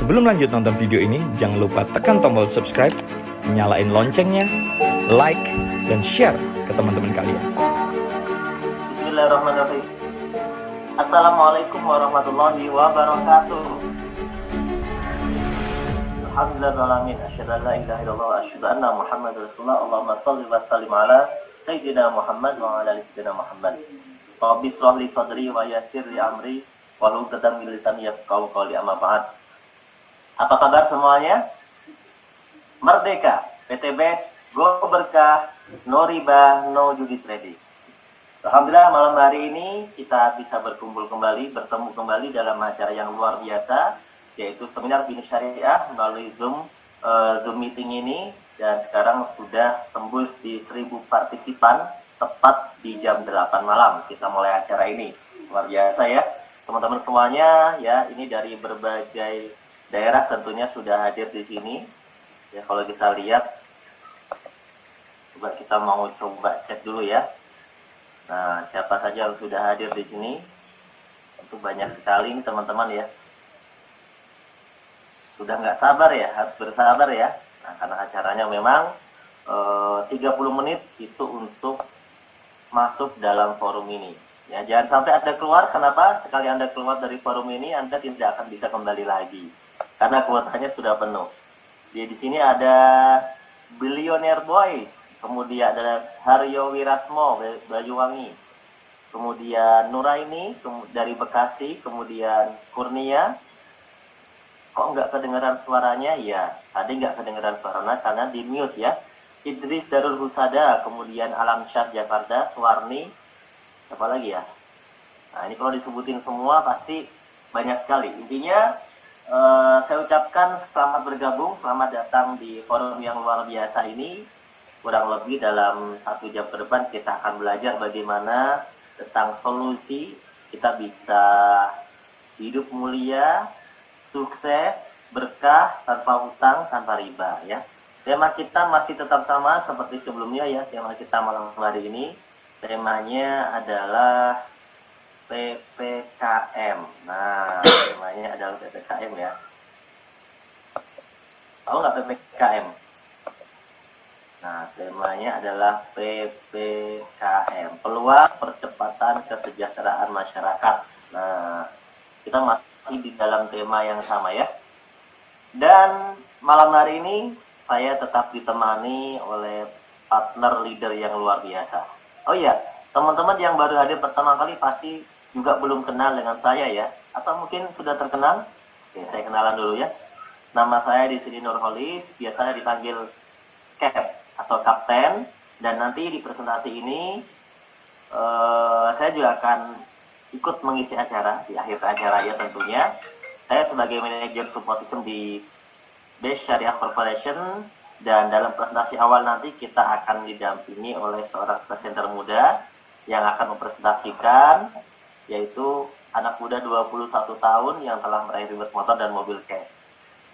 Sebelum lanjut nonton video ini, jangan lupa tekan tombol subscribe, nyalain loncengnya, like, dan share ke teman-teman kalian. Bismillahirrahmanirrahim. Assalamualaikum warahmatullahi wabarakatuh. Alhamdulillahirrahmanirrahim. Asyhadu an la ilaha illallah wa asyhadu anna Muhammadar Rasulullah. Allahumma shalli wa sallim ala Sayyidina Muhammad wa ala ali Sayyidina Muhammad. Rabbi shrah li sadri wa yassir li amri wahlul 'uqdatam min lisani yafqahu qawli, amma ba'd. Apa kabar semuanya? Merdeka, PT BES, Go Berkah, no riba, no judi trading. Alhamdulillah malam hari ini kita bisa bertemu kembali dalam acara yang luar biasa, yaitu seminar bisnis syariah melalui Zoom meeting ini, dan sekarang sudah tembus di 1000 partisipan tepat di jam 8 malam kita mulai acara ini. Luar biasa ya teman-teman semuanya ya, ini dari berbagai daerah tentunya sudah hadir di sini. Ya, kalau kita lihat, kita mau coba cek dulu ya. Nah, siapa saja yang sudah hadir di sini? Itu banyak sekali nih teman-teman ya. Sudah nggak sabar ya, harus bersabar ya. Nah, karena acaranya memang 30 menit itu untuk masuk dalam forum ini. Ya, jangan sampai Anda keluar. Kenapa? Sekali Anda keluar dari forum ini, Anda tidak akan bisa kembali lagi, karena kuotanya sudah penuh. Di sini ada Billionaire Boys, kemudian ada Haryo Wirasmo Banyuwangi, kemudian Nuraini dari Bekasi, kemudian Kurnia. Kok nggak kedengaran suaranya? Ya, tadi nggak kedengaran suaranya karena di mute ya. Idris Darul Husada, kemudian Alam Syah Jakarta, Suwarni, apa lagi ya? Nah, ini kalau disebutin semua pasti banyak sekali. Intinya saya ucapkan selamat bergabung, selamat datang di forum yang luar biasa ini. Kurang lebih dalam 1 jam ke depan kita akan belajar bagaimana tentang solusi kita bisa hidup mulia, sukses, berkah, tanpa hutang, tanpa riba ya. Tema kita masih tetap sama seperti sebelumnya ya. Tema kita malam hari ini, temanya adalah PPKM. Nah, temanya adalah PPKM ya. Tahu nggak PPKM? Nah, temanya adalah PPKM, peluang percepatan kesejahteraan masyarakat. Nah, kita masih di dalam tema yang sama ya. Dan malam hari ini saya tetap ditemani oleh partner leader yang luar biasa. Oh iya, teman-teman yang baru hadir pertama kali pasti juga belum kenal dengan saya ya, atau mungkin sudah terkenal. Oke, saya kenalan dulu ya. Nama saya di sini Nurholis, biasanya dipanggil Cap atau Kapten, dan nanti di presentasi ini saya juga akan ikut mengisi acara di akhir acara ya tentunya. Saya sebagai manajer support system di BES Syariah Corporation, dan dalam presentasi awal nanti kita akan didampingi oleh seorang presenter muda yang akan mempresentasikan, yaitu anak muda 21 tahun yang telah meraih reward motor dan mobil cash,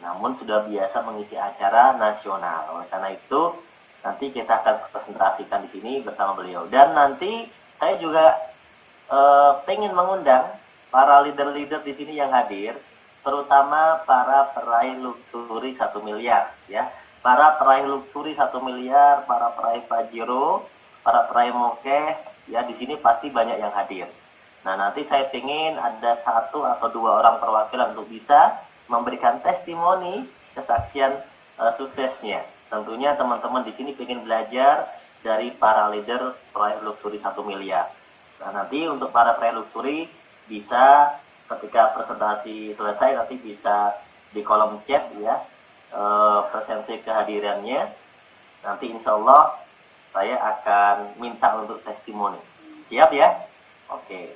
namun sudah biasa mengisi acara nasional. Oleh karena itu nanti kita akan presentasikan di sini bersama beliau. Dan nanti saya juga pengen mengundang para leader-leader di sini yang hadir, terutama para peraih luxury 1 miliar ya. Para peraih luxury 1 miliar, para peraih Pajero, para peraih Mokes ya, di sini pasti banyak yang hadir. Nah, nanti saya ingin ada 1 atau 2 orang perwakilan untuk bisa memberikan testimoni kesaksian suksesnya. Tentunya teman-teman di sini ingin belajar dari para leader peraih luxury 1 miliar. Nah, nanti untuk para peraih luxury bisa ketika presentasi selesai nanti bisa di kolom chat ya, presensi kehadirannya. Nanti insya Allah saya akan minta untuk testimoni. Siap ya? Oke.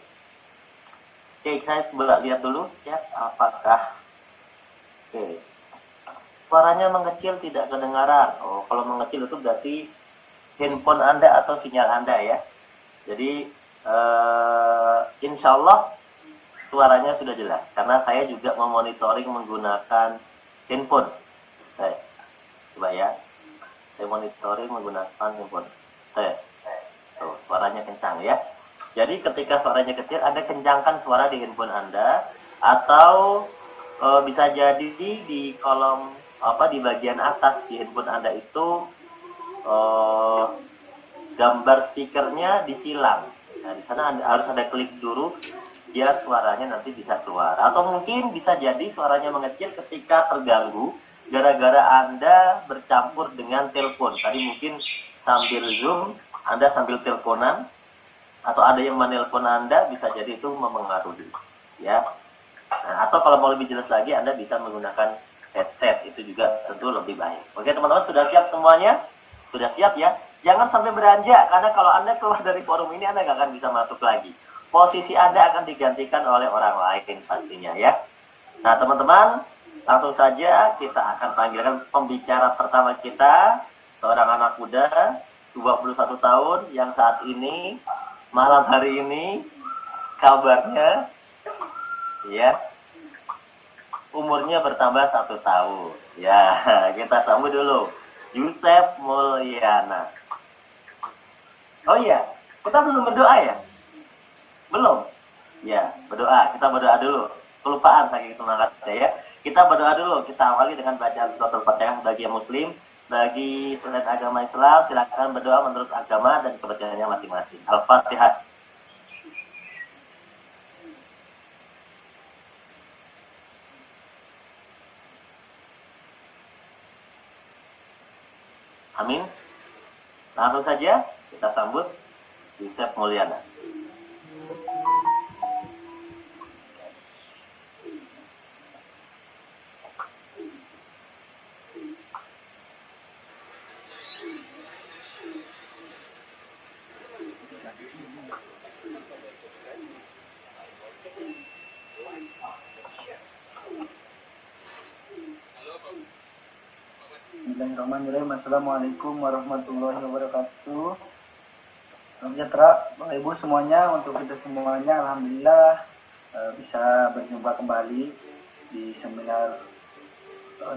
Oke, saya coba lihat dulu chat apakah. Oke. Suaranya mengecil, tidak kedengaran. Oh, kalau mengecil itu berarti handphone Anda atau sinyal Anda ya. Jadi insya Allah suaranya sudah jelas, karena saya juga memonitoring menggunakan handphone. Coba ya, saya monitoring menggunakan handphone. Tuh, suaranya kencang ya. Jadi ketika suaranya kecil, Anda kencangkan suara di handphone Anda, atau bisa jadi di kolom di bagian atas di handphone Anda itu eh, gambar stikernya disilang. Nah, di sana harus ada klik dulu biar suaranya nanti bisa keluar. Atau mungkin bisa jadi suaranya mengecil ketika terganggu gara-gara Anda bercampur dengan telepon. Tadi mungkin sambil Zoom, Anda sambil teleponan, atau ada yang menelpon Anda, bisa jadi itu mempengaruhi. Ya. Nah, atau kalau mau lebih jelas lagi, Anda bisa menggunakan headset. Itu juga tentu lebih baik. Oke teman-teman, sudah siap semuanya? Sudah siap ya? Jangan sampai beranjak, karena kalau Anda keluar dari forum ini, Anda nggak akan bisa masuk lagi. Posisi Anda akan digantikan oleh orang lain pastinya ya. Nah teman-teman, langsung saja kita akan panggilkan pembicara pertama kita, seorang anak muda, 21 tahun, yang saat ini, malam hari ini, kabarnya, ya, umurnya bertambah 1 tahun. Ya, kita sambut dulu, Yusef Mulyana. Oh iya, kita belum berdoa ya? Belum? Ya, berdoa. Kita berdoa dulu. Kelupaan saking semangatnya ya. Kita berdoa dulu. Kita awali dengan bacaan surat Al-Fatihah bagi yang muslim. Bagi selain agama Islam, silakan berdoa menurut agama dan kepercayaannya masing-masing. Al-Fatihah. Amin. Langsung saja kita sambut Yusef Mulyana. Bismillahirrahmanirrahim. Assalamualaikum warahmatullahi wabarakatuh. Salam sejahtera Bapak Ibu semuanya. Untuk kita semuanya alhamdulillah bisa berjumpa kembali di seminar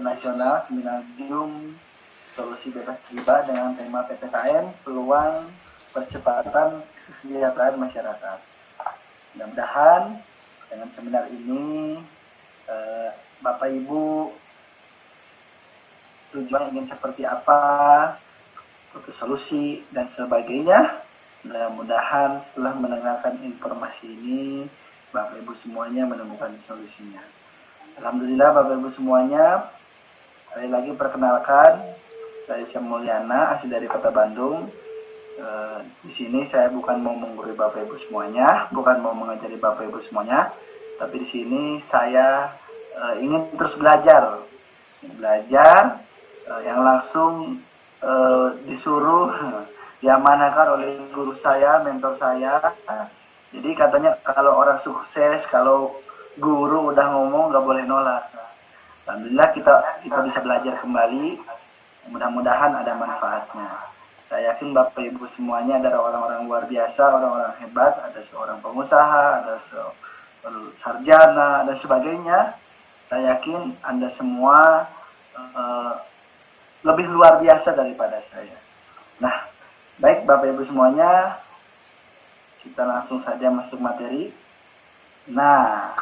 nasional, seminar Zoom Solusi Bebas Riba dengan tema PPKM, peluang percepatan kesejahteraan masyarakat. Mudah-mudahan dengan seminar ini Bapak Ibu tujuan ingin seperti apa, untuk solusi dan sebagainya. Mudah-mudahan setelah mendengarkan informasi ini, Bapak Ibu semuanya menemukan solusinya. Alhamdulillah Bapak Ibu semuanya, sekali lagi perkenalkan, saya Yusef Mulyana, asli dari Kota Bandung. Di sini saya bukan mau menggurui Bapak Ibu semuanya, bukan mau mengajari Bapak Ibu semuanya, tapi di sini saya ingin terus belajar yang langsung disuruh diamanahkan oleh guru saya, mentor saya. Jadi katanya kalau orang sukses, kalau guru udah ngomong nggak boleh nolak. Alhamdulillah kita bisa belajar kembali. Mudah-mudahan ada manfaatnya. Saya yakin Bapak Ibu semuanya adalah orang-orang luar biasa, orang-orang hebat. Ada seorang pengusaha, ada seorang sarjana dan sebagainya. Saya yakin Anda semua lebih luar biasa daripada saya. Nah, baik Bapak Ibu semuanya, kita langsung saja masuk materi. Nah,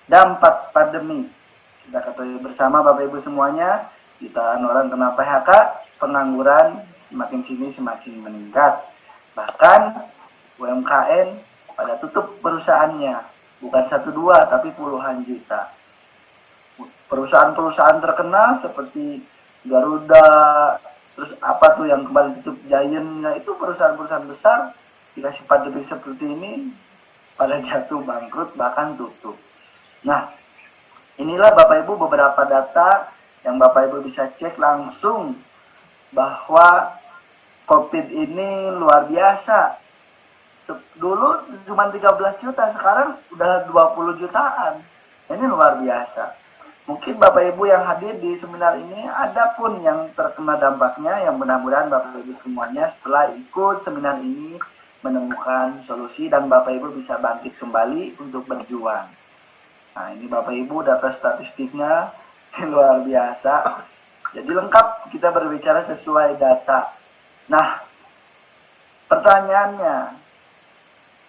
dampak pandemi. Kita ketahui bersama Bapak Ibu semuanya, jutaan orang kena PHK, pengangguran semakin sini semakin meningkat. Bahkan UMKM pada tutup perusahaannya, bukan 1-2 tapi puluhan juta. Perusahaan-perusahaan terkenal seperti Garuda, terus apa tuh yang kemarin tutup, Giant, itu perusahaan-perusahaan besar dikasih pandemi seperti ini pada jatuh bangkrut bahkan tutup. Nah, inilah Bapak Ibu beberapa data yang Bapak Ibu bisa cek langsung bahwa COVID ini luar biasa. Dulu cuma 13 juta, sekarang udah 20 jutaan. Ini luar biasa. Mungkin Bapak Ibu yang hadir di seminar ini ada pun yang terkena dampaknya, yang mudah-mudahan Bapak Ibu semuanya setelah ikut seminar ini menemukan solusi dan Bapak Ibu bisa bangkit kembali untuk berjuang. Nah, ini Bapak Ibu data statistiknya luar biasa. Jadi lengkap kita berbicara sesuai data. Nah, pertanyaannya,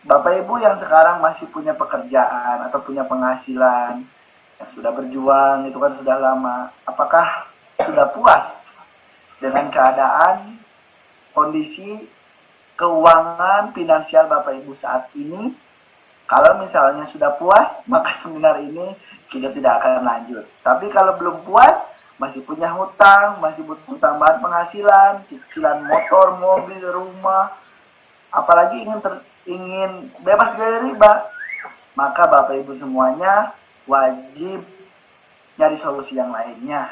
Bapak Ibu yang sekarang masih punya pekerjaan atau punya penghasilan, yang sudah berjuang itu kan sudah lama. Apakah sudah puas dengan keadaan, kondisi, keuangan, finansial Bapak Ibu saat ini? Kalau misalnya sudah puas, maka seminar ini kita tidak akan lanjut. Tapi kalau belum puas, masih punya hutang, masih butuh tambahan penghasilan, cicilan motor, mobil, rumah, apalagi ingin bebas dari riba, maka Bapak Ibu semuanya wajib nyari solusi yang lainnya.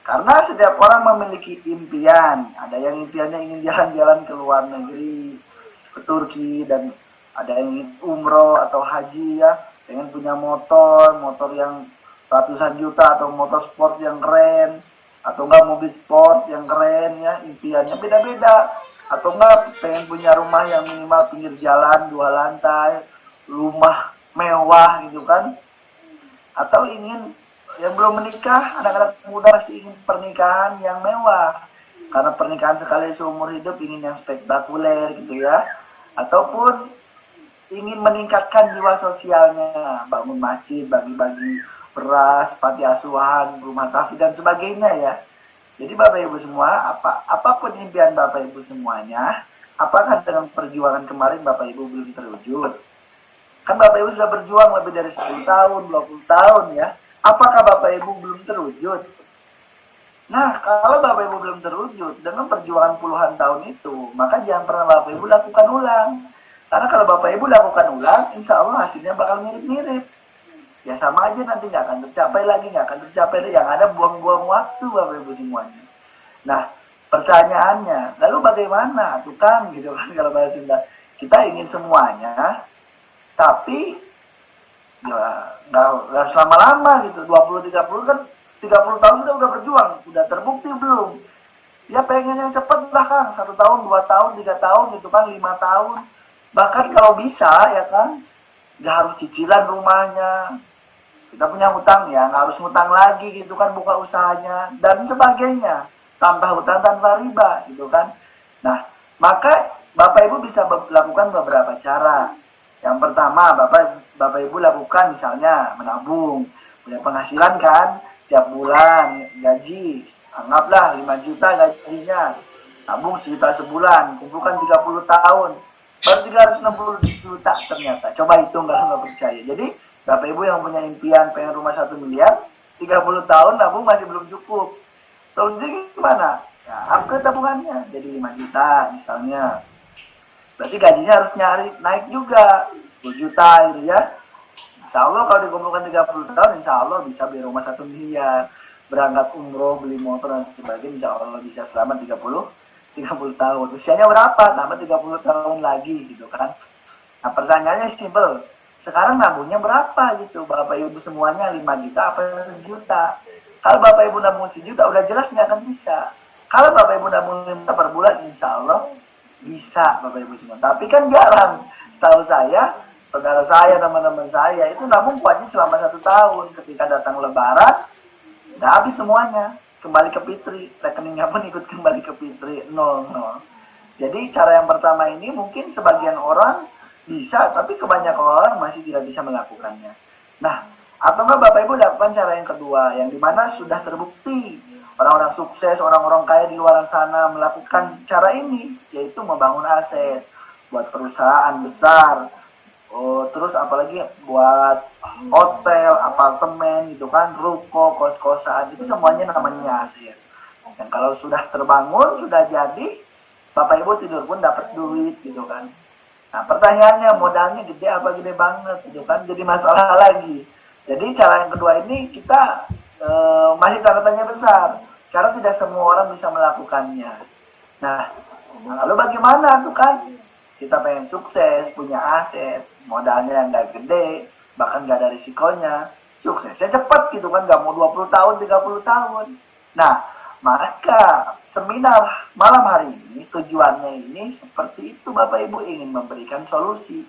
Karena setiap orang memiliki impian. Ada yang impiannya ingin jalan-jalan ke luar negeri, ke Turki, dan ada yang ingin umroh atau haji ya, pengen punya motor yang ratusan juta atau motor sport yang keren, atau enggak mobil sport yang keren ya, impiannya beda-beda. Atau enggak pengen punya rumah yang minimal pinggir jalan 2 lantai, rumah mewah gitu kan. Atau ingin yang belum menikah, anak-anak muda pasti ingin pernikahan yang mewah. Karena pernikahan sekali seumur hidup ingin yang spektakuler gitu ya. Ataupun ingin meningkatkan jiwa sosialnya, bangun masjid, bagi-bagi beras, panti asuhan, rumah tafid dan sebagainya ya. Jadi Bapak Ibu semua, apapun impian Bapak Ibu semuanya, apakah dengan perjuangan kemarin Bapak Ibu belum terwujud? Kan Bapak Ibu sudah berjuang lebih dari 10 tahun, 20 tahun ya. Apakah Bapak Ibu belum terwujud? Nah, kalau Bapak Ibu belum terwujud dengan perjuangan puluhan tahun itu, maka jangan pernah Bapak Ibu lakukan ulang. Karena kalau Bapak Ibu lakukan ulang, insya Allah hasilnya bakal mirip-mirip. Ya sama aja nanti nggak akan tercapai lagi, nggak akan tercapai lagi. Yang ada buang-buang waktu Bapak Ibu semuanya. Nah, pertanyaannya, lalu bagaimana? Tukang gitu kan kalau bahasa Sunda. Kita ingin semuanya, tapi ya nggak selama-lama gitu. 20-30 kan 30 tahun kita udah berjuang, udah terbukti belum? Ya pengen yang cepat lah Kang, 1 tahun, 2 tahun, 3 tahun gitu kan, 5 tahun. Bahkan kalau bisa ya kan, nggak harus cicilan rumahnya. Kita punya hutang ya, nggak harus hutang lagi gitu kan, buka usahanya dan sebagainya. Tambah hutang tanpa riba gitu kan. Nah, maka Bapak Ibu bisa lakukan beberapa cara. Yang pertama, Bapak Ibu lakukan misalnya menabung, punya penghasilan kan, tiap bulan gaji, anggaplah 5 juta gajinya, tabung 1 juta sebulan, kumpulkan 30 tahun, baru 360 juta ternyata. Coba hitung kalau nggak percaya. Jadi Bapak Ibu yang punya impian pengen rumah 1 miliar, 30 tahun nabung masih belum cukup. Jadi gimana? Ya, upgrade tabungannya jadi 5 juta misalnya. Berarti gajinya harus naik juga 10 juta gitu ya. Insya Allah kalau dikumpulkan 30 tahun, insya Allah bisa beli rumah 1 miliar. Berangkat umroh, beli motor dan sebagainya, insya Allah bisa selama 30 tahun. Usianya berapa? Tambah 30 tahun lagi gitu kan. Nah pertanyaannya simpel. Sekarang nabungnya berapa gitu? Bapak Ibu semuanya 5 juta apa 1 juta? Kalau Bapak Ibu nabung 1 juta udah jelas nggak akan bisa. Kalau Bapak Ibu nabung 5 juta per bulan, insya Allah bisa Bapak Ibu semua. Tapi kan jarang. Setahu saya, saudara saya, teman-teman saya itu nabung wajib selama 1 tahun. Ketika datang Lebaran, udah habis semuanya. Kembali ke Fitri, rekeningnya pun ikut kembali ke Fitri, 0. Jadi cara yang pertama ini mungkin sebagian orang bisa, tapi kebanyakan orang masih tidak bisa melakukannya. Nah, atau enggak Bapak Ibu lakukan cara yang kedua, yang dimana sudah terbukti orang-orang sukses, orang-orang kaya di luar sana melakukan cara ini, yaitu membangun aset buat perusahaan besar, terus apalagi buat hotel, apartemen gitu kan, ruko, kos-kosan, itu semuanya namanya aset. Dan kalau sudah terbangun, sudah jadi, Bapak Ibu tidur pun dapat duit gitu kan. Nah pertanyaannya, modalnya gede apa gede banget gitu kan, jadi masalah lagi. Jadi cara yang kedua ini kita masih tanda tanya besar, karena tidak semua orang bisa melakukannya. Nah lalu bagaimana tuh kan? Kita pengen sukses, punya aset, modalnya yang gak gede, bahkan gak ada risikonya, suksesnya cepat gitu kan, gak mau 20 tahun, 30 tahun. Nah, maka seminar malam hari ini, tujuannya ini seperti itu Bapak Ibu, ingin memberikan solusi.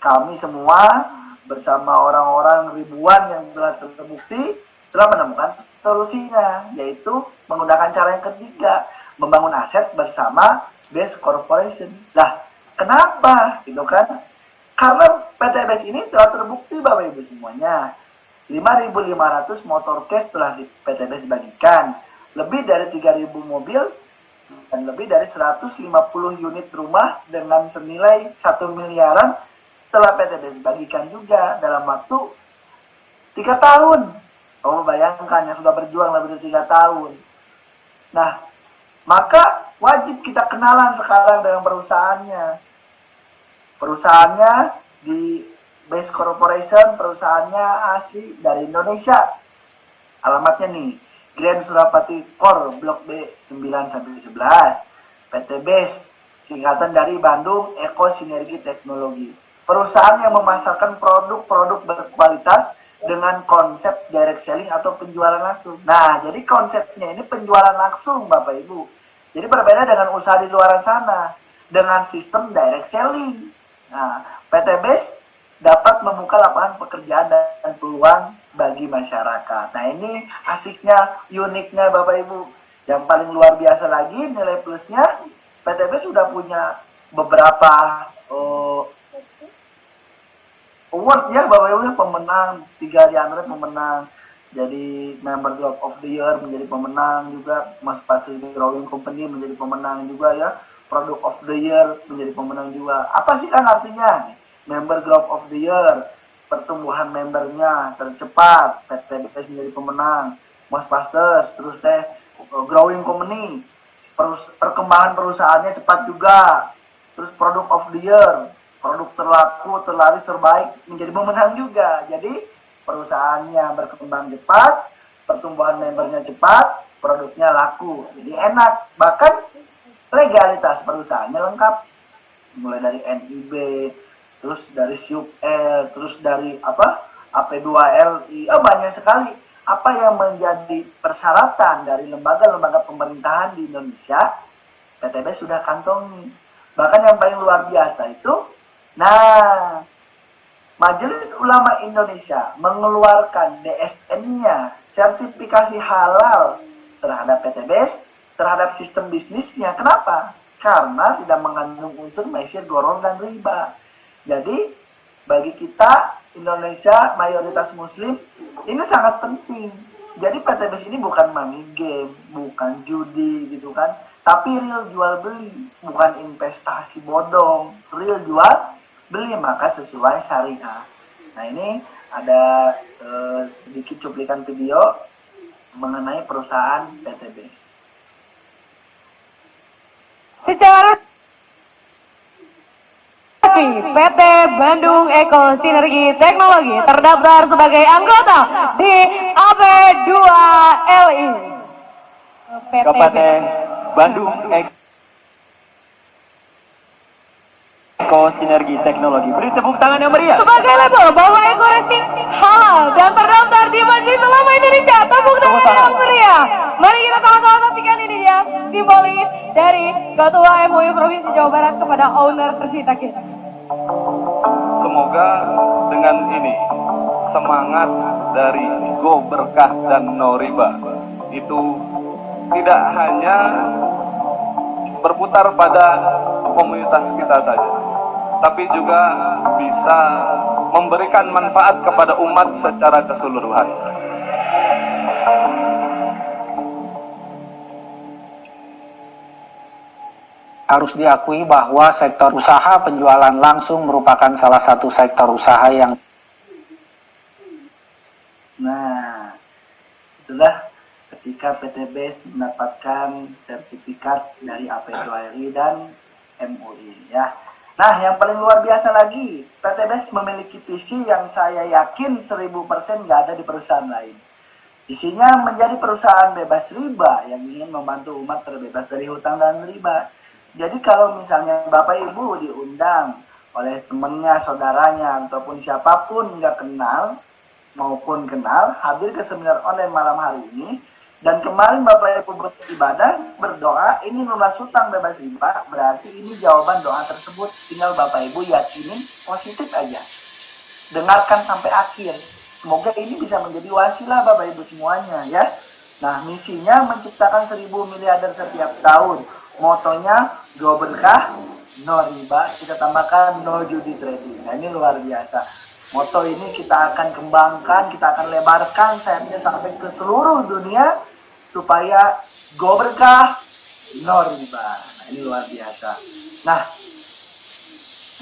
Kami semua bersama orang-orang ribuan yang telah terbukti, telah menemukan solusinya, yaitu menggunakan cara yang ketiga, membangun aset bersama Best Corporation. Lah, kenapa? Gitu kan? Karena PT Best ini telah terbukti Bapak Ibu semuanya. 5.500 motor cash telah PTBS bagikan, lebih dari 3.000 mobil, dan lebih dari 150 unit rumah dengan senilai 1 miliaran telah PTBS bagikan juga dalam waktu 3 tahun. Kamu bayangkan yang sudah berjuang lebih dari 3 tahun. Nah, maka wajib kita kenalan sekarang dengan perusahaannya. Perusahaannya di Base Corporation, perusahaannya asli dari Indonesia. Alamatnya nih, Grand Surapati Core Blok B 9-11, PT Base, singkatan dari Bandung Eko Sinergi Teknologi. Perusahaan yang memasarkan produk-produk berkualitas dengan konsep direct selling atau penjualan langsung. Nah, jadi konsepnya ini penjualan langsung, Bapak Ibu. Jadi berbeda dengan usaha di luar sana, dengan sistem direct selling. Nah, PT Base dapat membuka lapangan pekerjaan dan peluang bagi masyarakat. Nah, ini asiknya, uniknya Bapak Ibu. Yang paling luar biasa lagi, nilai plusnya, PT Base sudah punya beberapa award ya Bapak Ibu, pemenang, 3 di antara pemenang. Jadi Member Group of the Year menjadi pemenang juga, Mas Pasti Growing Company menjadi pemenang juga ya, Product of the Year menjadi pemenang juga. Apa sih kan artinya? Member Group of the Year, pertumbuhan membernya tercepat, PT BPS menjadi pemenang, Mas Pastes, terus Growing Company, perkembangan perusahaannya cepat juga, terus Product of the Year, produk terlaku, terlaris, terbaik menjadi pemenang juga. Jadi perusahaannya berkembang cepat, pertumbuhan membernya cepat, produknya laku, jadi enak. Bahkan legalitas perusahaannya lengkap, mulai dari NIB, terus dari SUP-L, terus dari AP2LI, banyak sekali apa yang menjadi persyaratan dari lembaga-lembaga pemerintahan di Indonesia, PTB sudah kantongi. Bahkan yang paling luar biasa itu, nah, Majelis Ulama Indonesia mengeluarkan DSN-nya, sertifikasi halal terhadap PTBS, terhadap sistem bisnisnya. Kenapa? Karena tidak mengandung unsur maisir, goror, dan riba. Jadi, bagi kita Indonesia mayoritas muslim, ini sangat penting. Jadi PTBS ini bukan money game, bukan judi gitu kan, tapi real jual beli, bukan investasi bodong, real jual beli, maka sesuai syariah. Nah, ini ada sedikit cuplikan video mengenai perusahaan PTBS. Secara resmi, PT Bandung Eko Sinergi Teknologi terdaftar sebagai anggota di AP2LI. PT Bandung Eko Sinergi Teknologi. Beri tepuk tangan yang meriah. Sebagai label bahwa Eko Racing halal dan terdaftar di Majelis Ulama Indonesia. Tepuk tangan yang meriah. Mari kita sama-sama saksikan ini ya, simbolis dari Ketua MUI Provinsi Jawa Barat kepada owner tercinta kita. Semoga dengan ini semangat dari Go Berkah dan No Riba itu tidak hanya berputar pada komunitas kita saja, tapi juga bisa memberikan manfaat kepada umat secara keseluruhan. Harus diakui bahwa sektor usaha penjualan langsung merupakan salah satu sektor usaha yang itulah ketika PTBS mendapatkan sertifikat dari AP2LI dan MUI ya. Nah, yang paling luar biasa lagi, PTBS memiliki visi yang saya yakin 1000% nggak ada di perusahaan lain. Visinya menjadi perusahaan bebas riba yang ingin membantu umat terbebas dari hutang dan riba. Jadi kalau misalnya Bapak Ibu diundang oleh temannya, saudaranya, ataupun siapapun nggak kenal maupun kenal, hadir ke seminar online malam hari ini, dan kemarin Bapak Ibu beribadah, berdoa, ini lunas hutang bebas riba, berarti ini jawaban doa tersebut. Tinggal Bapak Ibu yakinin positif aja. Dengarkan sampai akhir. Semoga ini bisa menjadi wasilah Bapak Ibu semuanya ya. Nah, misinya menciptakan 1000 miliarder setiap tahun. Motonya Go Berkah, No Riba, kita tambahkan No Judi Trading. Nah, ini luar biasa. Moto ini kita akan kembangkan, kita akan lebarkan sayapnya sampai ke seluruh dunia supaya go berkah, no riba. Nah, ini luar biasa. Nah,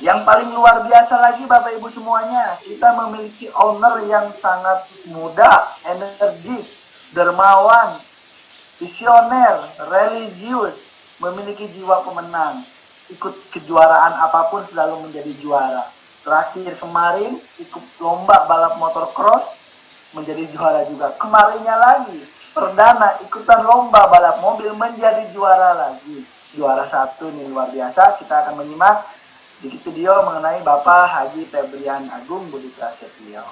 yang paling luar biasa lagi Bapak Ibu semuanya, kita memiliki owner yang sangat muda, energis, dermawan, visioner, religius, memiliki jiwa pemenang. Ikut kejuaraan apapun selalu menjadi juara. Terakhir kemarin ikut lomba balap motor cross menjadi juara juga. Kemarinnya lagi perdana ikutan lomba balap mobil menjadi juara lagi. Juara 1 nih, luar biasa. Kita akan menyimak sedikit video mengenai Bapak Haji Febrian Agung Budi Prasetyo.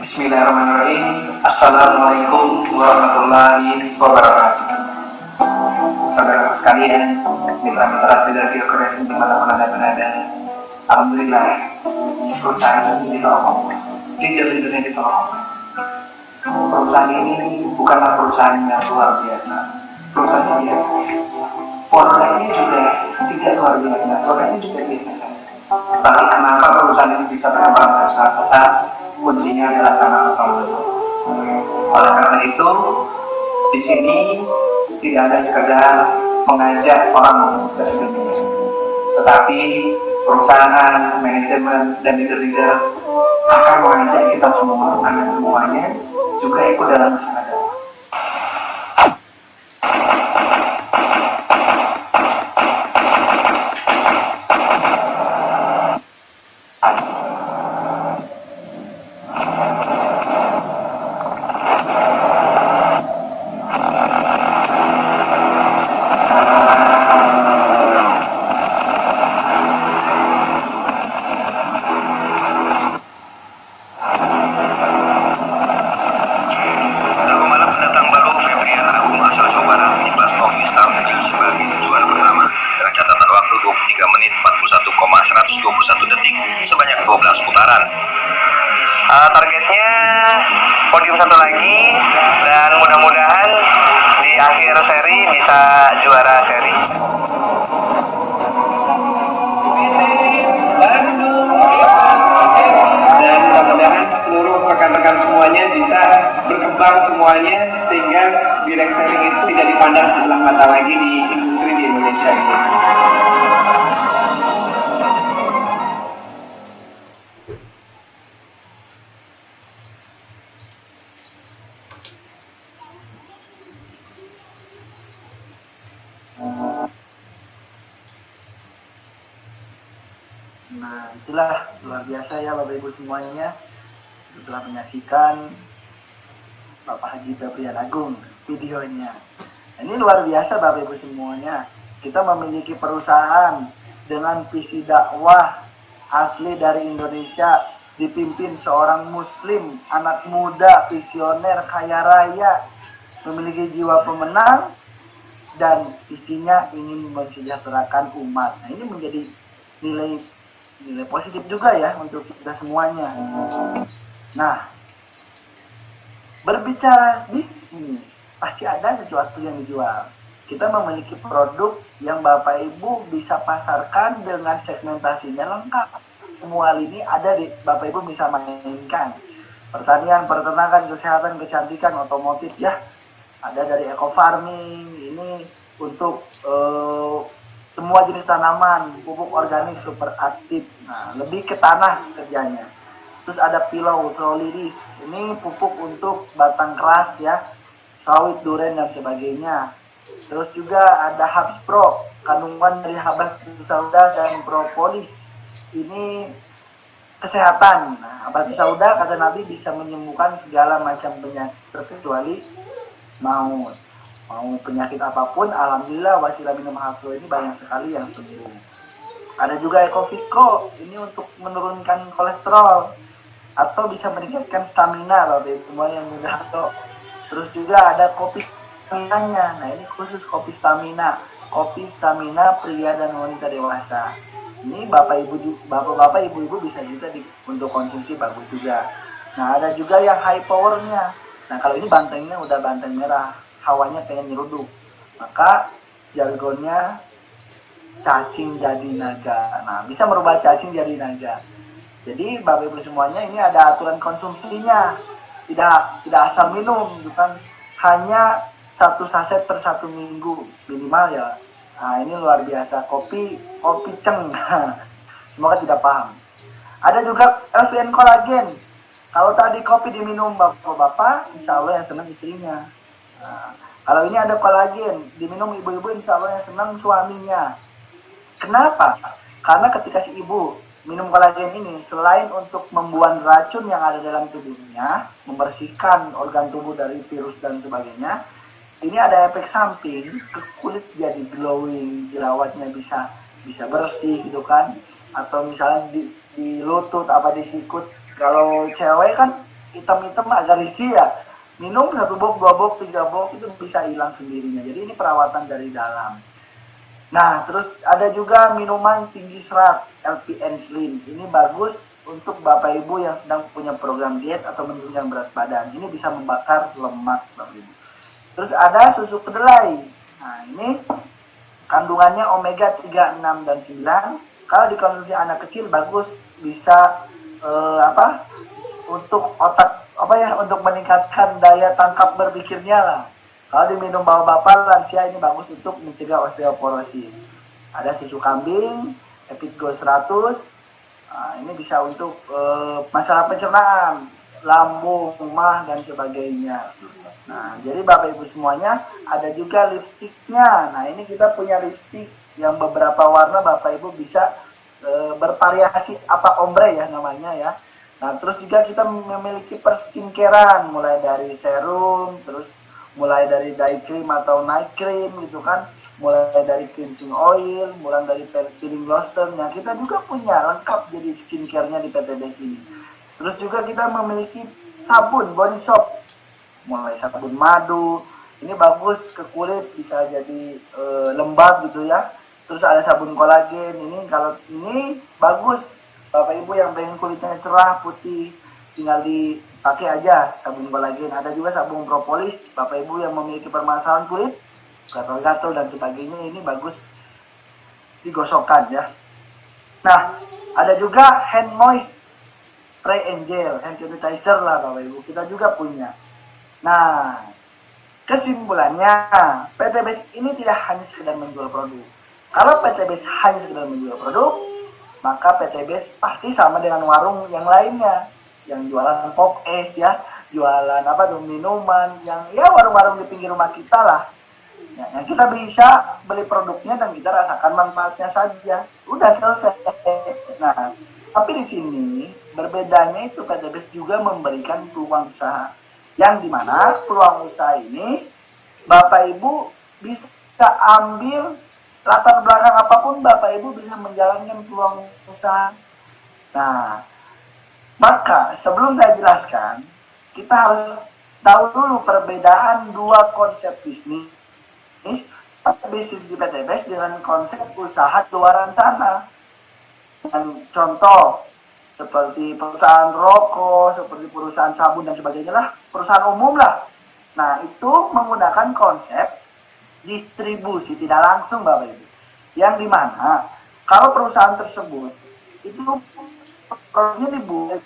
Bismillahirrahmanirrahim. Assalamualaikum warahmatullahi wabarakatuh. Saudara sekalian, mitra-mitra Sidardio Kreasi dimanapun Anda berada, alhamdulillah perusahaan ini ditolong, leader-leadernya ditolong. Perusahaan ini bukanlah perusahaan yang luar biasa, perusahaan yang biasa. Produknya juga tidak luar biasa, produknya juga biasa. Tapi kenapa perusahaan ini bisa berkembang sangat pesat? Kuncinya adalah karena accountable. Oleh karena itu, di sini tidak ada sekedar mengajak orang untuk sukses di dunia, tetapi perusahaan, manajemen, dan leader-leader akan mengajak kita semua, anak semuanya juga ikut dalam usaha dakwah. Targetnya podium 1 lagi, dan mudah-mudahan di akhir seri bisa juara seri. Dan mudah-mudahan seluruh rekan-rekan semuanya bisa berkembang semuanya, sehingga direct selling itu tidak dipandang sebelah mata lagi di industri di Indonesia ini. Nah, itulah luar biasa ya Bapak Ibu semuanya. Setelah menyaksikan Bapak Haji Febrian Agung videonya. Nah, ini luar biasa Bapak Ibu semuanya. Kita memiliki perusahaan dengan visi dakwah asli dari Indonesia, dipimpin seorang muslim, anak muda, visioner, kaya raya, memiliki jiwa pemenang, dan visinya ingin mensejahterakan umat. Nah, ini menjadi nilai positif juga ya untuk kita semuanya. Nah, berbicara bisnis, pasti ada sesuatu yang dijual. Kita memiliki produk yang Bapak Ibu bisa pasarkan dengan segmentasinya lengkap. Semua lini ada di Bapak Ibu bisa mainkan. Pertanian, peternakan, kesehatan, kecantikan, otomotif ya. Ada dari eco farming, ini untuk semua jenis tanaman, pupuk organik super aktif. Nah, lebih ke tanah kerjanya. Terus ada pilau, troliris. Ini pupuk untuk batang keras ya, sawit, duren dan sebagainya. Terus juga ada Habs Pro, kandungan dari habatus sauda dan propolis. Ini kesehatan. Nah, habatus sauda kata Nabi bisa menyembuhkan segala macam penyakit terkecuali maut. Mau penyakit apapun, alhamdulillah wasilah minum hafro ini banyak sekali yang sembuh. Ada juga Ecoviko, ini untuk menurunkan kolesterol atau bisa meningkatkan stamina Bapak Ibu semua yang mudah atau. Terus juga ada kopi staminanya. Nah, ini khusus kopi stamina pria dan wanita dewasa. Ini bapak ibu bisa juga untuk konsumsi bagus juga. Nah, ada juga yang high powernya. Nah, kalau ini bantengnya udah banteng merah, hawanya pengen nyeruduk. maka jargonnya cacing jadi naga. Nah, bisa merubah cacing jadi naga. Jadi Bapak Ibu semuanya, ini ada aturan konsumsinya. Tidak asal minum, gitu kan. Hanya 1 saset per 1 minggu minimal ya. Nah, ini luar biasa. Kopi ceng. Semoga tidak paham. Ada juga LVN kolagen. Kalau tadi kopi diminum bapak-bapak, insya Allah yang senang istrinya. Nah, kalau ini ada kolagen, diminum ibu-ibu, insya Allah yang senang suaminya. Kenapa? Karena ketika si ibu minum kolagen ini, selain untuk membuang racun yang ada dalam tubuhnya, membersihkan organ tubuh dari virus dan sebagainya, ini ada efek samping, ke kulit jadi glowing, jerawatnya bisa bersih gitu kan. Atau misalnya di lutut apa di sikut, kalau cewek kan hitam-hitam agak risih ya, minum 1 box, 2 box, 3 box itu bisa hilang sendirinya. Jadi ini perawatan dari dalam. Nah, terus ada juga minuman tinggi serat, LPN Slim. Ini bagus untuk Bapak Ibu yang sedang punya program diet atau menurunkan berat badan. Ini bisa membakar lemak, Bapak Ibu. Terus ada susu kedelai. Nah, ini kandungannya omega 3, 6, dan 9. Kalau dikonsumsi anak kecil bagus, bisa untuk otak untuk meningkatkan daya tangkap berpikirnya lah. Kalau diminum bapak-bapak lansia, ini bagus untuk mencegah osteoporosis. Ada susu kambing, Epitgo 100. Nah, ini bisa untuk masalah pencernaan, lambung, mah, dan sebagainya. Nah, jadi Bapak Ibu semuanya, ada juga lipstiknya. Nah, ini kita punya lipstik yang beberapa warna, Bapak Ibu bisa bervariasi, apa ombre ya namanya ya. Nah, terus juga kita memiliki perskincarean, mulai dari serum, terus mulai dari day cream atau night cream gitu kan, mulai dari cleansing oil, mulai dari peeling lotion. Nah, kita juga punya lengkap jadi skincare-nya di PTBS ini. Terus juga kita memiliki sabun body soap, mulai sabun madu, ini bagus ke kulit, bisa jadi lembab gitu ya. Terus ada sabun kolagen, ini kalau ini bagus Bapak Ibu yang pengen kulitnya cerah, putih, tinggal dipakai aja sabun kolagen. Ada juga sabun propolis, Bapak Ibu yang memiliki permasalahan kulit, gatal-gatal dan sebagainya, ini bagus digosokkan ya. Nah, ada juga hand moist spray and gel, hand sanitizer lah Bapak Ibu, kita juga punya. Nah, kesimpulannya, PTBS ini tidak hanya sekedar menjual produk. Kalau PTBS hanya sekedar menjual produk, maka PTBS pasti sama dengan warung yang lainnya, yang jualan pop es ya, jualan minuman, yang ya warung-warung di pinggir rumah kita lah. Ya, yang kita bisa beli produknya dan kita rasakan manfaatnya saja, udah selesai. Nah, tapi di sini berbedanya itu PTBS juga memberikan peluang usaha, yang dimana peluang usaha ini Bapak Ibu bisa ambil latar belakang apapun, Bapak Ibu bisa menjalankan peluang usaha. Nah, maka sebelum saya jelaskan, kita harus tahu dulu perbedaan dua konsep bisnis di PTBS dengan konsep usaha di luar sana. Dan contoh seperti perusahaan rokok, seperti perusahaan sabun dan sebagainya lah, perusahaan umum lah. Nah, itu menggunakan konsep distribusi tidak langsung Bapak Ibu, yang dimana kalau perusahaan tersebut itu produknya dibuat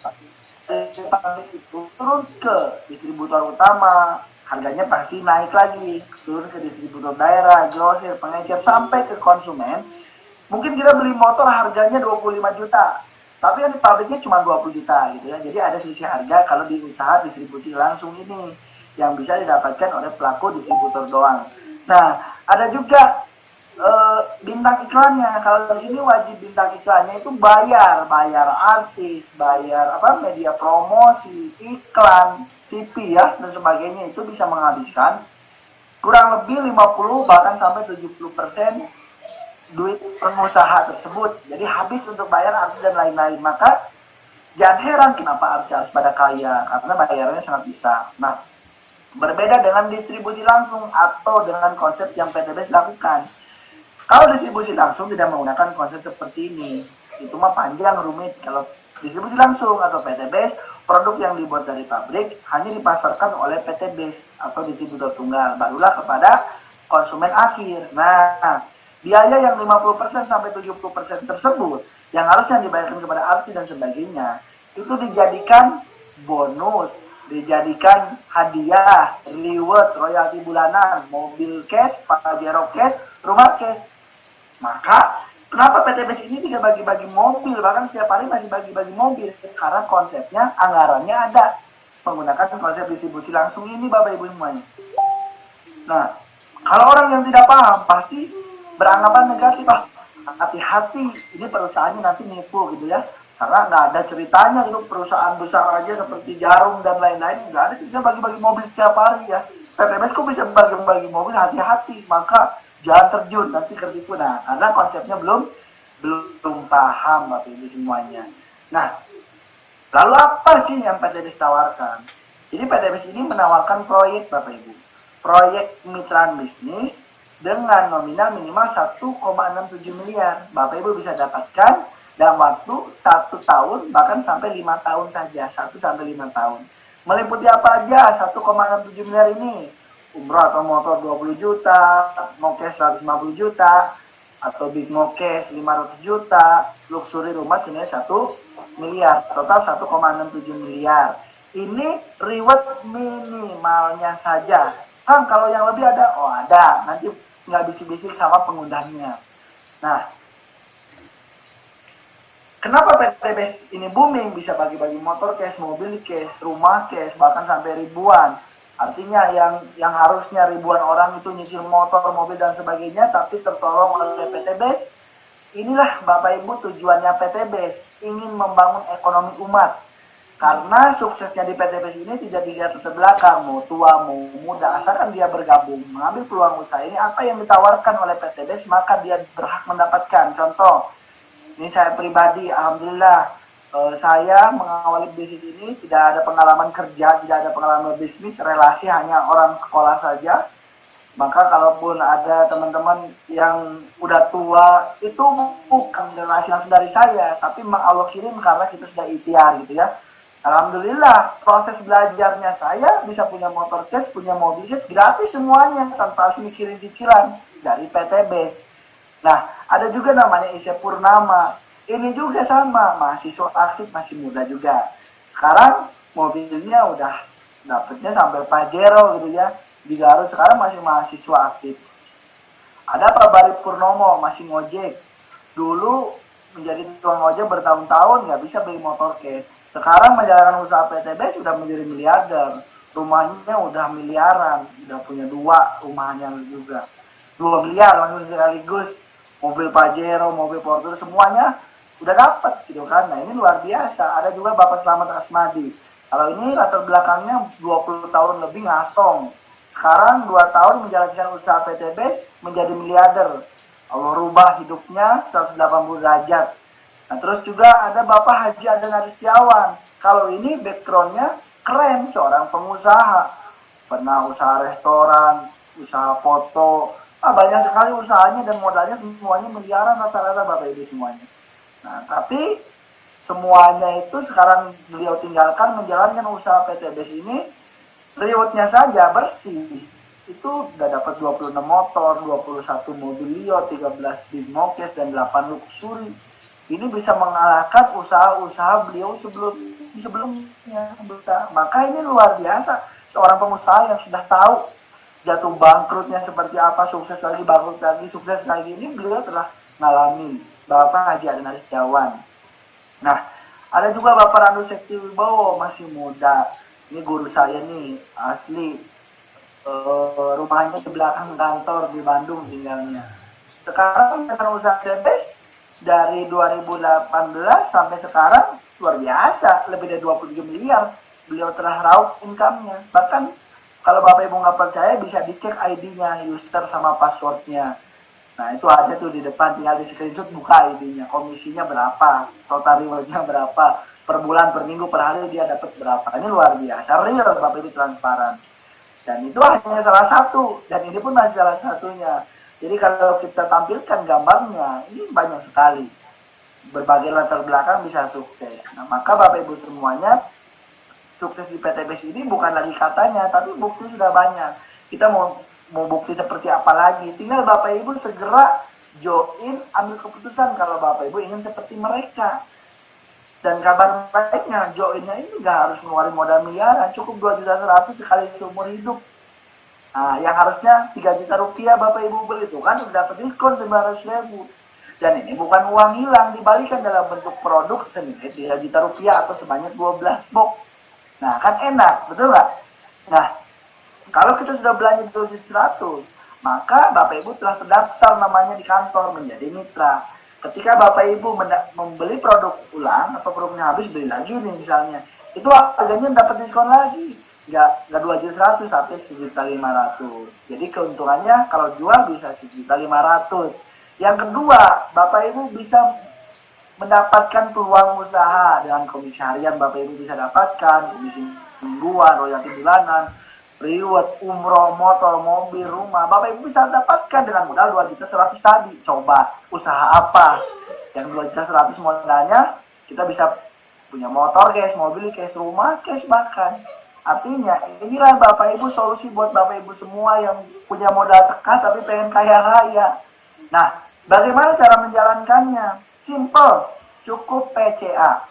dari pabrik itu turun ke distributor utama, harganya pasti naik lagi, turun ke distributor daerah, grosir, pengecer, sampai ke konsumen. Mungkin kita beli motor harganya 25 juta, tapi yang di pabriknya cuma 20 juta gitu ya. Jadi ada selisih harga kalau di usaha distribusi langsung ini yang bisa didapatkan oleh pelaku distributor doang. Nah, ada juga bintang iklannya. Kalau di sini wajib bintang iklannya itu bayar artis, bayar media promosi, iklan, TV ya dan sebagainya, itu bisa menghabiskan kurang lebih 50 bahkan sampai 70% duit pengusaha tersebut. Jadi habis untuk bayar artis dan lain-lain. Maka jangan heran kenapa artis harus pada kaya, karena bayarnya sangat bisa. Nah, berbeda dengan distribusi langsung atau dengan konsep yang PTBS lakukan. Kalau distribusi langsung tidak menggunakan konsep seperti ini, itu mah panjang rumit. Kalau distribusi langsung atau PTBS, produk yang dibuat dari pabrik hanya dipasarkan oleh PTBS atau distributor tunggal, barulah kepada konsumen akhir. Nah, biaya yang 50% sampai 70% tersebut yang harusnya dibayarkan kepada artis dan sebagainya itu dijadikan bonus, dijadikan hadiah, reward, royalti bulanan, mobil cash, Pajero cash, rumah cash. Maka kenapa PTBS ini bisa bagi-bagi mobil, bahkan setiap hari masih bagi-bagi mobil? Karena konsepnya, anggarannya ada, menggunakan konsep distribusi langsung ini Bapak Ibu semuanya. Nah, kalau orang yang tidak paham pasti beranggapan negatif, hati-hati, ini perusahaannya nanti nipu gitu ya. Karena nggak ada ceritanya itu perusahaan besar aja seperti Jarum dan lain-lain, nggak ada cerita bagi-bagi mobil setiap hari ya. PTBS kok bisa bagi-bagi mobil, hati-hati, maka jangan terjun nanti tertipu. Nah, karena konsepnya belum paham Bapak Ibu semuanya. Nah, lalu apa sih yang PTBS tawarkan? Jadi PTBS ini menawarkan proyek Bapak Ibu, proyek kemitraan bisnis dengan nominal minimal 1,67 miliar. Bapak Ibu bisa dapatkan dalam waktu 1 tahun, bahkan sampai 5 tahun saja, 1 sampai 5 tahun. Meliputi apa aja 1,67 miliar ini? Umroh atau motor 20 juta, Mokes 150 juta, atau Big Mokes 500 juta, luxury rumah senilai 1 miliar, total 1,67 miliar. Ini reward minimalnya saja. Kang, kalau yang lebih ada? Oh ada, nanti nggak bisik-bisik sama pengundangnya. Nah, kenapa PTBS ini booming, bisa bagi-bagi motor cash, mobil cash, rumah cash, bahkan sampai ribuan. Artinya yang harusnya ribuan orang itu nyicil motor, mobil dan sebagainya, tapi tertolong oleh PTBS. Inilah Bapak Ibu tujuannya PTBS, ingin membangun ekonomi umat. Karena suksesnya di PTBS ini tidak dilihat terbelakang, mau tua, mau muda, asalkan dia bergabung, mengambil peluang usaha ini, apa yang ditawarkan oleh PTBS, maka dia berhak mendapatkan. Contoh, ini saya pribadi, alhamdulillah, saya mengawali bisnis ini tidak ada pengalaman kerja, tidak ada pengalaman bisnis, relasi hanya orang sekolah saja. Maka kalaupun ada teman-teman yang udah tua, itu bukan relasi langsung dari saya, tapi memang Allah kirim karena kita sudah ikhtiar gitu ya. Alhamdulillah, proses belajarnya saya bisa punya motor cash, punya mobil cash, gratis semuanya, tanpa harus mikirin cicilan dari PTBS. Nah, ada juga namanya Isya Purnama. Ini juga sama, mahasiswa aktif, masih muda juga. Sekarang mobilnya udah dapetnya sampai Pajero gitu ya. Di Garut sekarang masih mahasiswa aktif. Ada Pak Barik Purnomo, masih ngojek. Dulu menjadi tukang ojek bertahun-tahun, nggak bisa beli motor cash. Sekarang menjalankan usaha PTBS sudah menjadi miliarder. Rumahnya udah miliaran, udah punya 2 rumahnya juga. 2 miliar langsung sekaligus. Mobil Pajero, mobil Porter, semuanya udah dapat gitu kan. Nah ini luar biasa. Ada juga Bapak Slamet Asmadi. Kalau ini latar belakangnya 20 tahun lebih ngasong. Sekarang 2 tahun menjalankan usaha PTBS menjadi miliarder. Allah rubah hidupnya 180 derajat. Nah terus juga ada Bapak Haji Aden Aristiawan. Kalau ini backgroundnya keren, seorang pengusaha. Pernah usaha restoran, usaha foto, banyak sekali usahanya dan modalnya semuanya miliaran rata-rata Bapak Ibu semuanya. Nah, tapi semuanya itu sekarang beliau tinggalkan menjalankan usaha PTBS ini, rewardnya saja bersih. Itu udah dapat 26 motor, 21 mobil Lio, 13 Big Mokes, dan 8 luxury. Ini bisa mengalahkan usaha-usaha beliau sebelumnya. Maka ini luar biasa. Seorang pengusaha yang sudah tahu jatuh bangkrutnya seperti apa, sukses lagi, bangkrut lagi, sukses lagi, ini beliau telah ngalami. Bapak Haji Aden Aristiawan. Nah, ada juga Bapak Randu Sekti Wibowo, masih muda. Ini guru saya nih, asli. Rumahnya di belakang kantor di Bandung tinggalnya. Sekarang dengan usaha PTBS dari 2018 sampai sekarang luar biasa, lebih dari 27 miliar. Beliau telah raup income-nya. Bahkan kalau Bapak Ibu nggak percaya bisa dicek ID-nya, user sama password-nya. Nah itu ada tuh di depan, tinggal di screenshot, buka ID-nya, komisinya berapa, total reward-nya berapa, per bulan, per minggu, per hari dia dapat berapa. Ini luar biasa, real Bapak Ibu, transparan. Dan itu hanya salah satu, dan ini pun masih salah satunya. Jadi kalau kita tampilkan gambarnya, ini banyak sekali. Berbagai latar belakang bisa sukses. Nah maka Bapak Ibu semuanya, sukses di PTBS ini bukan lagi katanya, tapi bukti sudah banyak. Kita mau mau bukti seperti apa lagi. Tinggal Bapak Ibu segera join, ambil keputusan kalau Bapak Ibu ingin seperti mereka. Dan kabar baiknya, joinnya ini nggak harus ngeluarin modal miliaran, cukup 2.100.000 sekali seumur hidup. Nah, yang harusnya 3 juta rupiah Bapak Ibu beli itu kan udah dapat diskon 900.000. Dan ini bukan uang hilang, dibalikan dalam bentuk produk senilai 3 juta rupiah atau sebanyak 12 box. Nah, kan enak, betul nggak? Nah, kalau kita sudah belanja 2.100, maka Bapak Ibu telah terdaftar namanya di kantor menjadi mitra. Ketika Bapak Ibu membeli produk ulang atau produknya habis, beli lagi nih misalnya, itu harganya dapat diskon lagi. Nggak 2.100.000 tapi 1.500.000. Jadi keuntungannya kalau jual bisa 1.500.000. Yang kedua, Bapak Ibu bisa mendapatkan peluang usaha dengan komisi harian. Bapak Ibu bisa dapatkan komisi mingguan, royalti bulanan, reward, umroh, motor, mobil, rumah. Bapak Ibu bisa dapatkan dengan modal 2.100.000 tadi. Coba usaha apa? Yang 2.100.000 modalnya kita bisa punya motor cash, mobil cash, rumah cash bahkan. Artinya inilah Bapak Ibu solusi buat Bapak Ibu semua yang punya modal cekat tapi pengen kaya raya. Nah, bagaimana cara menjalankannya? Simple, cukup PCA.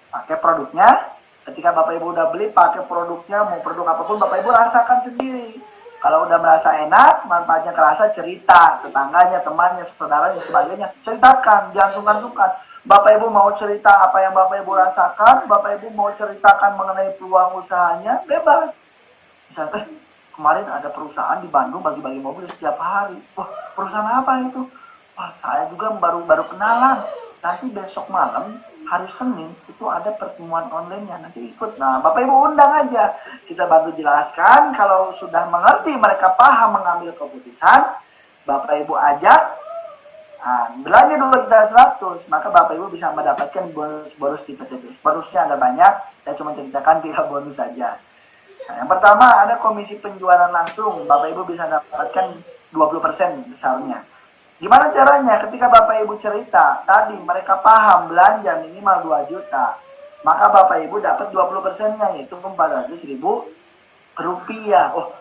Pakai produknya. Ketika Bapak Ibu udah beli, pakai produknya, mau produk apapun Bapak Ibu rasakan sendiri. Kalau udah merasa enak, manfaatnya kerasa, cerita tetangganya, temannya, saudaranya, sebagainya, ceritakan, jangan sungkan-sungkan. Bapak Ibu mau cerita apa yang Bapak Ibu rasakan, Bapak Ibu mau ceritakan mengenai peluang usahanya, bebas. Misalnya, kemarin ada perusahaan di Bandung bagi-bagi mobil setiap hari. Wah, perusahaan apa itu? Wah, saya juga baru kenalan. Nanti besok malam, hari Senin, itu ada pertemuan online-nya. Nanti ikut. Nah, Bapak Ibu undang aja. Kita bantu jelaskan. Kalau sudah mengerti, mereka paham mengambil keputusan, Bapak Ibu ajak. Nah, belanja 2.100.000, maka Bapak Ibu bisa mendapatkan bonus tipis-tipis. Bonusnya ada banyak. Saya cuma ceritakan 3 bonus saja. Nah, yang pertama ada komisi penjualan langsung. Bapak Ibu bisa dapatkan 20% besarnya. Gimana caranya? Ketika Bapak Ibu cerita, tadi mereka paham belanja minimal 2 juta, maka Bapak Ibu dapat 20%-nya, yaitu 400.000 rupiah. Oh,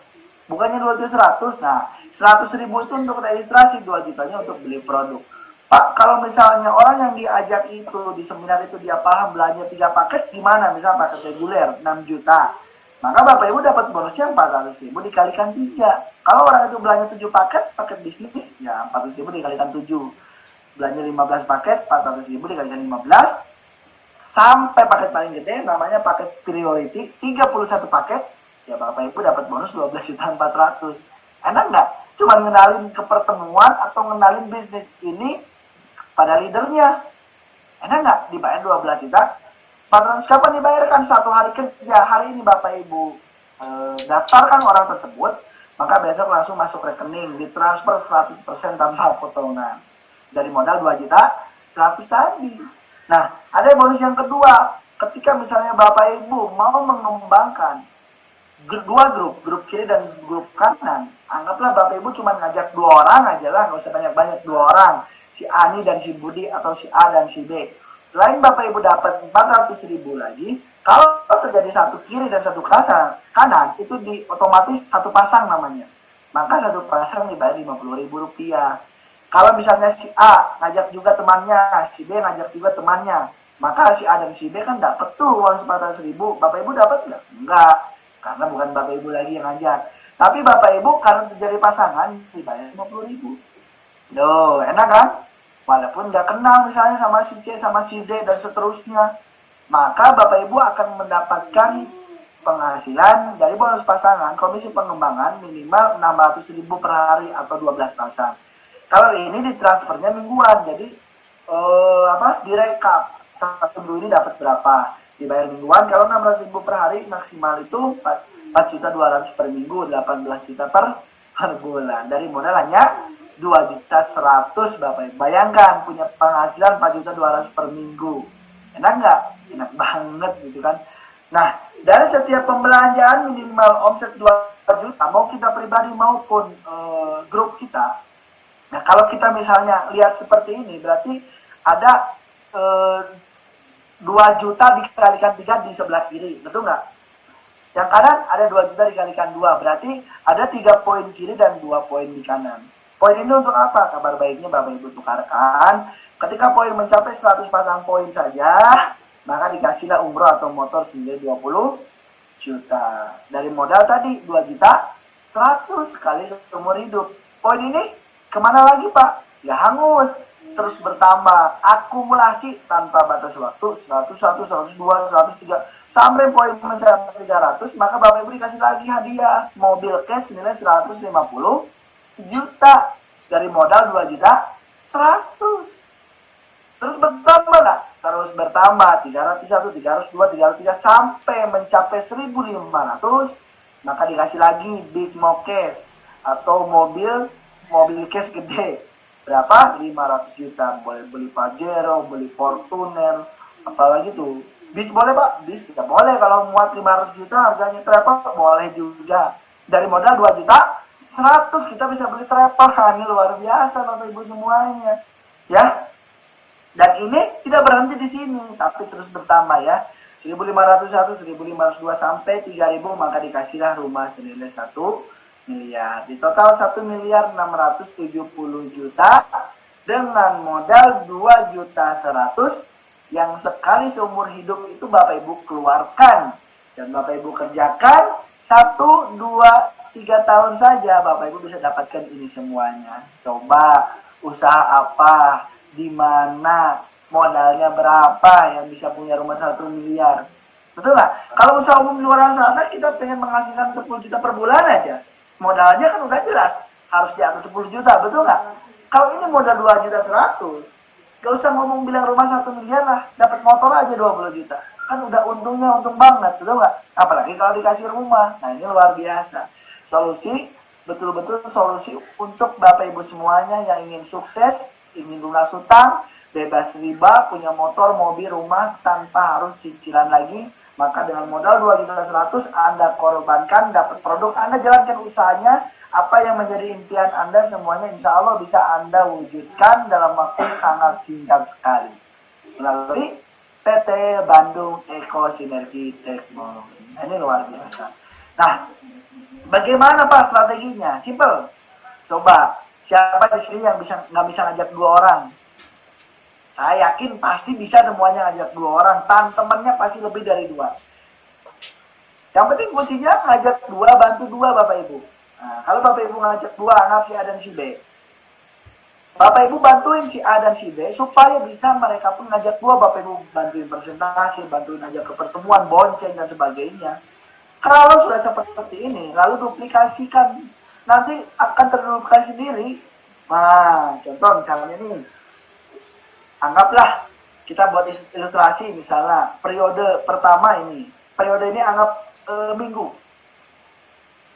bukannya 2.100.000. Nah, 100.000 itu untuk registrasi, 2 jutanya untuk beli produk. Pak, kalau misalnya orang yang diajak itu, di seminar itu dia paham belanja 3 paket, gimana? Misalnya paket reguler 6 juta. Maka Bapak Ibu dapat bonusnya 400.000 dikalikan 3. Kalau orang itu belanja 7 paket bisnis, ya 400.000 dikalikan 7. Belanja 15 paket, 400.000 dikalikan 15. Sampai paket paling gede, namanya paket priority, 31 paket, ya Bapak Ibu dapat bonus 12.400.000. Enak nggak? Cuma ngenalin ke pertemuan atau ngenalin bisnis ini pada leadernya. Enak nggak? Dibayar 12 juta. 400 kapan dibayarkan? 1 hari kerja. Hari ini Bapak Ibu daftarkan orang tersebut, maka besok langsung masuk rekening, ditransfer 100% tanpa potongan. Dari modal 2.100.000 tadi. Nah, ada bonus yang kedua. Ketika misalnya Bapak Ibu mau mengembangkan 2 grup kiri dan grup kanan, anggaplah Bapak Ibu cuma ngajak 2 orang aja lah, nggak usah banyak-banyak, 2 orang. Si Ani dan si Budi atau si A dan si B. Selain Bapak Ibu dapat 400.000 lagi, kalau terjadi 1 kiri dan 1 kanan, itu otomatis 1 pasang namanya. Maka 1 pasang dibayar 50.000 rupiah. Kalau misalnya si A ngajak juga temannya, si B ngajak juga temannya, maka si A dan si B kan dapat tuh uang 400.000. Bapak Ibu dapat nggak? Enggak, karena bukan Bapak Ibu lagi yang ngajak. Tapi Bapak Ibu karena terjadi pasangan dibayar 50.000. Loh, enak kan? Walaupun nggak kenal misalnya sama si C, sama si D, dan seterusnya, maka Bapak Ibu akan mendapatkan penghasilan dari bonus pasangan, komisi pengembangan minimal 600.000 per hari atau 12 pasang. Kalau ini ditransfernya mingguan, jadi direkap 1 minggu ini dapat berapa, dibayar mingguan. Kalau 600.000 per hari maksimal itu 4.200.000 per minggu, 18 juta per bulan. Dari modal hanya 2.100.000 Bapak Ibu. Bayangkan punya penghasilan 4.200.000 per minggu. Enak nggak? Enak banget gitu kan. Nah, dari setiap pembelanjaan minimal omset 2 juta, mau kita pribadi maupun grup kita. Nah, kalau kita misalnya lihat seperti ini, berarti ada 2 juta dikalikan 3 di sebelah kiri, betul nggak? Yang kanan ada 2 juta dikalikan 2, berarti ada 3 poin kiri dan 2 poin di kanan. Poin ini untuk apa? Kabar baiknya Bapak Ibu tukarkan. Ketika poin mencapai 100 pasang poin saja, maka dikasihlah umroh atau motor senilai 20 juta. Dari modal tadi 2 juta, 100 kali seumur hidup. Poin ini kemana lagi Pak? Ya hangus, terus bertambah, akumulasi tanpa batas waktu, 100, 100, 102, 103, sampai poin mencapai 300, maka Bapak Ibu dikasih lagi hadiah, mobil cash nilai 150 juta. Dari modal 2 juta, 100. Terus bertambah nggak? Terus bertambah, 301, 302, 303, sampai mencapai 1.500, maka dikasih lagi big mo cash, atau mobil cash gede. Berapa? 500 juta. Boleh beli Pajero, beli Fortuner, apalagi tuh. Bis boleh Pak? Bis tidak boleh. Kalau muat 500 juta harganya travel, boleh juga. Dari modal 2 juta, 100 kita bisa beli travel. Ini luar biasa Bapak Ibu semuanya. Ya. Dan ini tidak berhenti di sini, tapi terus bertambah ya. 1.501, 1.502 sampai 3.000, maka dikasihlah rumah senilai 1 miliar. Di total 1.670 juta dengan modal 2 juta 100 yang sekali seumur hidup itu Bapak Ibu keluarkan dan Bapak Ibu kerjakan 1, 2, 3 tahun saja Bapak Ibu bisa dapatkan ini semuanya. Coba usaha apa, di mana, modalnya berapa yang bisa punya rumah 1 miliar. Betul nggak? Kalau usaha umum di luar sana kita pengen menghasilkan 10 juta per bulan aja. Modalnya kan udah jelas harus di atas 10 juta, betul nggak? Kalau ini modal 2 juta 100, gak usah ngomong bilang rumah 1 miliar lah, dapat motor aja 20 juta. Kan udah untungnya untung banget, betul nggak? Apalagi kalau dikasih rumah. Nah ini luar biasa. Solusi, betul-betul solusi untuk Bapak Ibu semuanya yang ingin sukses, ingin lunas hutang, bebas riba, punya motor, mobil, rumah tanpa harus cicilan lagi. Maka dengan modal 2 juta 100 Anda korbankan, dapat produk, Anda jalankan usahanya. Apa yang menjadi impian Anda semuanya insya Allah bisa Anda wujudkan dalam waktu sangat singkat sekali. Melalui PT Bandung Eko Sinergi Teknologi. Ini luar biasa. Nah, bagaimana Pak strateginya? Simple. Coba, siapa di sini yang nggak bisa ngajak 2 orang? Saya yakin pasti bisa semuanya ngajak 2 orang. Temannya pasti lebih dari 2. Yang penting kuncinya ngajak 2, bantu 2 Bapak Ibu. Nah, kalau Bapak Ibu ngajak 2, anggap si A dan si B. Bapak Ibu bantuin si A dan si B supaya bisa mereka pun ngajak 2. Bapak Ibu bantuin presentasi, bantuin ngajak ke pertemuan, bonceng dan sebagainya. Kalau sudah seperti ini, lalu duplikasikan, nanti akan terduplikasi sendiri. Nah, contoh misalnya nih, anggaplah kita buat ilustrasi misalnya periode pertama ini. Periode ini anggap minggu.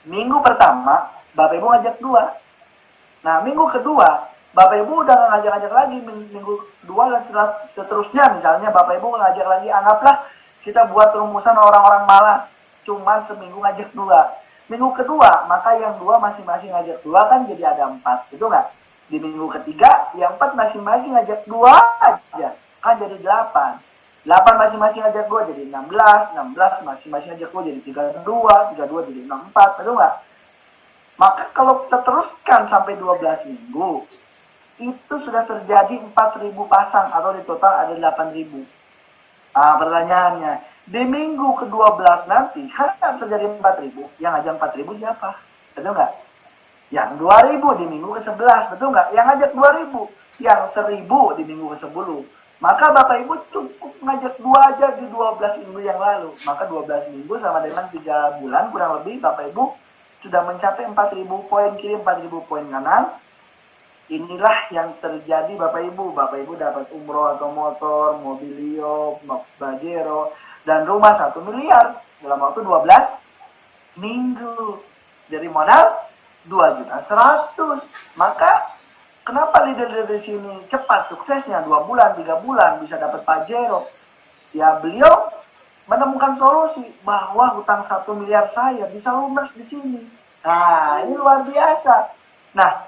Minggu pertama, Bapak Ibu ngajak 2. Nah, minggu kedua, Bapak Ibu udah ngajak-ngajak lagi. Minggu kedua dan seterusnya, misalnya Bapak Ibu ngajak lagi, anggaplah kita buat rumusan orang-orang malas. Cuman seminggu ngajak 2. Minggu kedua, maka yang 2 masing-masing ngajak 2 kan jadi ada 4. Itu nggak? Di minggu ketiga, yang 4 masing-masing ngajak 2 aja. Kan jadi 8. 8 masing-masing ngajak 2 jadi 16, 16 masing-masing ngajak 2 jadi 32, 32 jadi 64, betul nggak? Maka kalau kita teruskan sampai 12 minggu, itu sudah terjadi 4.000 pasang atau di total ada 8.000. Nah pertanyaannya, di minggu ke-12 nanti, kan terjadi 4.000, yang ngajak 4.000 siapa? Betul nggak? Yang 2.000 di minggu ke-11, betul nggak? Yang ngajak 2.000, yang 1.000 di minggu ke-10. Maka Bapak Ibu cukup ngajak 2 aja di 12 minggu yang lalu. Maka 12 minggu sama dengan 3 bulan kurang lebih Bapak Ibu sudah mencapai 4.000 poin kiri, 4.000 poin kanan. Inilah yang terjadi Bapak Ibu. Bapak Ibu dapat umroh atau motor, mobilio, Pajero, dan rumah 1 miliar dalam waktu 12 minggu. Dari modal 2 juta 100. Maka kenapa leader-leader di sini cepat suksesnya 2 bulan, 3 bulan bisa dapat Pajero? Ya beliau menemukan solusi bahwa hutang 1 miliar saya bisa lunas di sini. Nah ini luar biasa. Nah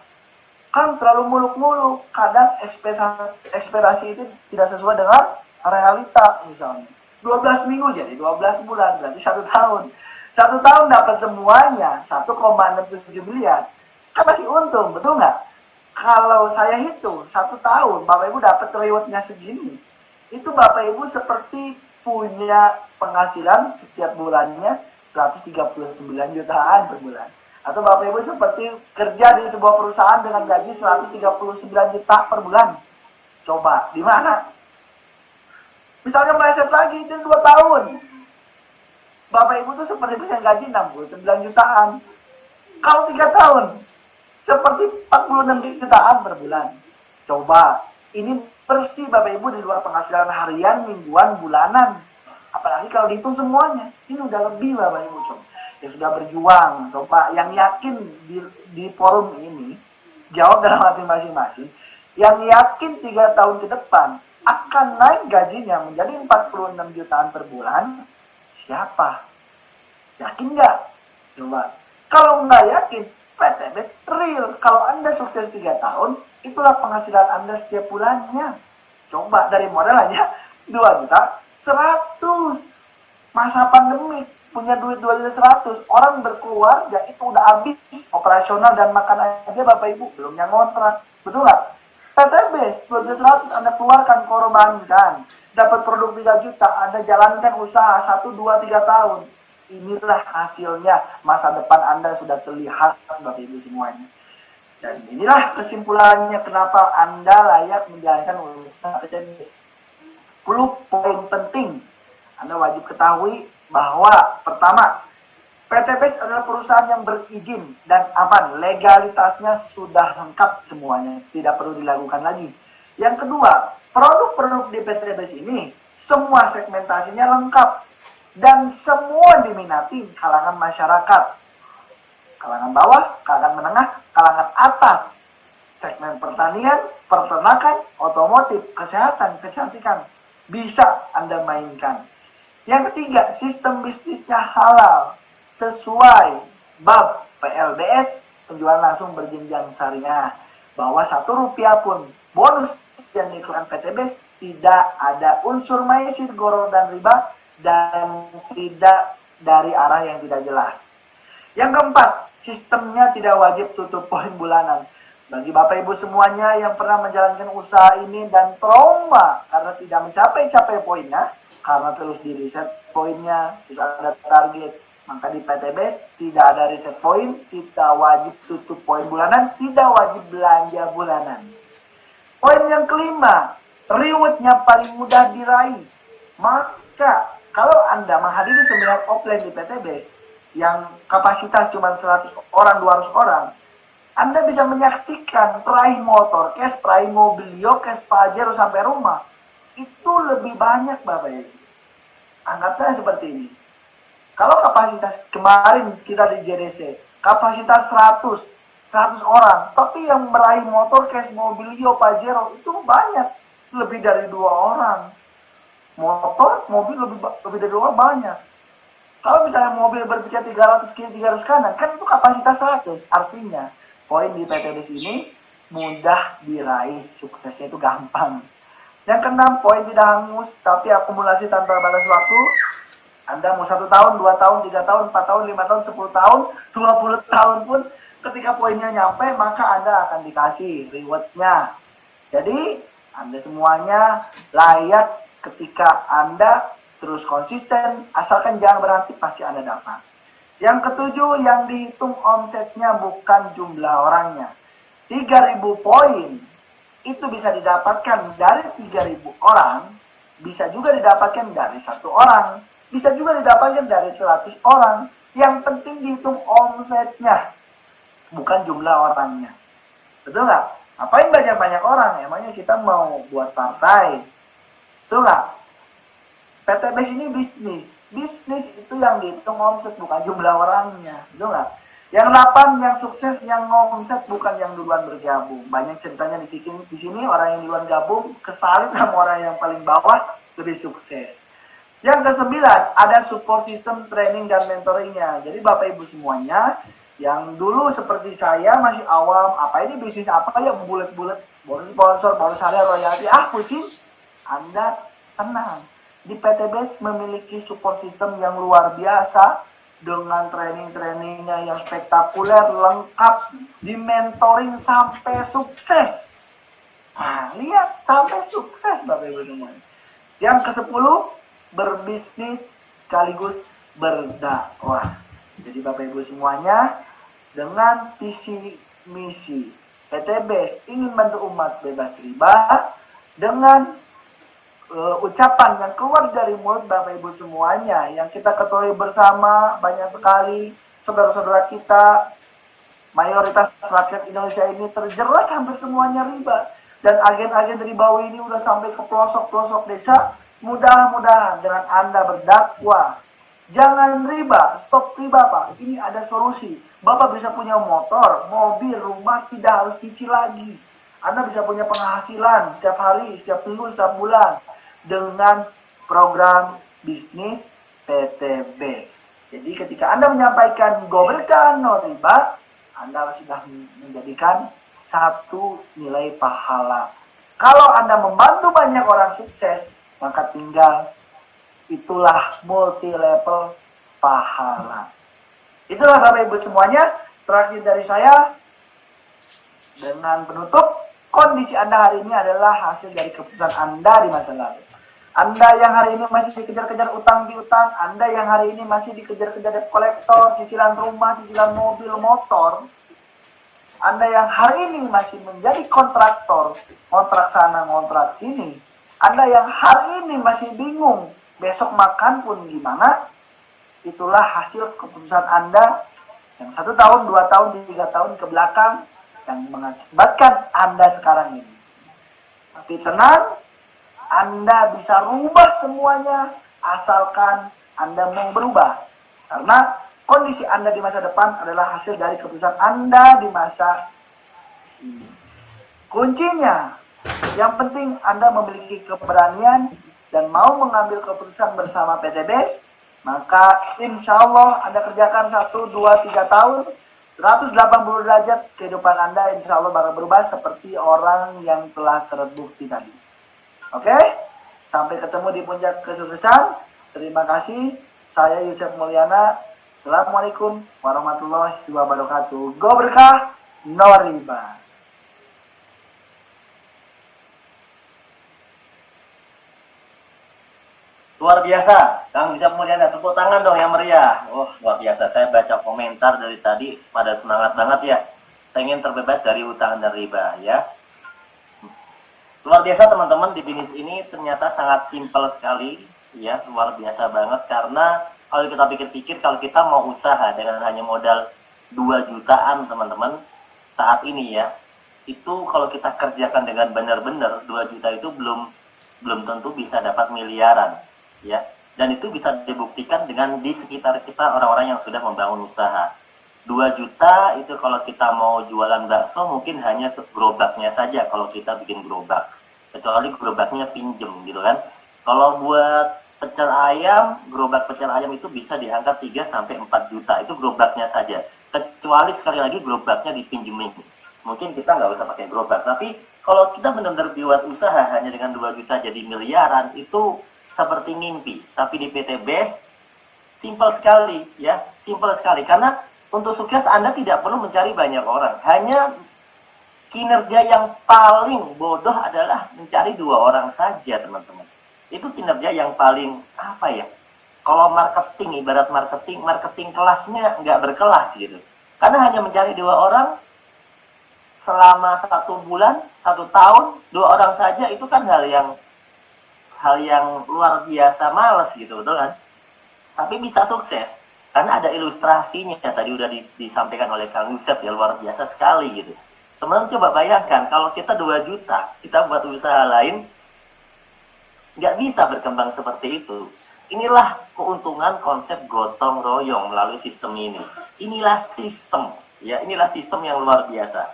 kan terlalu muluk-muluk. Kadang ekspektasi itu tidak sesuai dengan realita misalnya. 12 minggu jadi 12 bulan berarti 1 tahun. 1 tahun dapat semuanya 1,67 miliar, kan masih untung, betul nggak? Kalau saya hitung 1 tahun Bapak Ibu dapat rewardnya segini, itu Bapak Ibu seperti punya penghasilan setiap bulannya 139 jutaan per bulan. Atau Bapak Ibu seperti kerja di sebuah perusahaan dengan gaji 139 juta per bulan. Coba, di mana? Misalnya meleset lagi, itu 2 tahun. Bapak Ibu tuh seperti punya gaji 69 jutaan. Kalau 3 tahun, seperti 46 jutaan per bulan. Coba, ini bersih Bapak Ibu di luar penghasilan harian, mingguan, bulanan. Apalagi kalau dihitung semuanya, ini udah lebih Bapak Ibu. Coba, yang sudah berjuang, coba yang yakin di forum ini, jawab dalam hati masing-masing. Yang yakin 3 tahun ke depan akan naik gajinya menjadi 46 jutaan per bulan, siapa? Yakin nggak? Coba. Kalau nggak yakin, PTB real. Kalau Anda sukses 3 tahun, itulah penghasilan Anda setiap bulannya. Coba dari modal aja 2 juta 100. Masa pandemi punya duit 2 juta 100. Orang berkeluarga itu udah habis operasional dan makan aja Bapak Ibu. Belum yang ngontrak. Betul nggak? PTB 2 juta 100 Anda keluarkan korbankan. Dapat produk 3 juta, Anda jalankan usaha 1, 2, 3 tahun. Inilah hasilnya, masa depan Anda sudah terlihat Bapak Ibu semuanya. Dan inilah kesimpulannya kenapa Anda layak menjalankan usaha PTB. 10 poin penting Anda wajib ketahui bahwa pertama, PTB adalah perusahaan yang berizin dan aman, legalitasnya sudah lengkap semuanya, tidak perlu dilakukan lagi. Yang kedua, produk-produk di PTB ini semua segmentasinya lengkap dan semua diminati kalangan masyarakat. Kalangan bawah, kalangan menengah, kalangan atas. Segmen pertanian, peternakan, otomotif, kesehatan, kecantikan bisa Anda mainkan. Yang ketiga, sistem bisnisnya halal sesuai bab PLBS, penjualan langsung berjenjang syariah, bahwa 1 rupiah pun bonus yang dikeluarkan PTB tidak ada unsur maisir, goro dan riba dan tidak dari arah yang tidak jelas. Yang keempat, sistemnya tidak wajib tutup poin bulanan. Bagi Bapak Ibu semuanya yang pernah menjalankan usaha ini dan trauma karena tidak mencapai poinnya, karena terus di reset poinnya, terus ada target, maka di PTB tidak ada reset poin, tidak wajib tutup poin bulanan, tidak wajib belanja bulanan. Poin yang kelima, rewardnya paling mudah diraih. Maka kalau Anda menghadiri seminar offline di PTB yang kapasitas cuma 100 orang, 200 orang, Anda bisa menyaksikan peraih motor, cash peraih mobilio, cash Pajero sampai rumah. Itu lebih banyak Bapak Ibu. Anggapnya seperti ini. Kalau kapasitas kemarin kita di JDC, kapasitas 100 orang, tapi yang meraih motor, cash mobilio, Pajero itu banyak, lebih dari 2 orang. Motor, mobil lebih dari 2 orang banyak. Kalau misalnya mobil berpikir 300 kiri, 300 kanan, kan itu kapasitas 100. Artinya, poin di PTB ini mudah diraih, suksesnya itu gampang. Yang keenam, poin tidak hangus, tapi akumulasi tanpa batas waktu. Anda mau 1 tahun, 2 tahun, 3 tahun, 4 tahun, 5 tahun, 10 tahun, 20 tahun pun, ketika poinnya nyampe, maka Anda akan dikasih rewardnya. Jadi, Anda semuanya layak ketika Anda terus konsisten, asalkan jangan berhenti, pasti Anda dapat. Yang ketujuh, yang dihitung omsetnya bukan jumlah orangnya. 3.000 poin itu bisa didapatkan dari 3.000 orang, bisa juga didapatkan dari 1 orang, bisa juga didapatkan dari 100 orang. Yang penting dihitung omsetnya, bukan jumlah orangnya. Betul nggak? Apain banyak-banyak orang? Emangnya kita mau buat partai? Betul nggak? PTB ini bisnis. Bisnis itu yang dihitung omset, bukan jumlah orangnya. Betul nggak? Yang 8, yang sukses, yang omset, bukan yang duluan bergabung. Banyak ceritanya di sini orang yang duluan gabung kesalit sama orang yang paling bawah lebih sukses. Yang ke-9, ada support system training dan mentoringnya. Jadi Bapak Ibu semuanya yang dulu seperti saya masih awam, apa ini bisnis apa ya, bulet-bulet, bonus sponsor, bonus harian, royalti, pusing. Anda tenang. Di PTB memiliki support system yang luar biasa, dengan training-trainingnya yang spektakuler, lengkap, di mentoring sampai sukses. Nah, lihat sampai sukses Bapak Ibu semuanya. Yang ke-10, berbisnis sekaligus berdakwah. Jadi Bapak Ibu semuanya, dengan visi misi PTBS ingin bantu umat bebas riba, dengan ucapan yang keluar dari mulut Bapak Ibu semuanya yang kita ketahui bersama, banyak sekali saudara-saudara kita, mayoritas rakyat Indonesia ini terjerat hampir semuanya riba, dan agen-agen ribawi ini udah sampai ke pelosok-pelosok desa. Mudah-mudahan dengan Anda berdakwah, jangan riba, stop riba Pak, ini ada solusi. Bapak bisa punya motor, mobil, rumah, tidak harus cicil lagi. Anda bisa punya penghasilan setiap hari, setiap minggu, setiap bulan dengan program bisnis PTBS. Jadi ketika Anda menyampaikan go berkah no riba, Anda sudah menjadikan satu nilai pahala. Kalau Anda membantu banyak orang sukses, maka tinggal itulah multi level pahala. Itulah Bapak Ibu semuanya. Terakhir dari saya, dengan penutup, kondisi Anda hari ini adalah hasil dari keputusan Anda di masa lalu. Anda yang hari ini masih dikejar-kejar utang piutang, Anda yang hari ini masih dikejar-kejar debt kolektor, cicilan rumah, cicilan mobil, motor, Anda yang hari ini masih menjadi kontraktor, kontrak sana, kontrak sini, Anda yang hari ini masih bingung, besok makan pun gimana, itulah hasil keputusan Anda yang 1 tahun, 2 tahun, 3 tahun ke belakang yang mengakibatkan Anda sekarang ini. Tapi tenang, Anda bisa rubah semuanya asalkan Anda mau berubah. Karena kondisi Anda di masa depan adalah hasil dari keputusan Anda di masa ini. Kuncinya, yang penting Anda memiliki keberanian dan mau mengambil keputusan bersama PTBS, maka insya Allah Anda kerjakan 1, 2, 3 tahun, 180 derajat kehidupan Anda insya Allah bakal berubah seperti orang yang telah terbukti tadi. Oke? Sampai ketemu di puncak kesuksesan. Terima kasih. Saya Yusuf Mulyana. Assalamualaikum warahmatullahi wabarakatuh. Go berkah, no riba. Luar biasa, Kang Yusuf Mulyana. Tepuk tangan dong yang meriah. Oh, luar biasa. Saya baca komentar dari tadi pada semangat banget ya. Saya ingin terbebas dari utang dan riba ya. Luar biasa teman-teman, di bisnis ini ternyata sangat simpel sekali ya, luar biasa banget. Karena kalau kita pikir-pikir, kalau kita mau usaha dengan hanya modal 2 jutaan teman-teman saat ini ya, itu kalau kita kerjakan dengan benar-benar 2 juta itu belum tentu bisa dapat miliaran ya. Dan itu bisa dibuktikan dengan di sekitar kita orang-orang yang sudah membangun usaha. 2 juta itu kalau kita mau jualan bakso mungkin hanya gerobaknya saja kalau kita bikin gerobak. Kecuali gerobaknya pinjem gitu kan. Kalau buat pecel ayam, gerobak pecel ayam itu bisa diangkat 3-4 juta. Itu gerobaknya saja. Kecuali sekali lagi gerobaknya dipinjemin. Mungkin kita nggak usah pakai gerobak. Tapi kalau kita benar-benar buat usaha hanya dengan 2 juta jadi miliaran, itu seperti mimpi. Tapi di PTBS, simpel sekali ya. Simpel sekali. Karena untuk sukses Anda tidak perlu mencari banyak orang. Hanya kinerja yang paling bodoh adalah mencari 2 orang saja teman-teman. Itu kinerja yang paling apa ya? Kalau marketing, ibarat marketing kelasnya nggak berkelas gitu. Karena hanya mencari 2 orang selama 1 bulan, 1 tahun, 2 orang saja itu kan hal yang luar biasa males gitu, betul kan? Tapi bisa sukses. Karena ada ilustrasinya, tadi udah disampaikan oleh Kang Yusuf ya, luar biasa sekali gitu. Teman-teman coba bayangkan, kalau kita 2 juta, kita buat usaha lain, nggak bisa berkembang seperti itu. Inilah keuntungan konsep gotong royong melalui sistem ini. Inilah sistem, ya, inilah sistem yang luar biasa.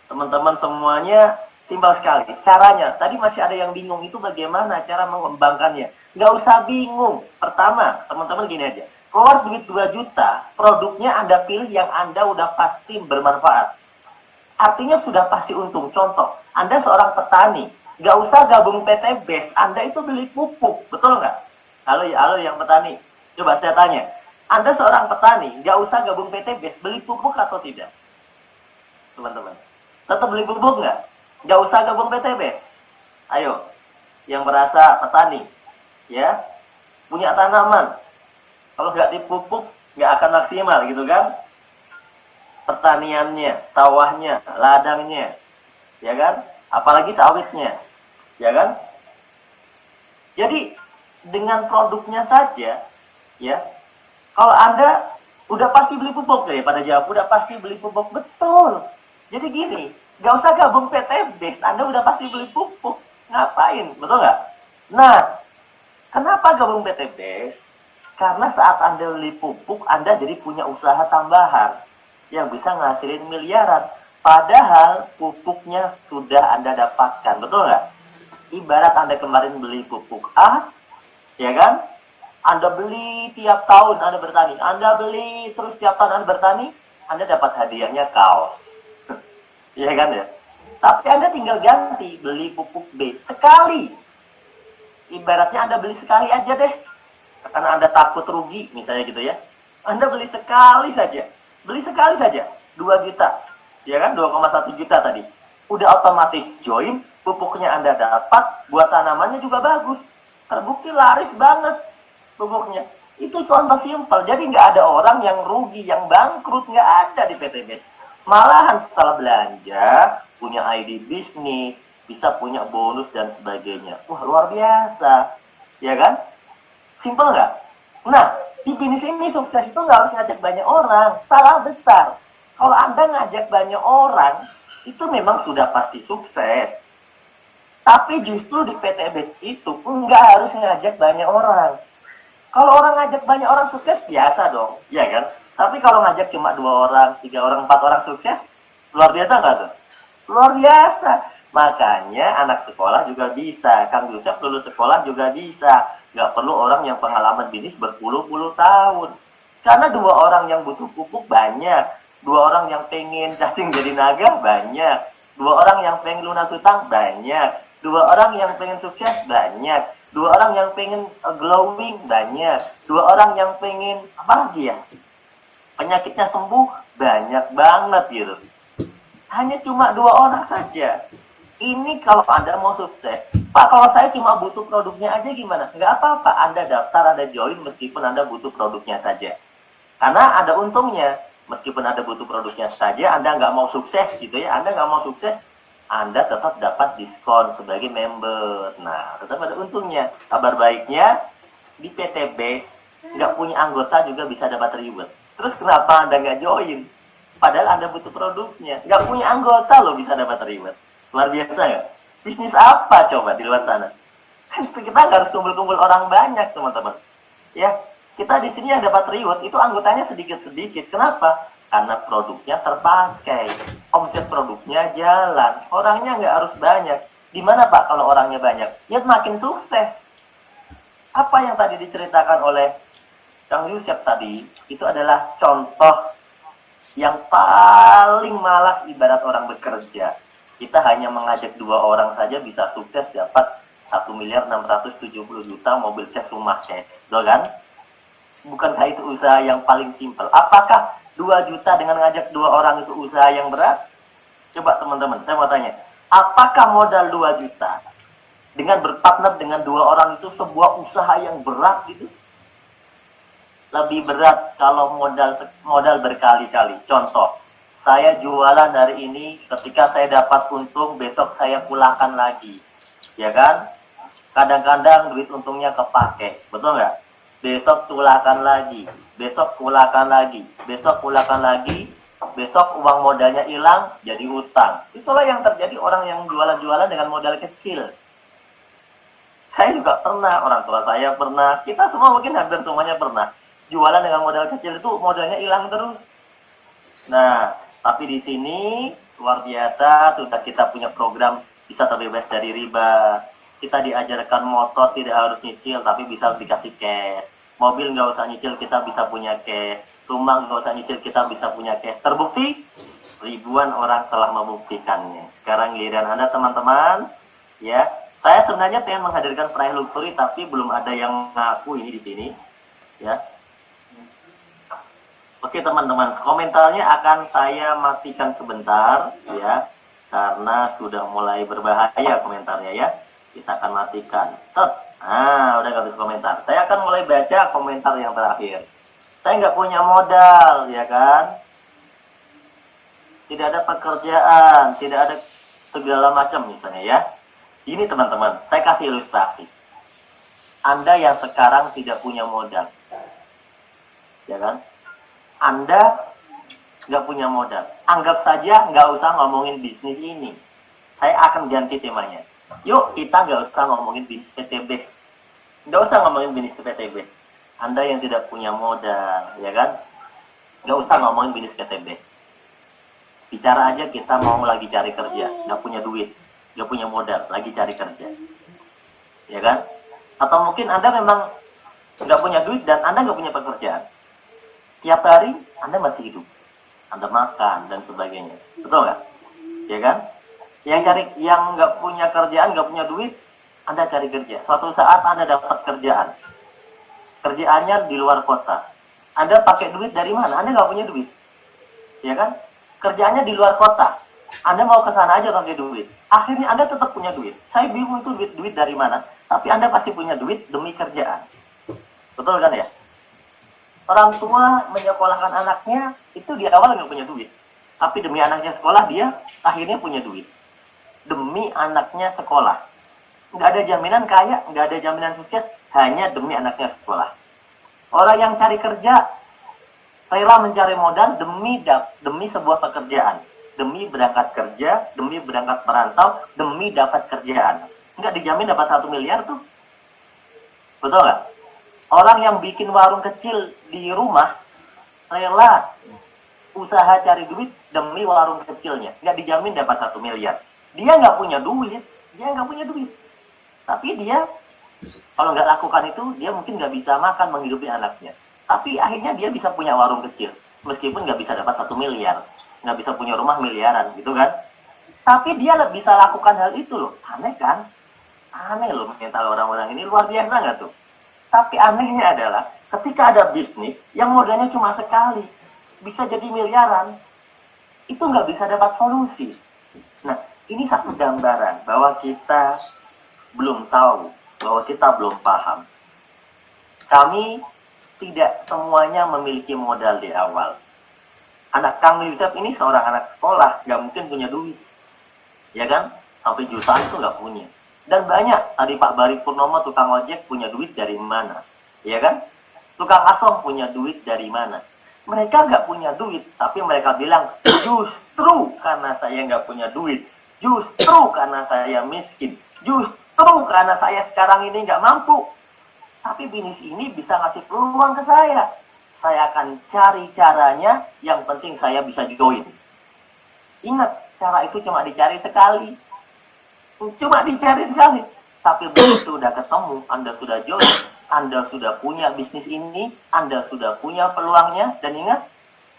Teman-teman semuanya simpel sekali. Caranya, tadi masih ada yang bingung, itu bagaimana cara mengembangkannya. Nggak usah bingung. Pertama, teman-teman gini aja. Keluar duit 2 juta, produknya Anda pilih yang Anda udah pasti bermanfaat. Artinya sudah pasti untung. Contoh, Anda seorang petani, nggak usah gabung PTBS, Anda itu beli pupuk, betul nggak? Halo yang petani, coba saya tanya. Anda seorang petani, nggak usah gabung PTBS, beli pupuk atau tidak? Teman-teman, tetap beli pupuk nggak? Nggak usah gabung PTBS. Ayo, yang merasa petani, ya, punya tanaman, kalau nggak dipupuk, nggak akan maksimal gitu kan? Pertaniannya, sawahnya, ladangnya, ya kan? Apalagi sawitnya, ya kan? Jadi dengan produknya saja, ya, kalau Anda udah pasti beli pupuk deh, pada jawab udah pasti beli pupuk, betul. Jadi gini, nggak usah gabung PTBS, Anda udah pasti beli pupuk, ngapain, betul nggak? Nah, kenapa gabung PTBS? Karena saat Anda beli pupuk, Anda jadi punya usaha tambahan yang bisa ngasilin miliaran. Padahal pupuknya sudah Anda dapatkan, betul nggak? Ibarat Anda kemarin beli pupuk A, ya kan? Anda beli tiap tahun Anda bertani, Anda beli terus tiap tahun Anda bertani, Anda dapat hadiahnya kaos. Iya kan ya? Tapi Anda tinggal ganti, beli pupuk B sekali. Ibaratnya Anda beli sekali aja deh. Karena Anda takut rugi, misalnya gitu ya. Anda beli sekali saja. Beli sekali saja, 2 juta. Ya kan, 2,1 juta tadi. Udah otomatis join, pupuknya Anda dapat, buat tanamannya juga bagus. Terbukti laris banget pupuknya. Itu contoh simpel. Jadi nggak ada orang yang rugi, yang bangkrut, nggak ada di PTBS. Malahan setelah belanja, punya ID bisnis, bisa punya bonus dan sebagainya. Wah, luar biasa. Ya kan? Simpel nggak? Nah, di bisnis ini sukses itu nggak harus ngajak banyak orang. Salah besar. Kalau Anda ngajak banyak orang, itu memang sudah pasti sukses. Tapi justru di PTBS itu nggak harus ngajak banyak orang. Kalau orang ngajak banyak orang sukses, biasa dong. Ya kan? Tapi kalau ngajak cuma 2 orang, 3 orang, 4 orang sukses, luar biasa nggak tuh? Luar biasa. Makanya anak sekolah juga bisa. Kang Yusuf lulus sekolah juga bisa. Nggak perlu orang yang pengalaman bisnis berpuluh-puluh tahun. Karena 2 orang yang butuh pupuk banyak. 2 orang yang pengen cacing jadi naga banyak. 2 orang yang pengen lunas hutang banyak. 2 orang yang pengen sukses banyak. 2 orang yang pengen glowing banyak. 2 orang yang pengen apa lagi ya? Penyakitnya sembuh banyak banget gitu. Hanya cuma 2 orang saja. Ini kalau Anda mau sukses. Pak, kalau saya cuma butuh produknya aja gimana? Nggak apa-apa, Anda daftar, Anda join meskipun Anda butuh produknya saja. Karena ada untungnya. Meskipun Anda butuh produknya saja, Anda nggak mau sukses gitu ya. Anda nggak mau sukses, Anda tetap dapat diskon sebagai member. Nah, tetap ada untungnya. Kabar baiknya, di PTBS nggak punya anggota juga bisa dapat reward. Terus kenapa Anda nggak join? Padahal Anda butuh produknya. Nggak punya anggota loh bisa dapat reward. Luar biasa ya? Bisnis apa coba di luar sana? Kan kita harus kumpul-kumpul orang banyak, teman-teman. Ya, kita di sini yang dapat reward itu anggotanya sedikit-sedikit. Kenapa? Karena produknya terpakai. Omset produknya jalan. Orangnya nggak harus banyak. Di mana Pak kalau orangnya banyak? Ya makin sukses. Apa yang tadi diceritakan oleh Kang Yusuf tadi, itu adalah contoh yang paling malas ibarat orang bekerja. Kita hanya mengajak 2 orang saja bisa sukses dapat 1.670.000.000 mobil cash, rumah cash. Betul kan? Bukankah itu usaha yang paling simpel? Apakah 2 juta dengan ngajak 2 orang itu usaha yang berat? Coba teman-teman, saya mau tanya. Apakah modal 2 juta dengan berpartner dengan 2 orang itu sebuah usaha yang berat gitu? Lebih berat kalau modal berkali-kali. Contoh, saya jualan hari ini, ketika saya dapat untung, besok saya pulangkan lagi. Ya kan? Kadang-kadang duit untungnya kepake. Betul nggak? Besok pulangkan lagi. Besok pulangkan lagi. Besok pulangkan lagi. Besok uang modalnya hilang, jadi utang. Itulah yang terjadi orang yang jualan-jualan dengan modal kecil. Saya juga pernah, orang tua saya pernah. Kita semua mungkin hampir semuanya pernah. Jualan dengan modal kecil itu modalnya hilang terus. Nah, tapi di sini luar biasa, sudah kita punya program bisa terbebas dari riba. Kita diajarkan motor tidak harus nyicil, tapi bisa dikasih cash. Mobil nggak usah nyicil, kita bisa punya cash. Rumah nggak usah nyicil, kita bisa punya cash. Terbukti, ribuan orang telah membuktikannya. Sekarang giliran Anda teman-teman, ya. Saya sebenarnya pengen menghadirkan peraih luxury, tapi belum ada yang ngaku ini di sini, ya. Oke teman-teman, komentarnya akan saya matikan sebentar ya, karena sudah mulai berbahaya komentarnya ya. Kita akan matikan. Set. Nah, udah habis komentar. Saya akan mulai baca komentar yang terakhir. Saya nggak punya modal, ya kan? Tidak ada pekerjaan, tidak ada segala macam misalnya ya. Ini teman-teman, saya kasih ilustrasi. Anda yang sekarang tidak punya modal, ya kan? Anda nggak punya modal. Anggap saja nggak usah ngomongin bisnis ini. Saya akan ganti temanya. Yuk kita nggak usah ngomongin bisnis PT Base. Nggak usah ngomongin bisnis PT Base. Anda yang tidak punya modal, ya kan? Nggak usah ngomongin bisnis PT Base. Bicara aja kita mau lagi cari kerja, nggak punya duit, nggak punya modal, lagi cari kerja, ya kan? Atau mungkin Anda memang nggak punya duit dan Anda nggak punya pekerjaan. Tiap hari Anda masih hidup, Anda makan dan sebagainya, betul nggak? Ya kan? Yang nggak punya kerjaan, nggak punya duit, Anda cari kerja. Suatu saat Anda dapat kerjaan, kerjaannya di luar kota. Anda pakai duit dari mana? Anda nggak punya duit, ya kan? Kerjaannya di luar kota. Anda mau ke sana aja pakai duit. Akhirnya Anda tetap punya duit. Saya bingung itu duit dari mana. Tapi Anda pasti punya duit demi kerjaan. Betul kan ya? Orang tua menyekolahkan anaknya itu di awal nggak punya duit. Tapi demi anaknya sekolah dia akhirnya punya duit. Demi anaknya sekolah. Nggak ada jaminan kaya, nggak ada jaminan sukses. Hanya demi anaknya sekolah. Orang yang cari kerja rela mencari modal demi sebuah pekerjaan, demi berangkat kerja, demi berangkat merantau, demi dapat kerjaan. Nggak dijamin dapat 1 miliar tuh, betul nggak? Orang yang bikin warung kecil di rumah rela usaha cari duit demi warung kecilnya, nggak dijamin dapat 1 miliar. Dia nggak punya duit, tapi dia kalau nggak lakukan itu, dia mungkin nggak bisa makan menghidupi anaknya. Tapi akhirnya dia bisa punya warung kecil. Meskipun nggak bisa dapat 1 miliar. Nggak bisa punya rumah miliaran gitu kan. Tapi dia bisa lakukan hal itu loh. Aneh kan? Aneh loh mental orang-orang ini. Luar biasa nggak tuh? Tapi anehnya adalah ketika ada bisnis yang modalnya cuma sekali. Bisa jadi miliaran. Itu nggak bisa dapat solusi. Nah, ini satu gambaran bahwa kita belum tahu. Bahwa kita belum paham. Kami tidak semuanya memiliki modal di awal. Anak Kang Yusuf ini seorang anak sekolah, nggak mungkin punya duit. Ya kan? Sampai jutaan itu nggak punya. Dan banyak, tadi Pak Bari Purnomo tukang ojek punya duit dari mana? Ya kan? Tukang asom punya duit dari mana? Mereka nggak punya duit, tapi mereka bilang, justru karena saya nggak punya duit, justru karena saya miskin, justru karena saya sekarang ini nggak mampu. Tapi bisnis ini bisa ngasih peluang ke saya. Saya akan cari caranya, yang penting saya bisa join. Ingat, cara itu cuma dicari sekali. Tapi begitu udah ketemu, Anda sudah join, Anda sudah punya bisnis ini, Anda sudah punya peluangnya, dan ingat,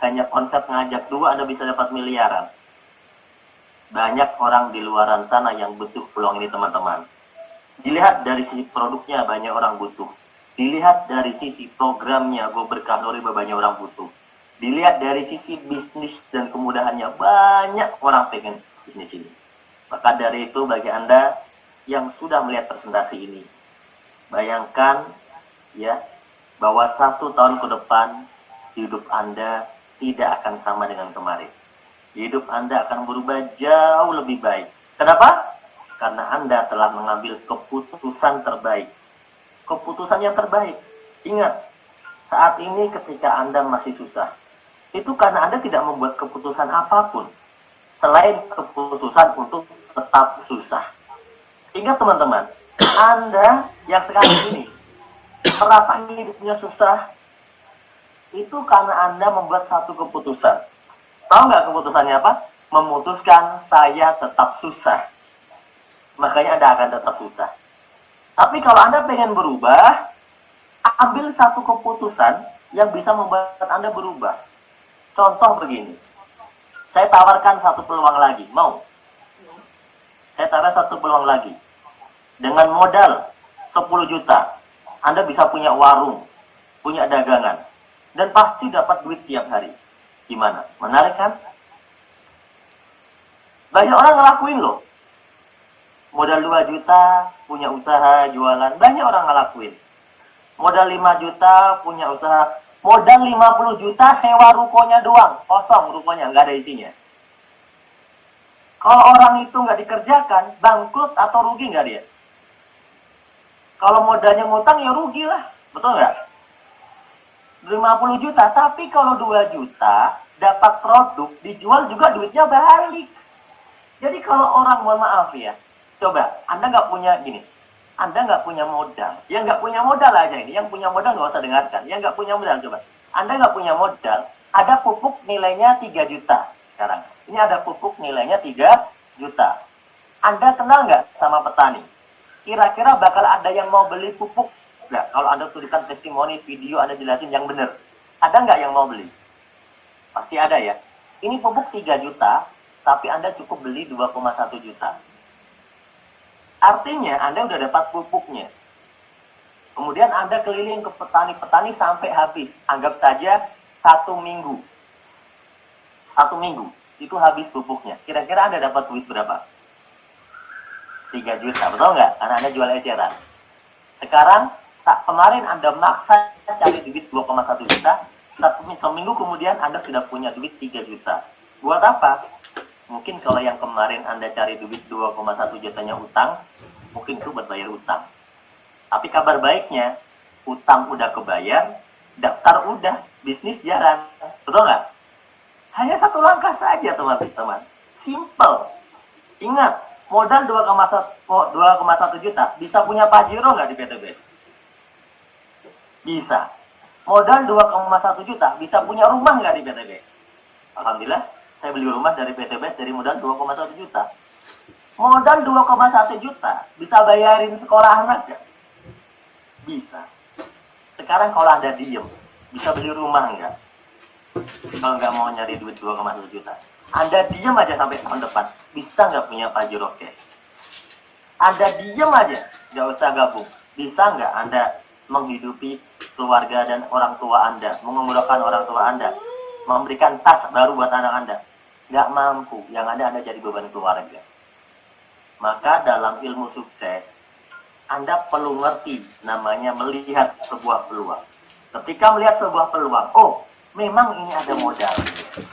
hanya konsep ngajak dua Anda bisa dapat miliaran. Banyak orang di luaran sana yang butuh peluang ini teman-teman. Dilihat dari sisi produknya banyak orang butuh. Dilihat dari sisi programnya Go Berkah Noriba banyak orang butuh. Dilihat dari sisi bisnis dan kemudahannya banyak orang pengen bisnis ini. Maka dari itu bagi Anda yang sudah melihat presentasi ini, bayangkan ya bahwa 1 tahun ke depan hidup Anda tidak akan sama dengan kemarin. Hidup Anda akan berubah jauh lebih baik. Kenapa? Karena Anda telah mengambil keputusan terbaik. Keputusan yang terbaik. Ingat, saat ini ketika Anda masih susah, itu karena Anda tidak membuat keputusan apapun selain keputusan untuk tetap susah. Ingat teman-teman, Anda yang sekarang ini merasa hidupnya susah, itu karena Anda membuat satu keputusan. Tahu nggak keputusannya apa? Memutuskan saya tetap susah. Makanya Anda akan tetap susah. Tapi kalau Anda pengen berubah, ambil satu keputusan yang bisa membuat Anda berubah. Contoh begini. Saya tawarkan satu peluang lagi. Mau? Saya tawarkan satu peluang lagi. Dengan modal 10 juta, Anda bisa punya warung, punya dagangan. dan pasti dapat duit tiap hari. Gimana? Menarik kan? Banyak orang ngelakuin loh. Modal 2 juta, punya usaha, jualan. Banyak orang ngelakuin. Modal 5 juta, punya usaha. Modal 50 juta, sewa rukonya doang. Kosong rukonya, nggak ada isinya. Kalau orang itu nggak dikerjakan, bangkrut atau rugi nggak dia? Kalau modalnya ngutang, ya rugi lah. Betul nggak? 50 juta, tapi kalau 2 juta, dapat produk, dijual juga duitnya balik. Jadi kalau orang, mohon maaf ya, coba, Anda nggak punya gini, Anda nggak punya modal. Yang nggak punya modal aja ini, yang punya modal nggak usah dengarkan. Yang nggak punya modal, coba. Anda nggak punya modal, ada pupuk nilainya 3 juta sekarang. Ini ada pupuk nilainya 3 juta. Anda kenal nggak sama petani? Kira-kira bakal ada yang mau beli pupuk nggak? Kalau Anda tuliskan testimoni, video, Anda jelasin yang benar. Ada nggak yang mau beli? Pasti ada ya. Ini pupuk 3 juta, tapi Anda cukup beli 2,1 juta. Artinya Anda udah dapat pupuknya. Kemudian Anda keliling ke petani-petani sampai habis. Anggap saja 1 minggu. 1 minggu. Itu habis pupuknya. Kira-kira Anda dapat duit berapa? 3 juta. Betul nggak? Karena Anda jual eceran. Sekarang, kemarin Anda maksa cari duit 2,1 juta. 1 minggu kemudian Anda sudah punya duit 3 juta. Buat apa? Mungkin kalau yang kemarin Anda cari duit 2,1 jutanya utang, mungkin itu buat bayar utang. Tapi kabar baiknya, utang udah kebayar, daftar udah, bisnis jalan. Betul nggak? Hanya 1 langkah saja teman-teman. Simple. Ingat, modal 2,1 juta, bisa punya Pajero nggak di PTBS? Bisa. Modal 2,1 juta, bisa punya rumah nggak di PTBS? Alhamdulillah. Saya beli rumah dari PTBS dari modal 2,1 juta. Modal 2,1 juta, bisa bayarin sekolah anak nggak? Bisa. Sekarang kalau Anda diem, bisa beli rumah nggak? Kalau nggak mau nyari duit 2,1 juta. Anda diem aja sampai tahun depan, bisa nggak punya Pajero cash? Anda diem aja, nggak usah gabung. Bisa nggak Anda menghidupi keluarga dan orang tua Anda, mengumrohkan orang tua Anda, memberikan tas baru buat anak Anda? Nggak mampu. Yang Anda jadi beban keluarga. Maka dalam ilmu sukses, Anda perlu ngerti namanya melihat sebuah peluang. Ketika melihat sebuah peluang, oh, memang ini ada modal.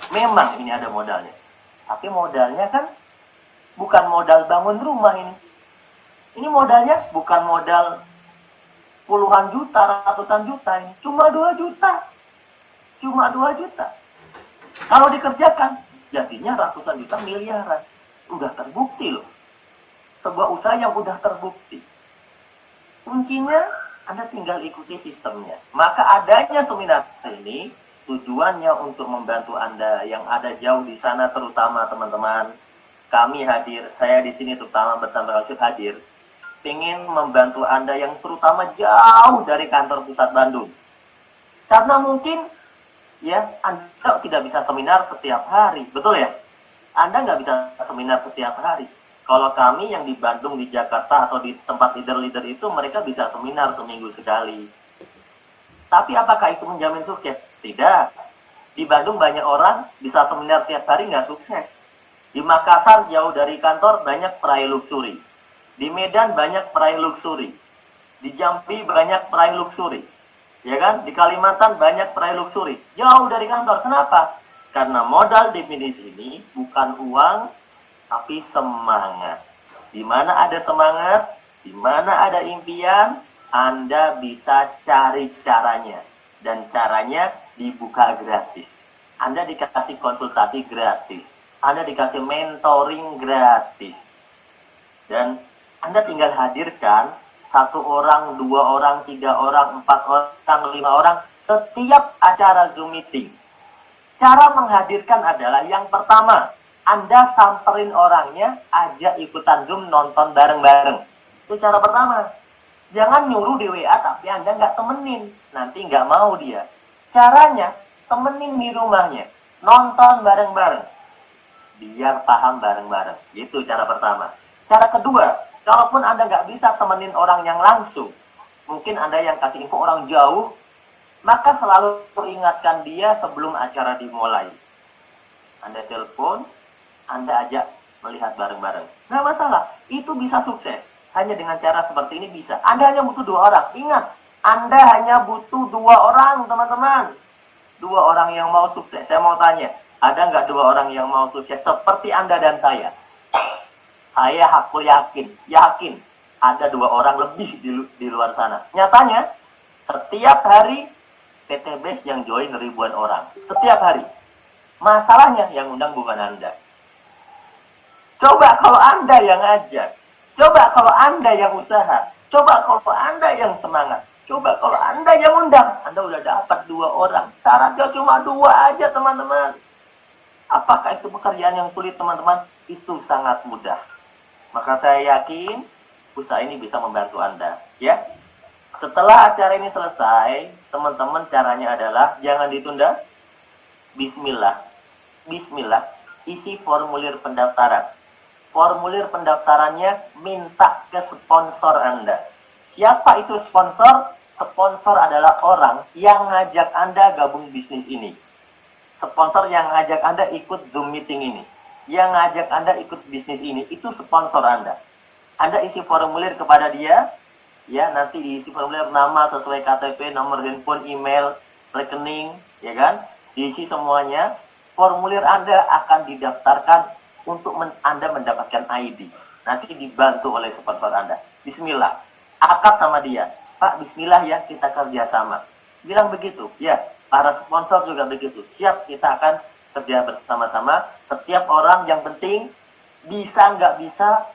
Memang ini ada modalnya. Tapi modalnya kan bukan modal bangun rumah ini. Ini modalnya bukan modal puluhan juta, ratusan juta ini. Cuma 2 juta. Cuma 2 juta. Kalau dikerjakan, jadinya ratusan juta, miliaran. Udah terbukti loh. Sebuah usaha yang udah terbukti. Kuncinya, Anda tinggal ikuti sistemnya. Maka adanya seminar ini, tujuannya untuk membantu Anda yang ada jauh di sana, terutama teman-teman. Kami hadir, saya di sini terutama bersama Rasul hadir. Ingin membantu Anda yang terutama jauh dari kantor pusat Bandung. Karena mungkin ya, Anda tidak bisa seminar setiap hari, betul ya? Anda nggak bisa seminar setiap hari. Kalau kami yang di Bandung, di Jakarta, atau di tempat leader-leader itu, mereka bisa seminar seminggu sekali. Tapi apakah itu menjamin sukses? Tidak. Di Bandung banyak orang bisa seminar tiap hari nggak sukses. Di Makassar jauh dari kantor banyak perai luxury. Di Medan banyak perai luxury. Di Jambi banyak perai luxury. Ya kan? Di Kalimantan banyak perai luxury. Jauh dari kantor. Kenapa? Karena modal di bisnis ini bukan uang, tapi semangat. Di mana ada semangat, di mana ada impian, Anda bisa cari caranya. Dan caranya dibuka gratis. Anda dikasih konsultasi gratis. Anda dikasih mentoring gratis. Dan Anda tinggal hadirkan 1 orang, 2 orang, 3 orang, 4 orang, 5 orang setiap acara Zoom meeting. Cara menghadirkan adalah yang pertama, Anda samperin orangnya, ajak ikutan Zoom, nonton bareng-bareng. Itu cara pertama. Jangan nyuruh di WA tapi Anda nggak temenin. Nanti nggak mau dia. Caranya, temenin di rumahnya. Nonton bareng-bareng. Biar paham bareng-bareng. Itu cara pertama. Cara kedua, kalaupun Anda nggak bisa temenin orang yang langsung, mungkin Anda yang kasih info orang jauh, maka selalu ingatkan dia sebelum acara dimulai. Anda telepon, Anda ajak melihat bareng-bareng. Nggak masalah, itu bisa sukses. Hanya dengan cara seperti ini bisa. Anda hanya butuh 2 orang. Ingat, Anda hanya butuh 2 orang, teman-teman. 2 orang yang mau sukses. Saya mau tanya, ada nggak 2 orang yang mau sukses seperti Anda dan saya? Saya yakin ada 2 orang lebih di luar sana. Nyatanya, setiap hari PTBS yang join ribuan orang. Setiap hari. Masalahnya yang undang bukan Anda. Coba kalau Anda yang ngajak. Coba kalau Anda yang usaha. Coba kalau Anda yang semangat. Coba kalau Anda yang undang. Anda udah dapat 2 orang. Syaratnya cuma 2 aja, teman-teman. Apakah itu pekerjaan yang sulit, teman-teman? Itu sangat mudah. Maka saya yakin usaha ini bisa membantu Anda. Ya. Setelah acara ini selesai, teman-teman, caranya adalah jangan ditunda. Bismillah, isi formulir pendaftaran. Formulir pendaftarannya minta ke sponsor Anda. Siapa itu sponsor? Sponsor adalah orang yang ngajak Anda gabung bisnis ini. Sponsor yang ngajak Anda ikut Zoom meeting ini. Yang ngajak Anda ikut bisnis ini, itu sponsor Anda. Anda isi formulir kepada dia, ya, nanti diisi formulir nama sesuai KTP, nomor handphone, email, rekening, ya kan? Diisi semuanya. Formulir Anda akan didaftarkan untuk Anda mendapatkan ID. Nanti dibantu oleh sponsor Anda. Bismillah. Akad sama dia. Pak, bismillah ya, kita kerjasama. Bilang begitu. Ya, para sponsor juga begitu. Siap, kita akan kerja bersama-sama. Setiap orang yang penting, bisa nggak bisa,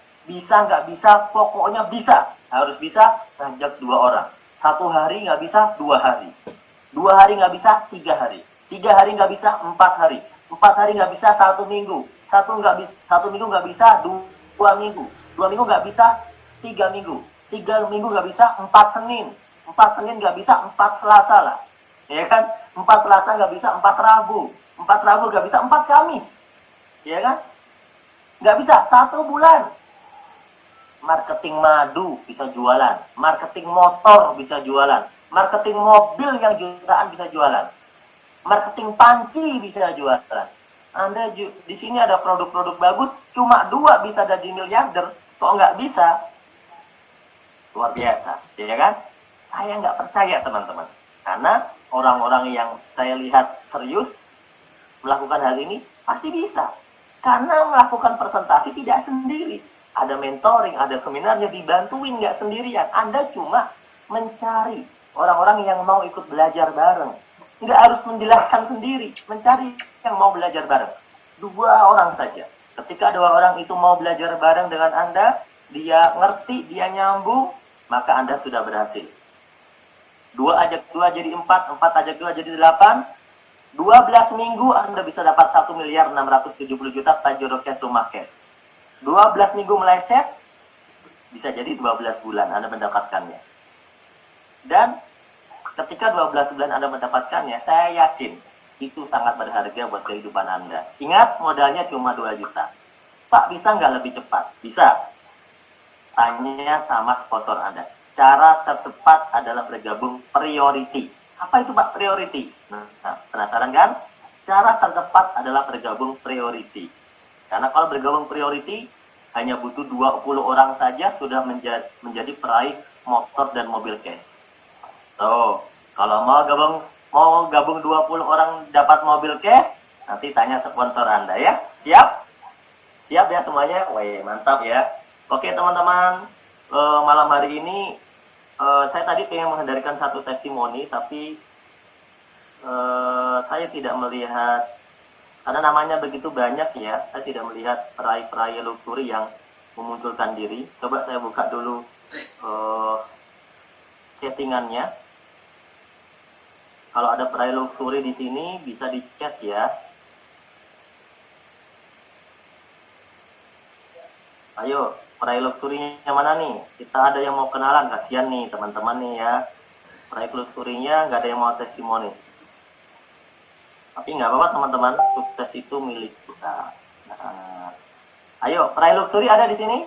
pokoknya bisa. Harus bisa, ngajak 2 orang. 1 hari nggak bisa, 2 hari. 2 hari nggak bisa, 3 hari. 3 hari nggak bisa, 4 hari. 4 hari nggak bisa, 1 minggu. 1 minggu nggak bisa, 2 minggu. 2 minggu nggak bisa, 3 minggu. 3 minggu nggak bisa, 4 Senin. 4 Senin nggak bisa, 4 Selasa lah. Ya kan? 4 Selasa nggak bisa, 4 Rabu. 4 Rabu nggak bisa, 4 Kamis. Ya kan? Nggak bisa, 1 bulan. Marketing madu bisa jualan. Marketing motor bisa jualan. Marketing mobil yang jutaan bisa jualan. Marketing panci bisa jualan. Anda di sini ada produk-produk bagus, cuma 2 bisa jadi miliarder, kok nggak bisa? Luar biasa, ya kan? Saya nggak percaya, teman-teman. Karena orang-orang yang saya lihat serius melakukan hal ini, pasti bisa. Karena melakukan presentasi tidak sendiri. Ada mentoring, ada seminarnya, dibantuin, nggak sendirian. Anda cuma mencari orang-orang yang mau ikut belajar bareng. Nggak harus menjelaskan sendiri, mencari yang mau belajar bareng. 2 orang saja. Ketika 2 orang itu mau belajar bareng dengan Anda, dia ngerti, dia nyambung, maka Anda sudah berhasil. 2 ajak 2 jadi 4, 4 ajak 2 jadi 8. 12 minggu Anda bisa dapat 1.670.000.000 Pajero Cash Rumah Cash. 12 minggu meleset, bisa jadi 12 bulan Anda mendapatkannya. Dan ketika 12 bulan Anda mendapatkannya, saya yakin itu sangat berharga buat kehidupan Anda. Ingat, modalnya cuma 2 juta. Pak, bisa nggak lebih cepat? Bisa. Tanya sama sponsor Anda. Cara tercepat adalah bergabung priority. Apa itu Pak priority? Nah, penasaran kan? Cara tercepat adalah bergabung priority. Karena kalau bergabung priority, hanya butuh 20 orang saja sudah menjadi peraih motor dan mobil cash. Tuh, kalau mau gabung 20 orang dapat mobil cash, nanti tanya sponsor Anda ya. Siap? Siap ya semuanya? Wih, mantap ya. Oke teman-teman, malam hari ini saya tadi pengen menghadirkan satu testimoni, tapi saya tidak melihat, karena namanya begitu banyak ya, saya tidak melihat peraih-peraih luxury yang memunculkan diri. Coba saya buka dulu settingannya. Kalau ada peraih luxury di sini bisa di-chat ya. Ayo, peraih luxury-nya mana nih? Kita ada yang mau kenalan, kasihan nih teman-teman nih ya. Peraih luxury-nya nggak ada yang mau testimoni. Tapi nggak apa-apa teman-teman, sukses itu milik kita. Nah, ayo, peraih luxury ada di sini?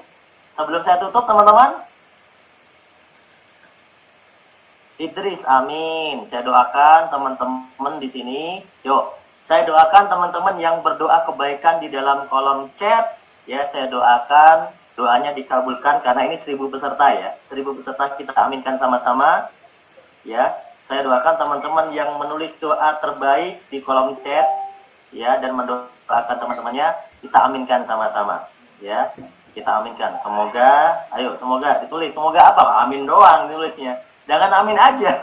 Sebelum saya tutup teman-teman. Idris, amin. Saya doakan teman-teman di sini. Yuk, saya doakan teman-teman yang berdoa kebaikan di dalam kolom chat. Ya, saya doakan doanya dikabulkan karena ini 1000 peserta ya. 1000 peserta kita aminkan sama-sama. Ya, saya doakan teman-teman yang menulis doa terbaik di kolom chat ya dan mendoakan teman-temannya, kita aminkan sama-sama. Ya, kita aminkan. Semoga, ayo semoga ditulis. Semoga apa? Amin doang nulisnya. Jangan amin aja.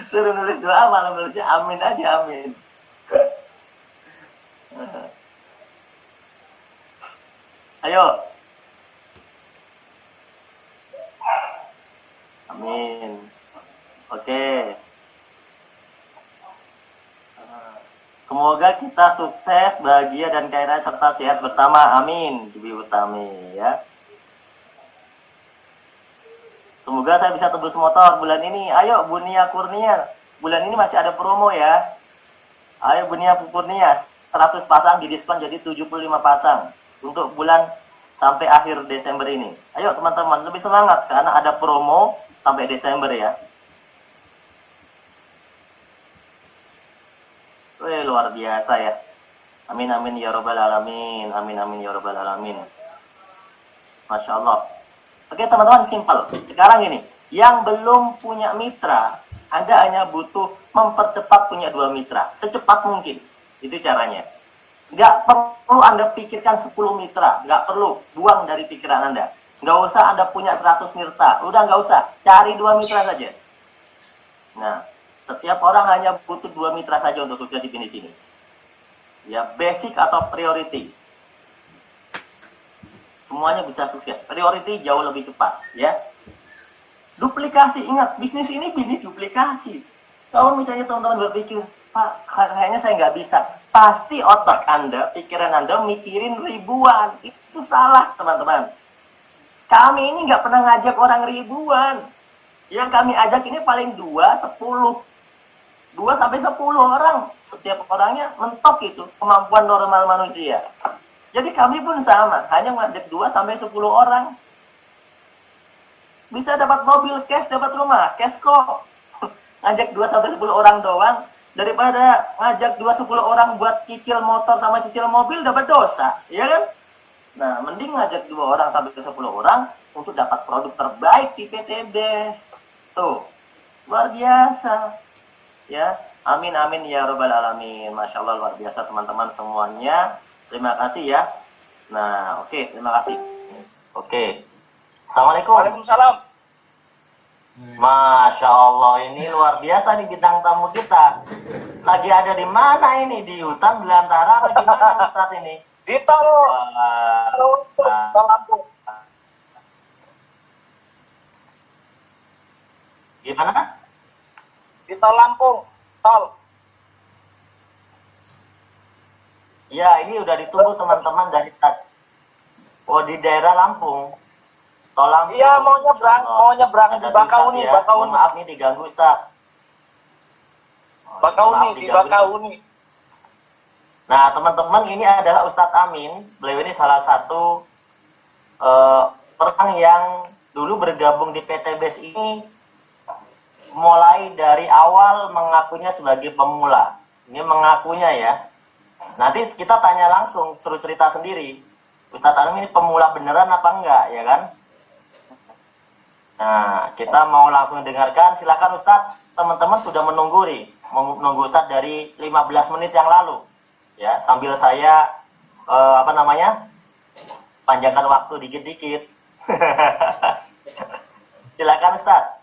Suruh nulis doa malah nulisnya amin aja, amin. Ayo. Amin. Oke. Semoga kita sukses, bahagia dan kaya raya serta sehat bersama. Amin. Ibu Utami ya. Semoga saya bisa tebus motor bulan ini. Ayo Bunia Kurnia. Bulan ini masih ada promo ya. Ayo Bunia Kurnia. 100 pasang didiskon jadi 75 pasang. Untuk bulan sampai akhir Desember ini. Ayo teman-teman lebih semangat karena ada promo sampai Desember ya. Wih, luar biasa ya. Amin amin ya robbal alamin. Amin amin ya robbal alamin. Masya Allah. Oke teman-teman, simpel. Sekarang ini, yang belum punya mitra, Anda hanya butuh mempercepat punya 2 mitra. Secepat mungkin. Itu caranya. Nggak perlu Anda pikirkan 10 mitra. Nggak perlu. Buang dari pikiran Anda. Nggak usah Anda punya 100 mitra. Udah nggak usah. Cari 2 mitra saja. Nah, setiap orang hanya butuh 2 mitra saja untuk sukses di bisnis ini. Ya, basic atau priority. Semuanya bisa sukses. Priority jauh lebih cepat, ya. Duplikasi, ingat, bisnis ini bisnis duplikasi. Kalau misalnya teman-teman berpikir, Pak, kayaknya saya nggak bisa. Pasti otak Anda, pikiran Anda mikirin ribuan. Itu salah, teman-teman. Kami ini nggak pernah ngajak orang ribuan. Yang kami ajak ini paling 2, 10. 2 sampai 10 orang. Setiap orangnya mentok itu kemampuan normal manusia. Jadi kami pun sama, hanya ngajak 2 sampai 10 orang. Bisa dapat mobil cash, dapat rumah cash kok. Ngajak 2 sampai 10 orang doang, daripada ngajak 2-10 orang buat cicil motor sama cicil mobil dapat dosa, ya kan? Nah, mending ngajak 2 orang sampai 10 orang untuk dapat produk terbaik di PTB. Tuh, luar biasa. Ya, amin amin ya robbal alamin. Masya Allah, luar biasa teman-teman semuanya. Terima kasih ya. Nah, oke, terima kasih. Oke. Assalamualaikum. Waalaikumsalam. Masya Allah, ini luar biasa nih bintang tamu kita. Lagi ada di mana ini? Di hutan belantara atau gimana Ustadz ini? Di tol Lampung. Gimana? Di tol Lampung. Tol. Ya, ini udah ditunggu teman-teman dari tadi. Oh, di daerah Lampung. Tol Lampung. Iya, mau nyebrang di Bakauni, ya. Bakauni. Maaf nih diganggu, Ustaz. Bakauni, di Bakauni. Nah, teman-teman, ini adalah Ustadz Amin. Beliau ini salah satu orang yang dulu bergabung di PTBS ini mulai dari awal mengakunya sebagai pemula. Ini mengakunya ya. Nanti kita tanya langsung, suruh cerita sendiri. Ustadz Amin ini pemula beneran apa enggak, ya kan? Nah, kita mau langsung dengarkan. Silakan Ustadz, teman-teman sudah menunggu Ustadz dari 15 menit yang lalu. Ya, sambil saya panjangkan waktu dikit-dikit. Silakan Ustadz.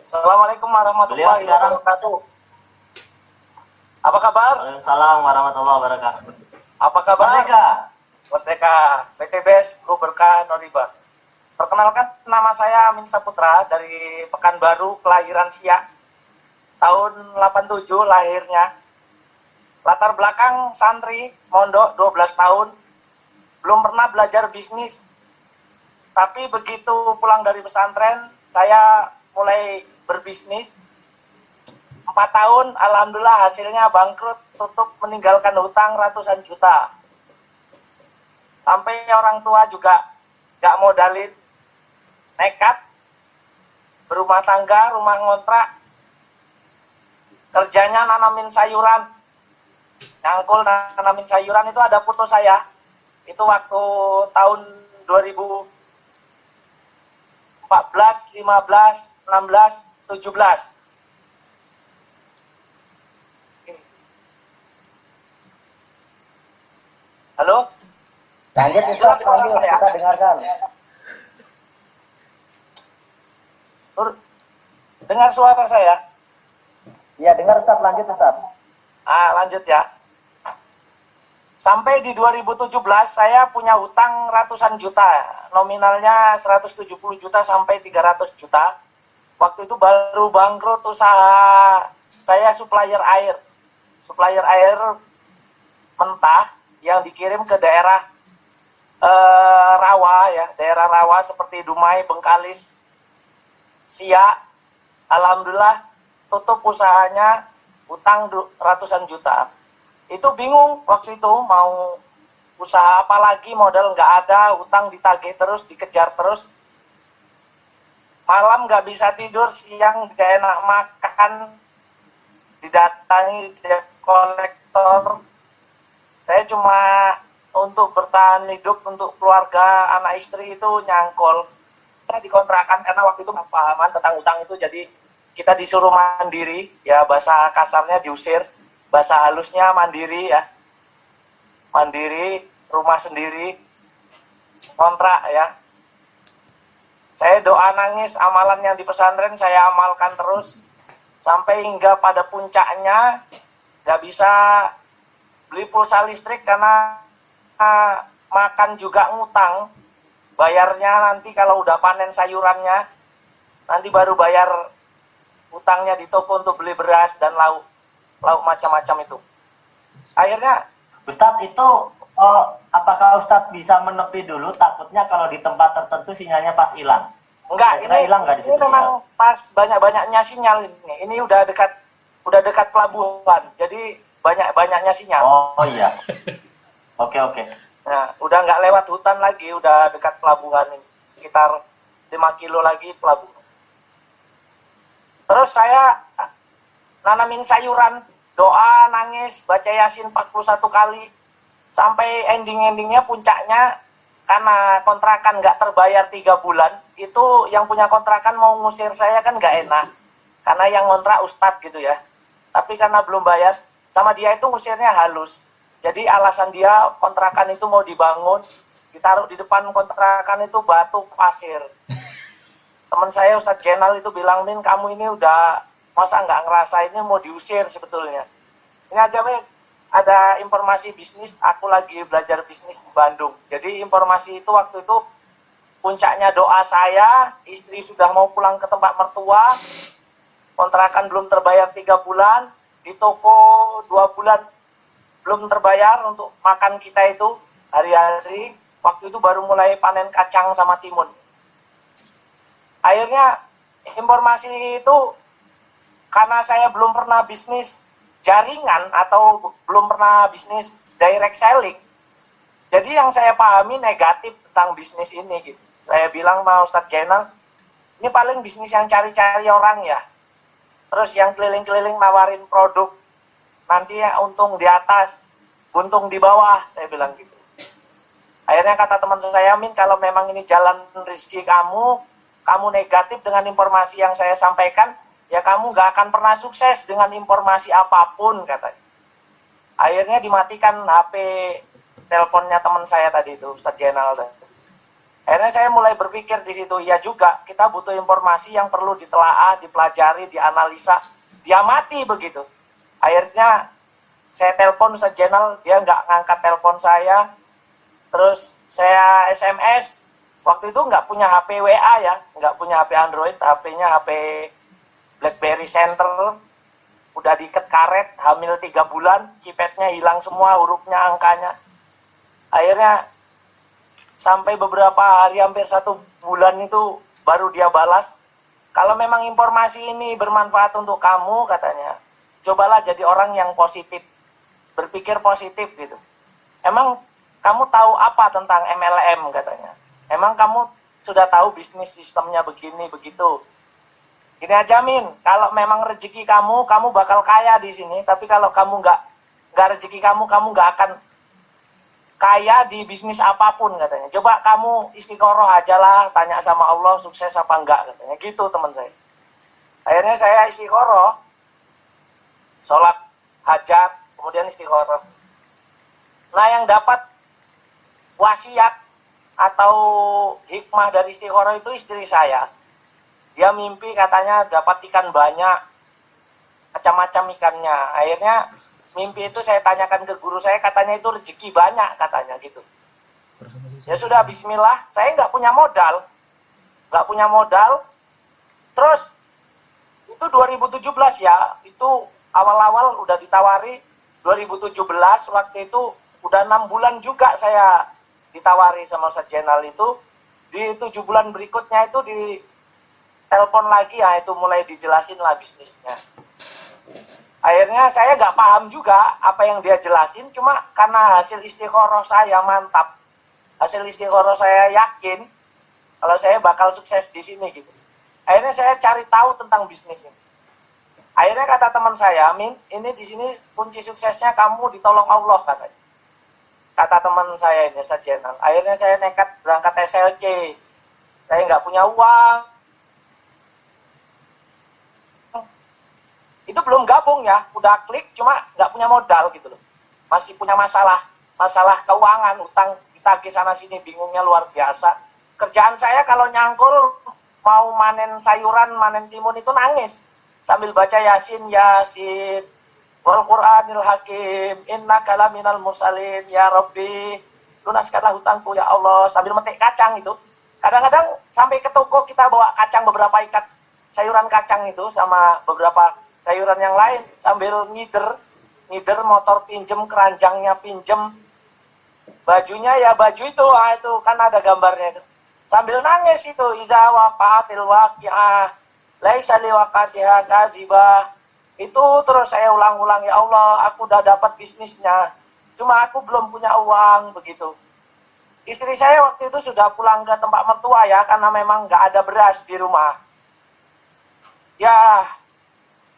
Assalamualaikum warahmatullahi wabarakatuh. Apa kabar? Waalaikumsalam warahmatullahi wabarakatuh. Apa kabar? Merdeka. Merdeka. PTBS Guru Berkah Noriba. Perkenalkan, nama saya Amin Saputra dari Pekanbaru, kelahiran Siak. Tahun 87 lahirnya. Latar belakang santri, mondok 12 tahun. Belum pernah belajar bisnis. Tapi begitu pulang dari pesantren, saya mulai berbisnis. 4 tahun, alhamdulillah hasilnya bangkrut, tutup, meninggalkan hutang ratusan juta. Sampai orang tua juga gak modalin, nekat. berumah tangga, rumah ngontrak, kerjanya nanamin sayuran, nyangkul nanamin sayuran. Itu ada foto saya, itu waktu tahun 2014, 15, 16, 17. Halo? Lanjut Ustaz, lanjut, kita dengarkan. Dengar suara saya? Iya, dengar Ustaz, lanjut Ustaz. Lanjut ya. Sampai di 2017 saya punya hutang ratusan juta. Nominalnya 170 juta sampai 300 juta. Waktu itu baru bangkrut usaha saya supplier air. Supplier air mentah yang dikirim ke daerah rawa ya, daerah rawa seperti Dumai, Bengkalis, Siak. Alhamdulillah tutup usahanya, hutang ratusan juta. Itu bingung waktu itu mau usaha apa lagi, modal nggak ada, hutang ditagih terus, dikejar terus. Malam nggak bisa tidur, siang nggak enak makan, didatangi debt kolektor. Saya cuma untuk bertahan hidup, untuk keluarga, anak istri itu nyangkol. Kita dikontrakan karena waktu itu pemahaman tentang utang itu, jadi kita disuruh mandiri, ya bahasa kasarnya diusir, bahasa halusnya mandiri ya. Mandiri, rumah sendiri, kontrak ya. Saya doa nangis, amalan yang di pesantren saya amalkan terus, sampai hingga pada puncaknya nggak bisa beli pulsa listrik karena makan juga ngutang. Bayarnya nanti kalau udah panen sayurannya, nanti baru bayar utangnya di toko untuk beli beras dan lauk macam-macam itu. Akhirnya Ustadz itu, apakah Ustadz bisa menepi dulu, takutnya kalau di tempat tertentu sinyalnya pas hilang? enggak, Kira-kira hilang nggak di situ ini memang pas banyak-banyaknya sinyal ini. Ini udah dekat pelabuhan, jadi banyak-banyaknya sinyal. Oh iya. Oke. Nah, udah nggak lewat hutan lagi, udah dekat pelabuhan ini. Sekitar 5 kilo lagi pelabuhan. Terus saya nanamin sayuran, doa, nangis, baca Yasin 41 kali. Sampai ending-endingnya, puncaknya, karena kontrakan nggak terbayar 3 bulan, itu yang punya kontrakan mau ngusir saya kan nggak enak. Karena yang ngontrak ustadz gitu ya. Tapi karena belum bayar, sama dia itu ngusirnya halus. Jadi alasan dia kontrakan itu mau dibangun, ditaruh di depan kontrakan itu batu pasir. Teman saya Ustadz Jenal itu bilang, Min, kamu ini udah masa nggak ngerasainnya mau diusir sebetulnya. Ini aja ada informasi bisnis, aku lagi belajar bisnis di Bandung. Jadi informasi itu waktu itu puncaknya doa saya, istri sudah mau pulang ke tempat mertua, kontrakan belum terbayar 3 bulan, di toko 2 bulan belum terbayar untuk makan kita itu hari-hari. Waktu itu baru mulai panen kacang sama timun. Akhirnya informasi itu, karena saya belum pernah bisnis jaringan atau belum pernah bisnis direct selling, jadi yang saya pahami negatif tentang bisnis ini gitu. Saya bilang sama Ustadz Jenal, ini paling bisnis yang cari-cari orang ya, terus yang keliling-keliling nawarin produk, nanti ya untung di atas, buntung di bawah, saya bilang gitu. Akhirnya kata teman saya, Min, kalau memang ini jalan rezeki kamu negatif dengan informasi yang saya sampaikan, ya kamu gak akan pernah sukses dengan informasi apapun, katanya. Akhirnya dimatikan HP teleponnya teman saya tadi itu, Ustadz Jenal. Akhirnya saya mulai berpikir di situ, ya juga, kita butuh informasi yang perlu ditelaah, dipelajari, dianalisa, diamati begitu. Akhirnya saya telepon Ustadz Jenal, dia nggak ngangkat telepon saya. Terus saya SMS, waktu itu nggak punya HP WA ya, nggak punya HP Android, HP-nya HP BlackBerry Center, udah diikat karet, hamil 3 bulan, keypadnya hilang semua, hurufnya, angkanya. Akhirnya sampai beberapa hari, hampir 1 bulan itu baru dia balas, kalau memang informasi ini bermanfaat untuk kamu, katanya, cobalah jadi orang yang positif, berpikir positif gitu. Emang kamu tahu apa tentang MLM, katanya? Emang kamu sudah tahu bisnis sistemnya begini, begitu? Gini aja Min, kalau memang rezeki kamu bakal kaya di sini. Tapi kalau kamu nggak rezeki kamu nggak akan kaya di bisnis apapun katanya. Coba kamu istiqoroh aja lah, tanya sama Allah sukses apa enggak katanya. Gitu teman saya. Akhirnya saya istiqoroh, sholat hajat, kemudian istiqoroh. Nah yang dapat wasiat atau hikmah dari istiqoroh itu istri saya. Dia mimpi katanya dapat ikan banyak, macam-macam ikannya. Akhirnya mimpi itu saya tanyakan ke guru saya, katanya itu rezeki banyak katanya gitu. Ya sudah, bismillah, saya nggak punya modal. Terus itu 2017 ya, itu awal-awal udah ditawari 2017, waktu itu udah 6 bulan juga saya ditawari sama Ustaz Jenal itu. Di 7 bulan berikutnya itu di telepon lagi ya, itu mulai dijelasin lah bisnisnya. Akhirnya saya nggak paham juga apa yang dia jelasin, cuma karena hasil istikharah saya mantap, hasil istikharah saya yakin kalau saya bakal sukses di sini gitu. Akhirnya saya cari tahu tentang bisnis ini. Akhirnya kata teman saya, Min, ini di sini kunci suksesnya kamu ditolong Allah katanya. Kata teman saya ini, Ustaz Jenal. Akhirnya saya nekat berangkat SLC. Saya nggak punya uang. Itu belum gabung ya, udah klik cuma nggak punya modal gitu loh. Masih punya masalah keuangan, utang ditagih sana sini, bingungnya luar biasa. Kerjaan saya kalau nyangkul mau manen sayuran, manen timun itu nangis. Sambil baca Yasin, wal Qur'anil Hakim, innaka laminal mursalin, ya Rabbi, lunaskanlah hutangku ya Allah, sambil metik kacang itu. Kadang-kadang sampai ke toko kita bawa kacang, beberapa ikat sayuran kacang itu sama beberapa sayuran yang lain, sambil ngider motor pinjem, keranjangnya pinjem, bajunya ya baju itu, itu kan ada gambarnya itu. Sambil nangis itu, idza waqa'atil waqi'ah laisa liwaqatiha kadzibah. Itu terus saya ulang-ulang, ya Allah, aku udah dapat bisnisnya, cuma aku belum punya uang begitu. Istri saya waktu itu sudah pulang ke tempat mertua ya, karena memang nggak ada beras di rumah. Ya,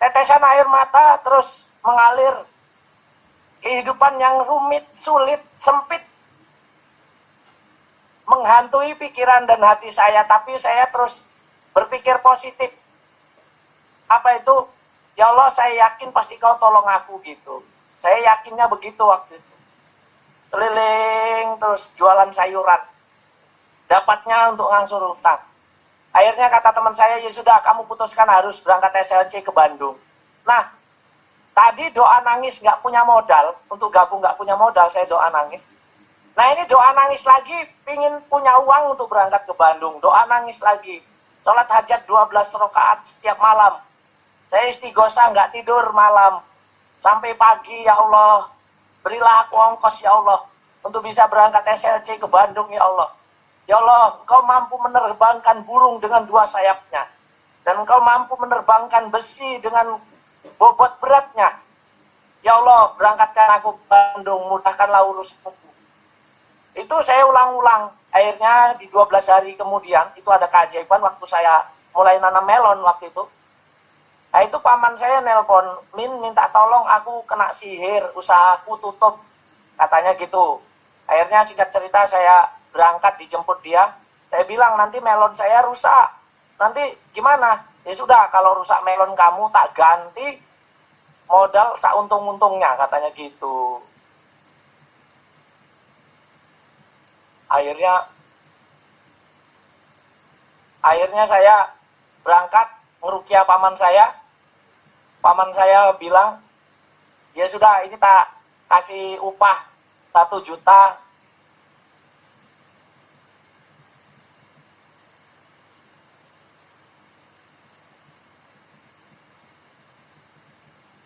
tetesan air mata terus mengalir. Kehidupan yang rumit, sulit, sempit menghantui pikiran dan hati saya, tapi saya terus berpikir positif. Apa itu? Ya Allah, saya yakin pasti kau tolong aku gitu. Saya yakinnya begitu waktu itu. Keliling terus jualan sayuran. Dapatnya untuk ngangsur utang. Akhirnya kata teman saya, ya sudah kamu putuskan harus berangkat SLC ke Bandung. Nah, tadi doa nangis nggak punya modal, untuk gabung nggak punya modal, saya doa nangis. Nah ini doa nangis lagi, pingin punya uang untuk berangkat ke Bandung. Doa nangis lagi, sholat hajat 12 rakaat setiap malam. Saya istighosah nggak tidur malam. Sampai pagi, ya Allah, berilah aku ongkos ya Allah, untuk bisa berangkat SLC ke Bandung ya Allah. Ya Allah, Engkau mampu menerbangkan burung dengan 2 sayapnya. Dan Engkau mampu menerbangkan besi dengan bobot beratnya. Ya Allah, berangkatkan aku ke Bandung, mudahkanlah urusanku. Itu saya ulang-ulang. Akhirnya di 12 hari kemudian, itu ada keajaiban waktu saya mulai nanam melon waktu itu. Nah itu paman saya nelpon, Min minta tolong aku kena sihir, usahaku tutup. Katanya gitu. Akhirnya singkat cerita saya berangkat dijemput dia. Saya bilang nanti melon saya rusak. Nanti gimana? Ya sudah, kalau rusak melon kamu tak ganti modal seuntung-untungnya, katanya gitu. Akhirnya saya berangkat ngerukia paman saya. Paman saya bilang, ya sudah ini tak kasih upah 1 juta.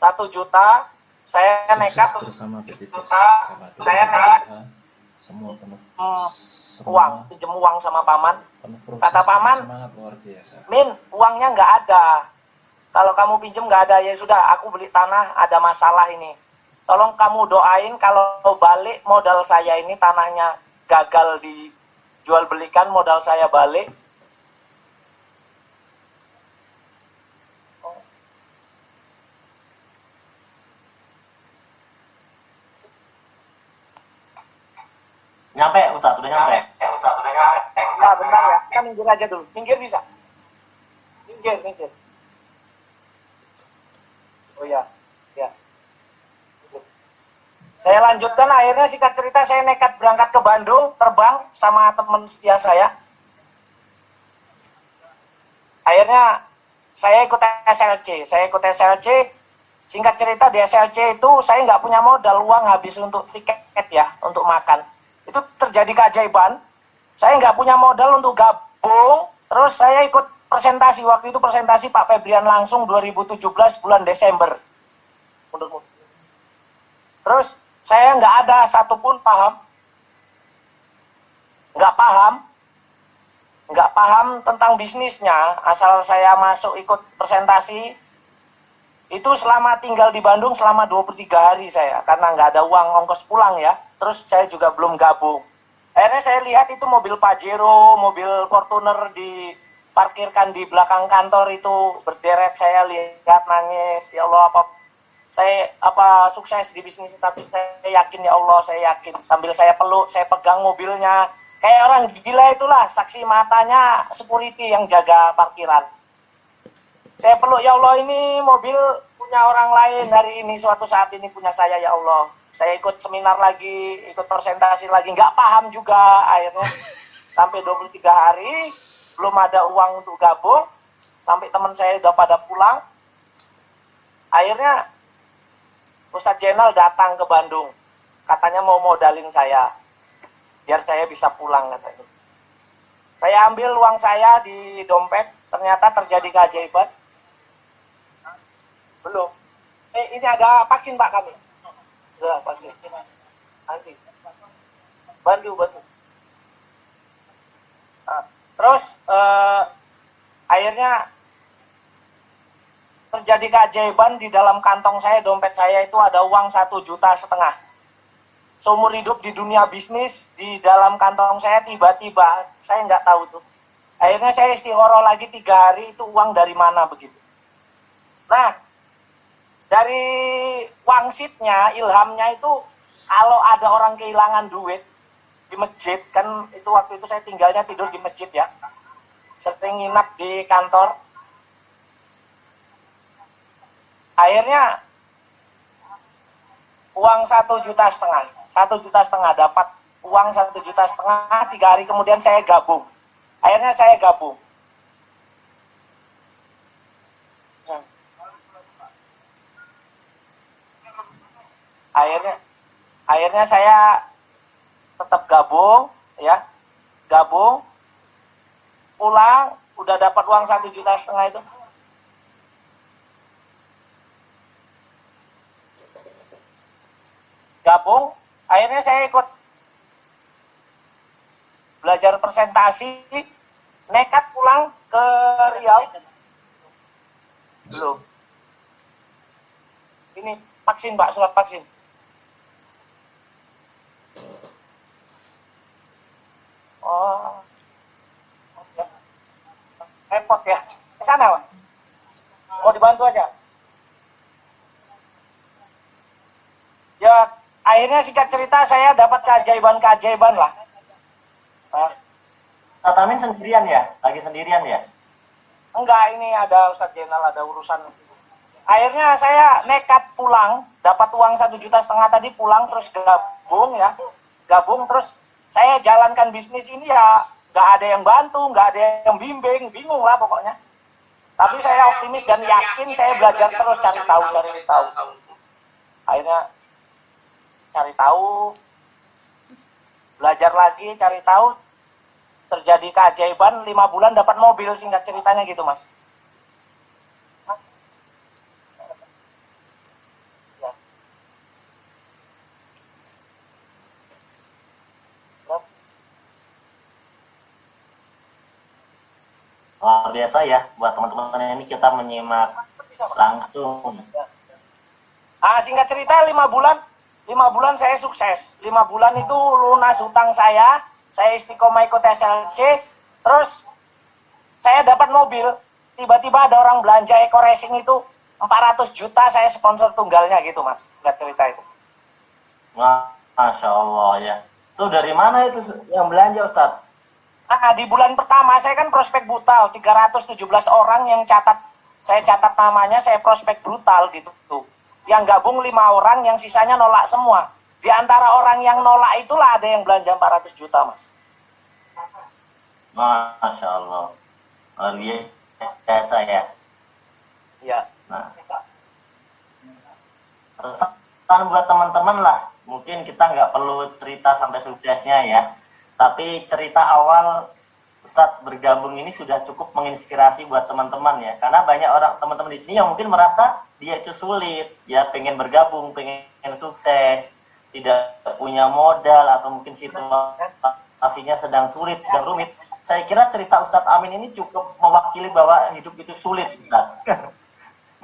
Rp1 juta, saya nekat bersama PT saya nekat semua penuh uang, pinjem uang sama paman. proses, Kata paman, semangat luar biasa. Min, uangnya nggak ada. Kalau kamu pinjem nggak ada, ya sudah, aku beli tanah, ada masalah ini. Tolong kamu doain kalau balik modal saya ini, tanahnya gagal dijual belikan, modal saya balik. Nyampe Ustaz, udah nyampe. Nah, bentar ya. Kita minggir aja dulu. Minggir bisa? Minggir. Oh ya. Saya lanjutkan, akhirnya singkat cerita saya nekat berangkat ke Bandung, terbang sama teman setia saya. Akhirnya saya ikut SLC. Singkat cerita di SLC itu saya nggak punya modal, uang habis untuk tiket ya, untuk makan. Itu terjadi keajaiban. Saya nggak punya modal untuk gabung, terus saya ikut presentasi. Waktu itu presentasi Pak Febrian langsung 2017 bulan Desember. Terus saya nggak ada satupun nggak paham tentang bisnisnya. Asal saya masuk ikut presentasi, itu selama tinggal di Bandung selama 23 hari saya, karena nggak ada uang ongkos pulang ya. Terus saya juga belum gabung. Akhirnya saya lihat itu mobil Pajero, mobil Fortuner diparkirkan di belakang kantor itu berderet. Saya lihat nangis, ya Allah, saya sukses di bisnis, tapi saya yakin ya Allah, saya yakin. Sambil saya peluk, saya pegang mobilnya. Kayak orang gila itulah, saksi matanya security yang jaga parkiran. Saya peluk, ya Allah, ini mobil punya orang lain, hari ini suatu saat ini punya saya ya Allah. Saya ikut seminar lagi, ikut presentasi lagi, nggak paham juga. Akhirnya sampai 23 hari belum ada uang untuk gabung, sampai teman saya udah pada pulang. Akhirnya Ustadz Jenal datang ke Bandung, katanya mau modalin saya biar saya bisa pulang katanya. Saya ambil uang saya di dompet, ternyata terjadi keajaiban. Belum. Ini ada vaksin Pak kami. Sudah vaksin. Nanti. Bantu. Nah, terus akhirnya terjadi keajaiban. Di dalam kantong saya, dompet saya itu ada uang 1,5 juta. Seumur hidup di dunia bisnis, di dalam kantong saya tiba-tiba, saya nggak tahu tuh. Akhirnya saya istikharah lagi 3 hari, itu uang dari mana begitu. Nah, dari wangsitnya, ilhamnya itu, kalau ada orang kehilangan duit di masjid, kan itu waktu itu saya tinggalnya tidur di masjid ya, sering nginap di kantor. Akhirnya uang 1,5 juta, 1,5 juta dapat uang 1,5 juta, 3 hari kemudian saya gabung. Akhirnya saya gabung. Akhirnya saya tetap gabung, ya, pulang, udah dapat uang 1,5 juta itu. Gabung, akhirnya saya ikut belajar presentasi, nekat pulang ke Riau. Belum. Ini vaksin Pak, surat vaksin. Oh, ya. Repot ya. Ke sana Pak. Mau dibantu aja. Ya, akhirnya singkat cerita saya dapat keajaiban lah. Tatamin sendirian ya? Lagi sendirian ya? Enggak, ini ada Ustadz Jenal, ada urusan. Akhirnya saya nekat pulang, dapat uang 1,5 juta tadi, pulang terus gabung terus saya jalankan bisnis ini ya, nggak ada yang bantu, nggak ada yang bimbing, bingung lah pokoknya. Tapi saya optimis dan yakin, saya belajar terus cari tahu. Akhirnya cari tahu, belajar lagi, cari tahu, terjadi keajaiban, 5 bulan dapat mobil, singkat ceritanya gitu Mas. Luar biasa ya, buat teman-teman ini kita menyimak langsung. Singkat cerita 5 bulan saya sukses. 5 bulan itu lunas hutang saya istiqomah ikut SLC, terus saya dapat mobil. Tiba-tiba ada orang belanja Eco Racing itu 400 juta, saya sponsor tunggalnya gitu Mas. Singkat cerita itu. Masya Allah ya. Tuh dari mana itu yang belanja Ustadz? Nah, di bulan pertama saya kan prospek brutal, 317 orang yang saya catat namanya, saya prospek brutal gitu tuh. Yang gabung 5 orang, yang sisanya nolak semua. Di antara orang yang nolak itulah ada yang belanja 400 juta, Mas. Masya Allah. Luar biasa ya. Iya. Nah, pesan buat teman-teman lah. Mungkin kita nggak perlu cerita sampai suksesnya ya. Tapi cerita awal Ustadz bergabung ini sudah cukup menginspirasi buat teman-teman ya. Karena banyak orang teman-teman di sini yang mungkin merasa dia itu sulit, ya pengen bergabung, pengen sukses, tidak punya modal atau mungkin situasinya sedang sulit, sedang rumit. Saya kira cerita Ustadz Amin ini cukup mewakili bahwa hidup itu sulit, Ustadz.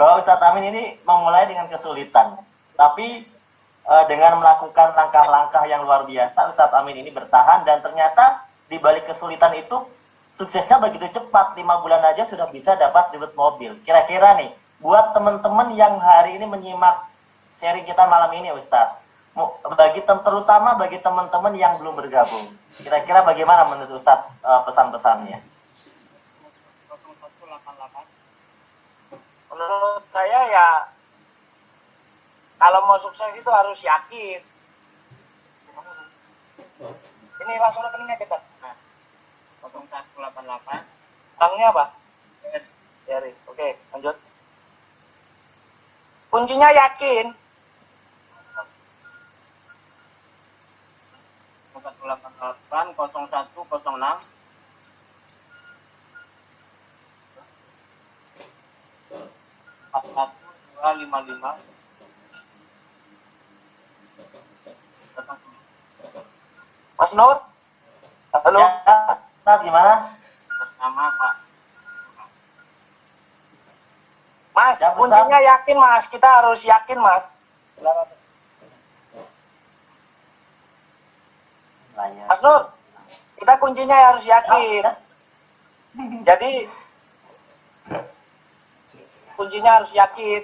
Bahwa Ustadz Amin ini memulai dengan kesulitan. Tapi dengan melakukan langkah-langkah yang luar biasa, Ustadz Amin ini bertahan dan ternyata di balik kesulitan itu suksesnya begitu cepat, 5 bulan aja sudah bisa dapat ribet mobil. Kira-kira nih, buat teman-teman yang hari ini menyimak sharing kita malam ini Ustadz, terutama bagi teman-teman yang belum bergabung, kira-kira bagaimana menurut Ustadz pesan-pesannya? Menurut saya ya, kalau mau sukses itu harus yakin. Ini langsung rekeningnya cepat. Nah, 0188. Banknya apa? Jari. Oke, lanjut. Kuncinya yakin. 0188 0106 41255. Mas Nur? Halo? Ya, Ustadz gimana? Bersama Pak. Mas, Ya, kuncinya yakin Mas. Kita harus yakin Mas. Mas Nur, kita kuncinya harus yakin. Jadi, kuncinya harus yakin.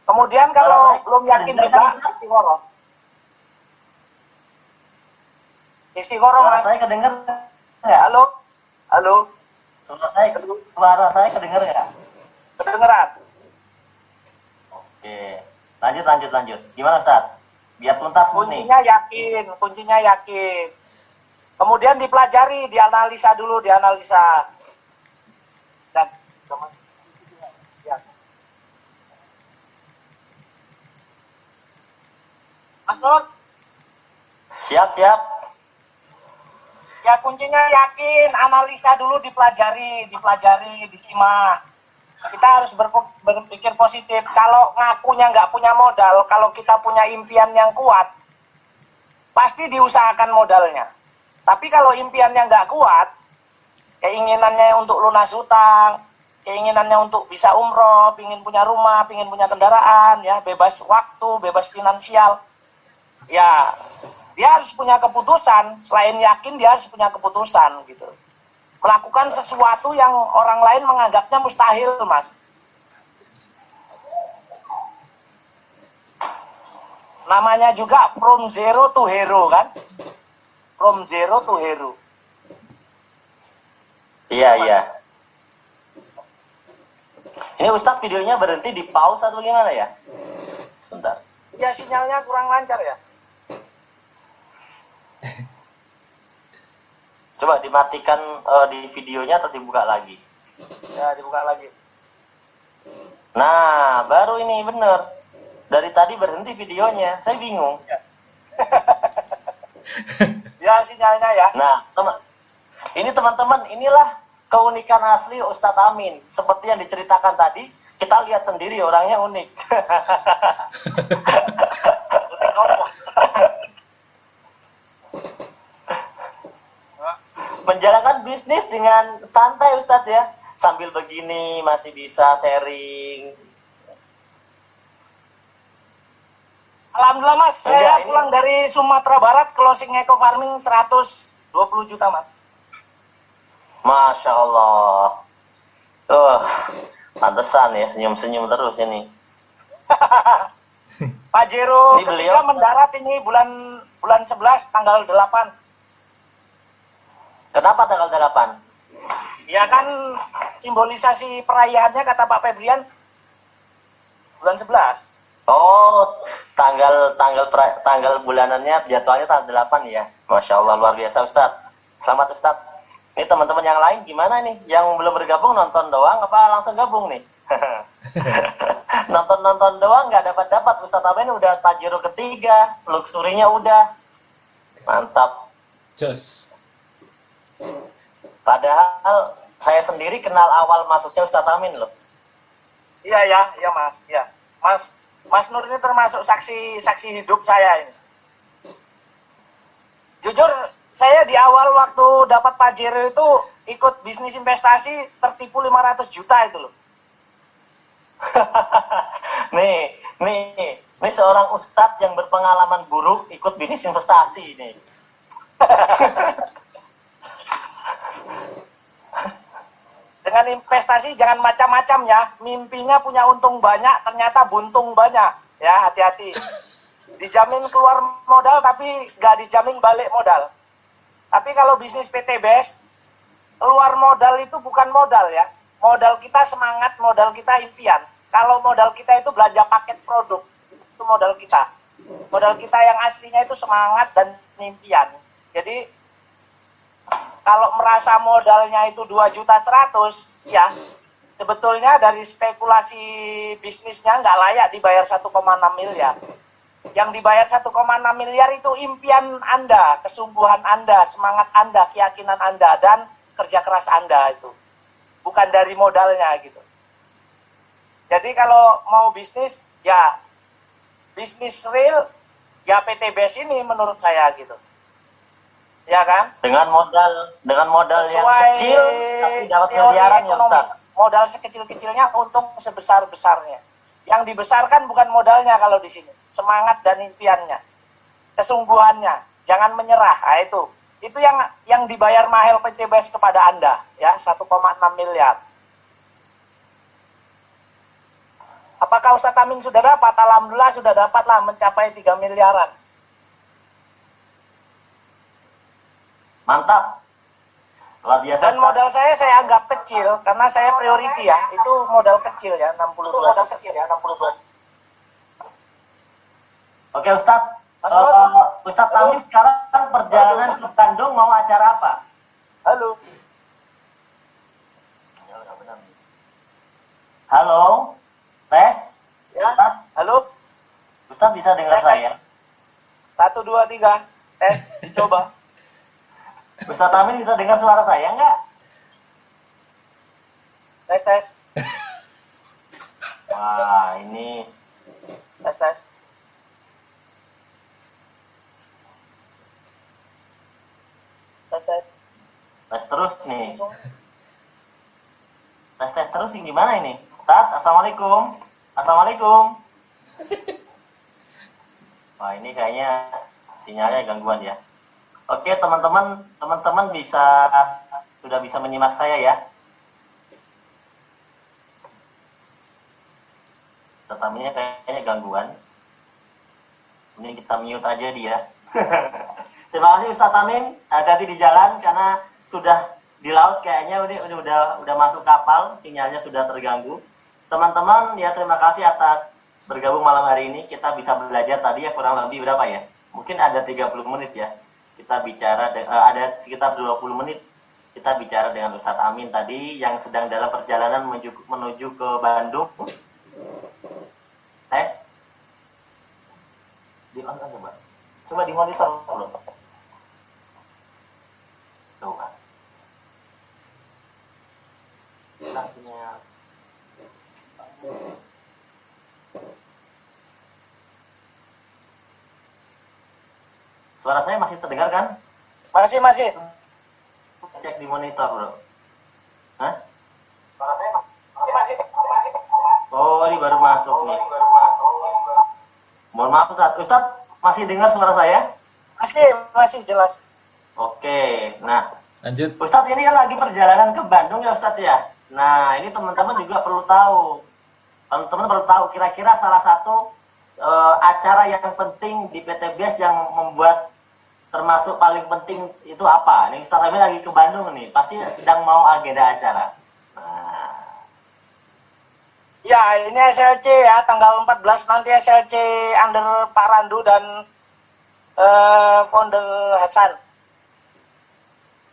Kemudian kalau belum yakin juga, istiqoroh. Istiqoroh Mas. Saya kedengar nggak? Halo? Halo? Suara saya kedengar nggak? Kedengeran? Oke, lanjut. Gimana Ustadz? Biar tuntas nih. Kuncinya yakin. Kemudian dipelajari, dianalisa dulu, dianalisa. Dan ya. Mas Nur? Siap. Ya kuncinya yakin, analisa dulu, dipelajari, disimak. Kita harus berpikir positif. Kalau ngakunya nggak punya modal, kalau kita punya impian yang kuat, pasti diusahakan modalnya. Tapi kalau impiannya nggak kuat, keinginannya untuk lunas hutang, keinginannya untuk bisa umroh, pingin punya rumah, pingin punya kendaraan, ya bebas waktu, bebas finansial, ya dia harus punya keputusan. Selain yakin, dia harus punya keputusan gitu. Melakukan sesuatu yang orang lain menganggapnya mustahil, Mas. Namanya juga from zero to hero kan? From zero to hero. Iya. Ini Ustadz videonya berhenti di pause atau gimana ya? Sebentar. Ya sinyalnya kurang lancar ya. Coba dimatikan di videonya atau dibuka lagi. Ya dibuka lagi. Nah, baru ini bener. Dari tadi berhenti videonya. Saya bingung. Ya sinyalnya ya. Nah, ini teman-teman, inilah keunikan asli Ustadz Amin. Seperti yang diceritakan tadi, kita lihat sendiri orangnya unik. Menjalankan bisnis dengan santai Ustadz ya. Sambil begini masih bisa sharing. Alhamdulillah Mas, saya pulang dari Sumatera Barat, closing eco farming 120 juta Mas. Masya Allah. Pantesan ya, senyum-senyum terus ini. Pak Jero Ini beliau ketika mendarat ini bulan bulan 11 tanggal 8. Kenapa tanggal 8? Ya kan simbolisasi perayaannya kata Pak Febrian bulan 11. Oh, tanggal bulanannya jadwalnya tanggal 8 ya. Masya Allah, luar biasa Ustadz. Selamat Ustadz. Ini teman-teman yang lain gimana nih? Yang belum bergabung nonton doang apa langsung gabung nih? Nonton doang nggak dapat Ustadz Amin udah tajiro ketiga, luxurinya udah. Mantap. Jos. Padahal saya sendiri kenal awal masuknya Ustadz Amin loh. Iya Mas. Ya. Mas Nur ini termasuk saksi hidup saya ini. Jujur, saya di awal waktu dapat Pajero itu ikut bisnis investasi tertipu 500 juta itu loh. nih seorang ustadz yang berpengalaman buruk ikut bisnis investasi nih. Dengan investasi jangan macam-macam ya. Mimpinya punya untung banyak, ternyata buntung banyak. Ya, hati-hati. Dijamin keluar modal tapi nggak dijamin balik modal. Tapi kalau bisnis PTBS, keluar modal itu bukan modal ya. Modal kita semangat, modal kita impian. Kalau modal kita itu belanja paket produk, itu modal kita. Modal kita yang aslinya itu semangat dan impian. Jadi kalau merasa modalnya itu 2.100.000, ya sebetulnya dari spekulasi bisnisnya nggak layak dibayar 1,6 miliar. Yang dibayar 1,6 miliar itu impian Anda, kesungguhan Anda, semangat Anda, keyakinan Anda, dan kerja keras Anda itu. Bukan dari modalnya gitu. Jadi kalau mau bisnis, ya bisnis real, ya PTBS ini menurut saya gitu. Ya kan? Dengan modal yang Sesuai kecil tapi dapat teori miliaran ya ekonomi. Ustaz. Modal sekecil-kecilnya untung sebesar-besarnya. Yang dibesarkan bukan modalnya kalau di sini, semangat dan impiannya, kesungguhannya, jangan menyerah. Nah, itu yang dibayar mahal PTBS kepada Anda, ya 1,6 miliar. Apakah Ustadz Amin sudah dapat? Alhamdulillah sudah dapatlah mencapai 3 miliaran. Mantap. Luar biasa. Dan modal saya anggap kecil karena saya priority ya. Itu modal kecil ya, 62. Oke Ustadz. Mas Nur. Ustadz Amin sekarang perjalanan ke Bandung mau acara apa? Halo. Halo. Tes. Ya. Ustadz. Halo. Ustadz bisa dengar saya? 1, 2, 3. Tes. Coba. Ustadz Amin bisa dengar suara saya nggak? Tes. Wah, ini Tes. tes terus nih. Tes terus ini gimana ini? Ustadz, Assalamualaikum. Wah, ini kayaknya sinyalnya gangguan ya. Oke, teman-teman sudah bisa menyimak saya ya. Ustadz Aminnya kayaknya gangguan. Ini kita mute aja dia. Terima kasih Ustadz Amin, hati-hati di jalan karena sudah di laut kayaknya udah masuk kapal, sinyalnya sudah terganggu. Teman-teman ya terima kasih atas bergabung malam hari ini. Kita bisa belajar tadi ya kurang lebih berapa ya? Mungkin ada 30 menit ya. Kita bicara ada sekitar 20 menit kita bicara dengan Ustadz Amin tadi yang sedang dalam perjalanan menuju ke Bandung. Tes. Di on aja, Mbak. Coba di monitor dulu. Coba. Sinyal. Suara saya masih terdengar kan? Masih. Cek di monitor, bro. Hah? Suara saya masih. Oh, ini baru masuk nih. Mohon maaf, Ustadz, masih dengar suara saya? Masih jelas. Oke, nah. Lanjut. Ustadz, ini kan lagi perjalanan ke Bandung ya, Ustadz ya? Nah, ini teman-teman juga perlu tahu. Teman-teman perlu tahu kira-kira salah satu acara yang penting di PTBS yang membuat termasuk paling penting itu apa? Nih Ustaz Amin lagi ke Bandung nih, pasti sedang mau agenda acara. Nah. Ya, ini SLC ya, tanggal 14 nanti SLC under Pak Randu dan founder Hasan.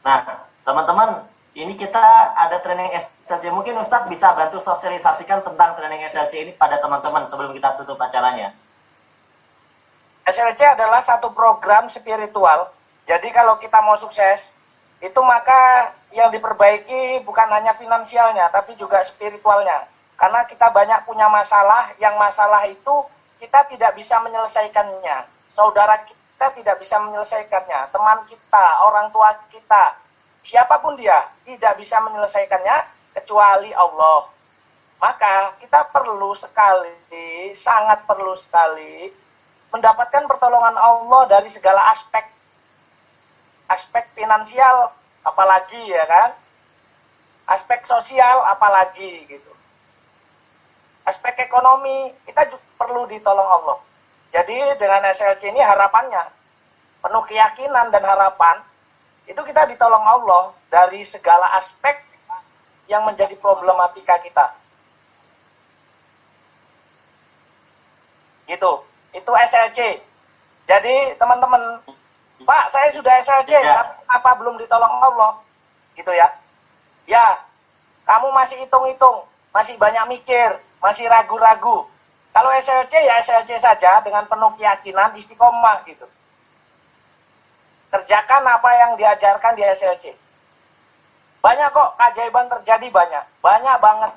Nah, teman-teman, ini kita ada training SLC. Mungkin Ustadz bisa bantu sosialisasikan tentang training SLC ini pada teman-teman sebelum kita tutup acaranya. SLC adalah satu program spiritual. Jadi kalau kita mau sukses, itu maka yang diperbaiki bukan hanya finansialnya, tapi juga spiritualnya. Karena kita banyak punya masalah, yang masalah itu kita tidak bisa menyelesaikannya. Saudara kita tidak bisa menyelesaikannya. Teman kita, orang tua kita, siapapun dia, tidak bisa menyelesaikannya kecuali Allah. Maka kita perlu sekali, sangat perlu sekali, mendapatkan pertolongan Allah dari segala aspek. Aspek finansial, apalagi ya kan? Aspek sosial, apalagi gitu. Aspek ekonomi, kita juga perlu ditolong Allah. Jadi dengan SLC ini harapannya, penuh keyakinan dan harapan, itu kita ditolong Allah dari segala aspek yang menjadi problematika kita. Gitu, itu SLC. Jadi teman-teman, Pak, saya sudah SLC, tapi kenapa belum ditolong Allah? Gitu ya. Ya, kamu masih hitung-hitung, masih banyak mikir, masih ragu-ragu. Kalau SLC ya SLC saja dengan penuh keyakinan, istiqomah gitu. Kerjakan apa yang diajarkan di SLC. Banyak kok keajaiban terjadi, banyak banget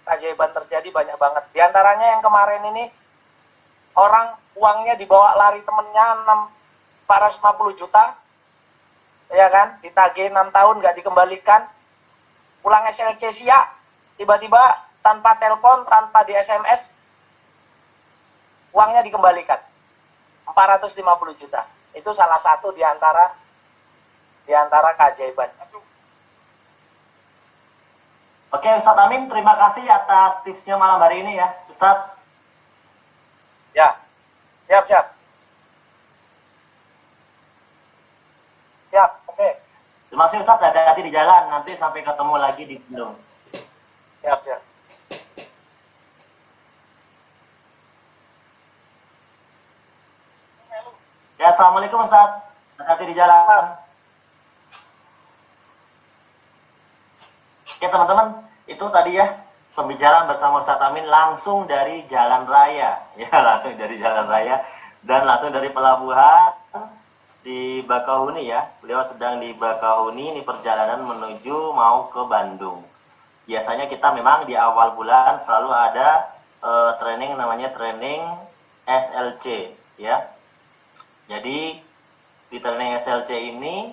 keajaiban terjadi, banyak banget. Di antaranya yang kemarin ini orang uangnya dibawa lari temennya 450 juta, ya kan? Ditagih 6 tahun nggak dikembalikan. Pulang SLC siap, tiba-tiba tanpa telepon, tanpa di SMS, uangnya dikembalikan. 450 juta. Itu salah satu di antara keajaiban. Oke, Ustadz Amin, terima kasih atas tipsnya malam hari ini ya, Ustadz. Ya, siap. Siap, oke. Terima kasih Ustadz, hati-hati di jalan, nanti sampai ketemu lagi di Bandung. Siap. Ya, Assalamualaikum Ustadz, hati-hati di jalan. Oke teman-teman, itu tadi ya pembicaraan bersama Ustadz Amin langsung dari jalan raya. Ya, langsung dari jalan raya dan langsung dari pelabuhan di Bakahuni ya. Beliau sedang di Bakahuni, ini perjalanan menuju mau ke Bandung. Biasanya kita memang di awal bulan selalu ada training namanya training SLC ya. Jadi di training SLC ini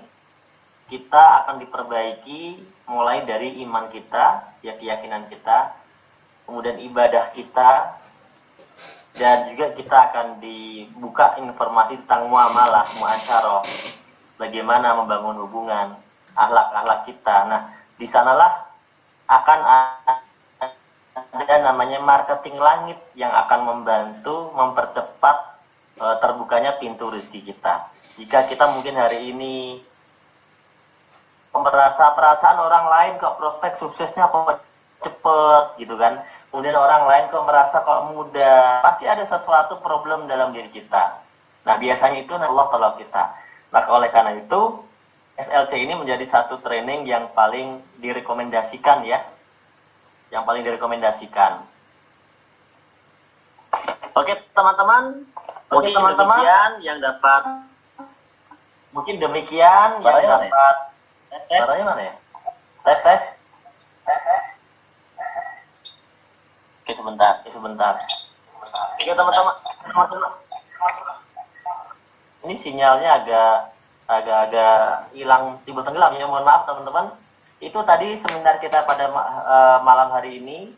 kita akan diperbaiki mulai dari iman kita, ya keyakinan kita, kemudian ibadah kita, dan juga kita akan dibuka informasi tentang muamalah, muasyarah, bagaimana membangun hubungan, akhlak-akhlak kita. Nah, di sanalah akan ada namanya marketing langit yang akan membantu mempercepat terbukanya pintu rezeki kita. Jika kita mungkin hari ini merasa perasaan orang lain kok prospek suksesnya kok cepet gitu kan, kemudian orang lain kok merasa kok mudah, pasti ada sesuatu problem dalam diri kita. Nah biasanya itu Allah tolong kita. Maka oleh karena itu SLC ini menjadi satu training yang paling direkomendasikan ya, yang paling direkomendasikan. Oke teman-teman, demikian yang dapat Suaranya mana ya? Tes. Oke, sebentar. Oke, teman-teman. Ini sinyalnya agak hilang, timbul tenggelam ya. Mohon maaf, teman-teman. Itu tadi seminar kita pada malam hari ini.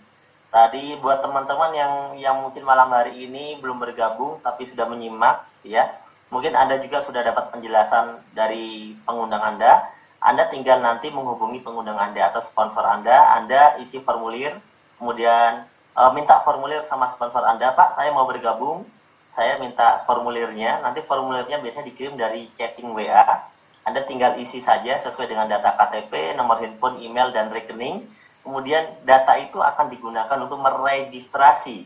Tadi buat teman-teman yang mungkin malam hari ini belum bergabung tapi sudah menyimak ya. Mungkin Anda juga sudah dapat penjelasan dari pengundang Anda. Anda tinggal nanti menghubungi pengundang Anda atau sponsor Anda isi formulir, kemudian minta formulir sama sponsor Anda, Pak, saya mau bergabung saya minta formulirnya. Nanti formulirnya biasanya dikirim dari chatting WA. Anda tinggal isi saja sesuai dengan data KTP, nomor handphone, email, dan rekening. Kemudian data itu akan digunakan untuk meregistrasi,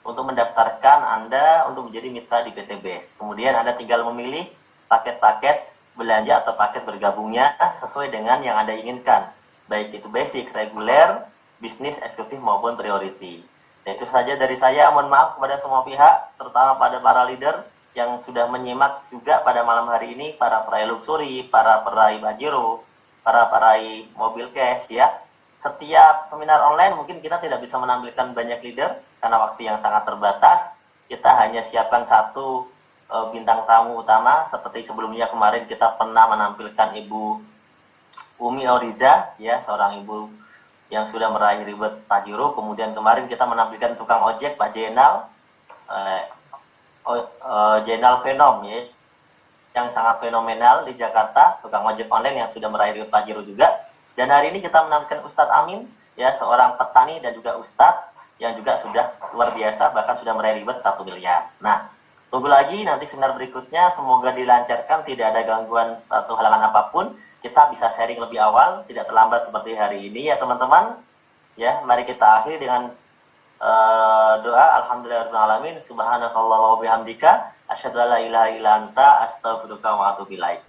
untuk mendaftarkan Anda untuk menjadi mitra di PT BES. Kemudian Anda tinggal memilih paket-paket belanja atau paket bergabungnya sesuai dengan yang Anda inginkan. Baik itu basic, reguler, bisnis, eksekutif maupun priority. Dan itu saja dari saya. Mohon maaf kepada semua pihak, terutama pada para leader yang sudah menyimak juga pada malam hari ini, para peraih luxury, para peraih Pajero, para peraih mobil cash ya. Setiap seminar online mungkin kita tidak bisa menampilkan banyak leader karena waktu yang sangat terbatas. Kita hanya siapkan satu bintang tamu utama, seperti sebelumnya kemarin kita pernah menampilkan Ibu Umi Oriza ya, seorang ibu yang sudah meraih reward Pajero. Kemudian kemarin kita menampilkan tukang ojek Pak Jenal, Jenal Venom ya, yang sangat fenomenal di Jakarta, tukang ojek online yang sudah meraih reward Pajero juga. Dan hari ini kita menampilkan Ustadz Amin ya, seorang petani dan juga Ustadz yang juga sudah luar biasa, bahkan sudah meraih reward 1 miliar. Nah, tunggu lagi nanti seminar berikutnya, semoga dilancarkan, tidak ada gangguan atau halangan apapun. Kita bisa sharing lebih awal, tidak terlambat seperti hari ini ya teman-teman. Ya, mari kita akhiri dengan doa alhamdulillahirabbil alamin, subhanakallah wa bihamdika, asyhadu an la ilaha illa anta, astaghfiruka wa atubu ilaik.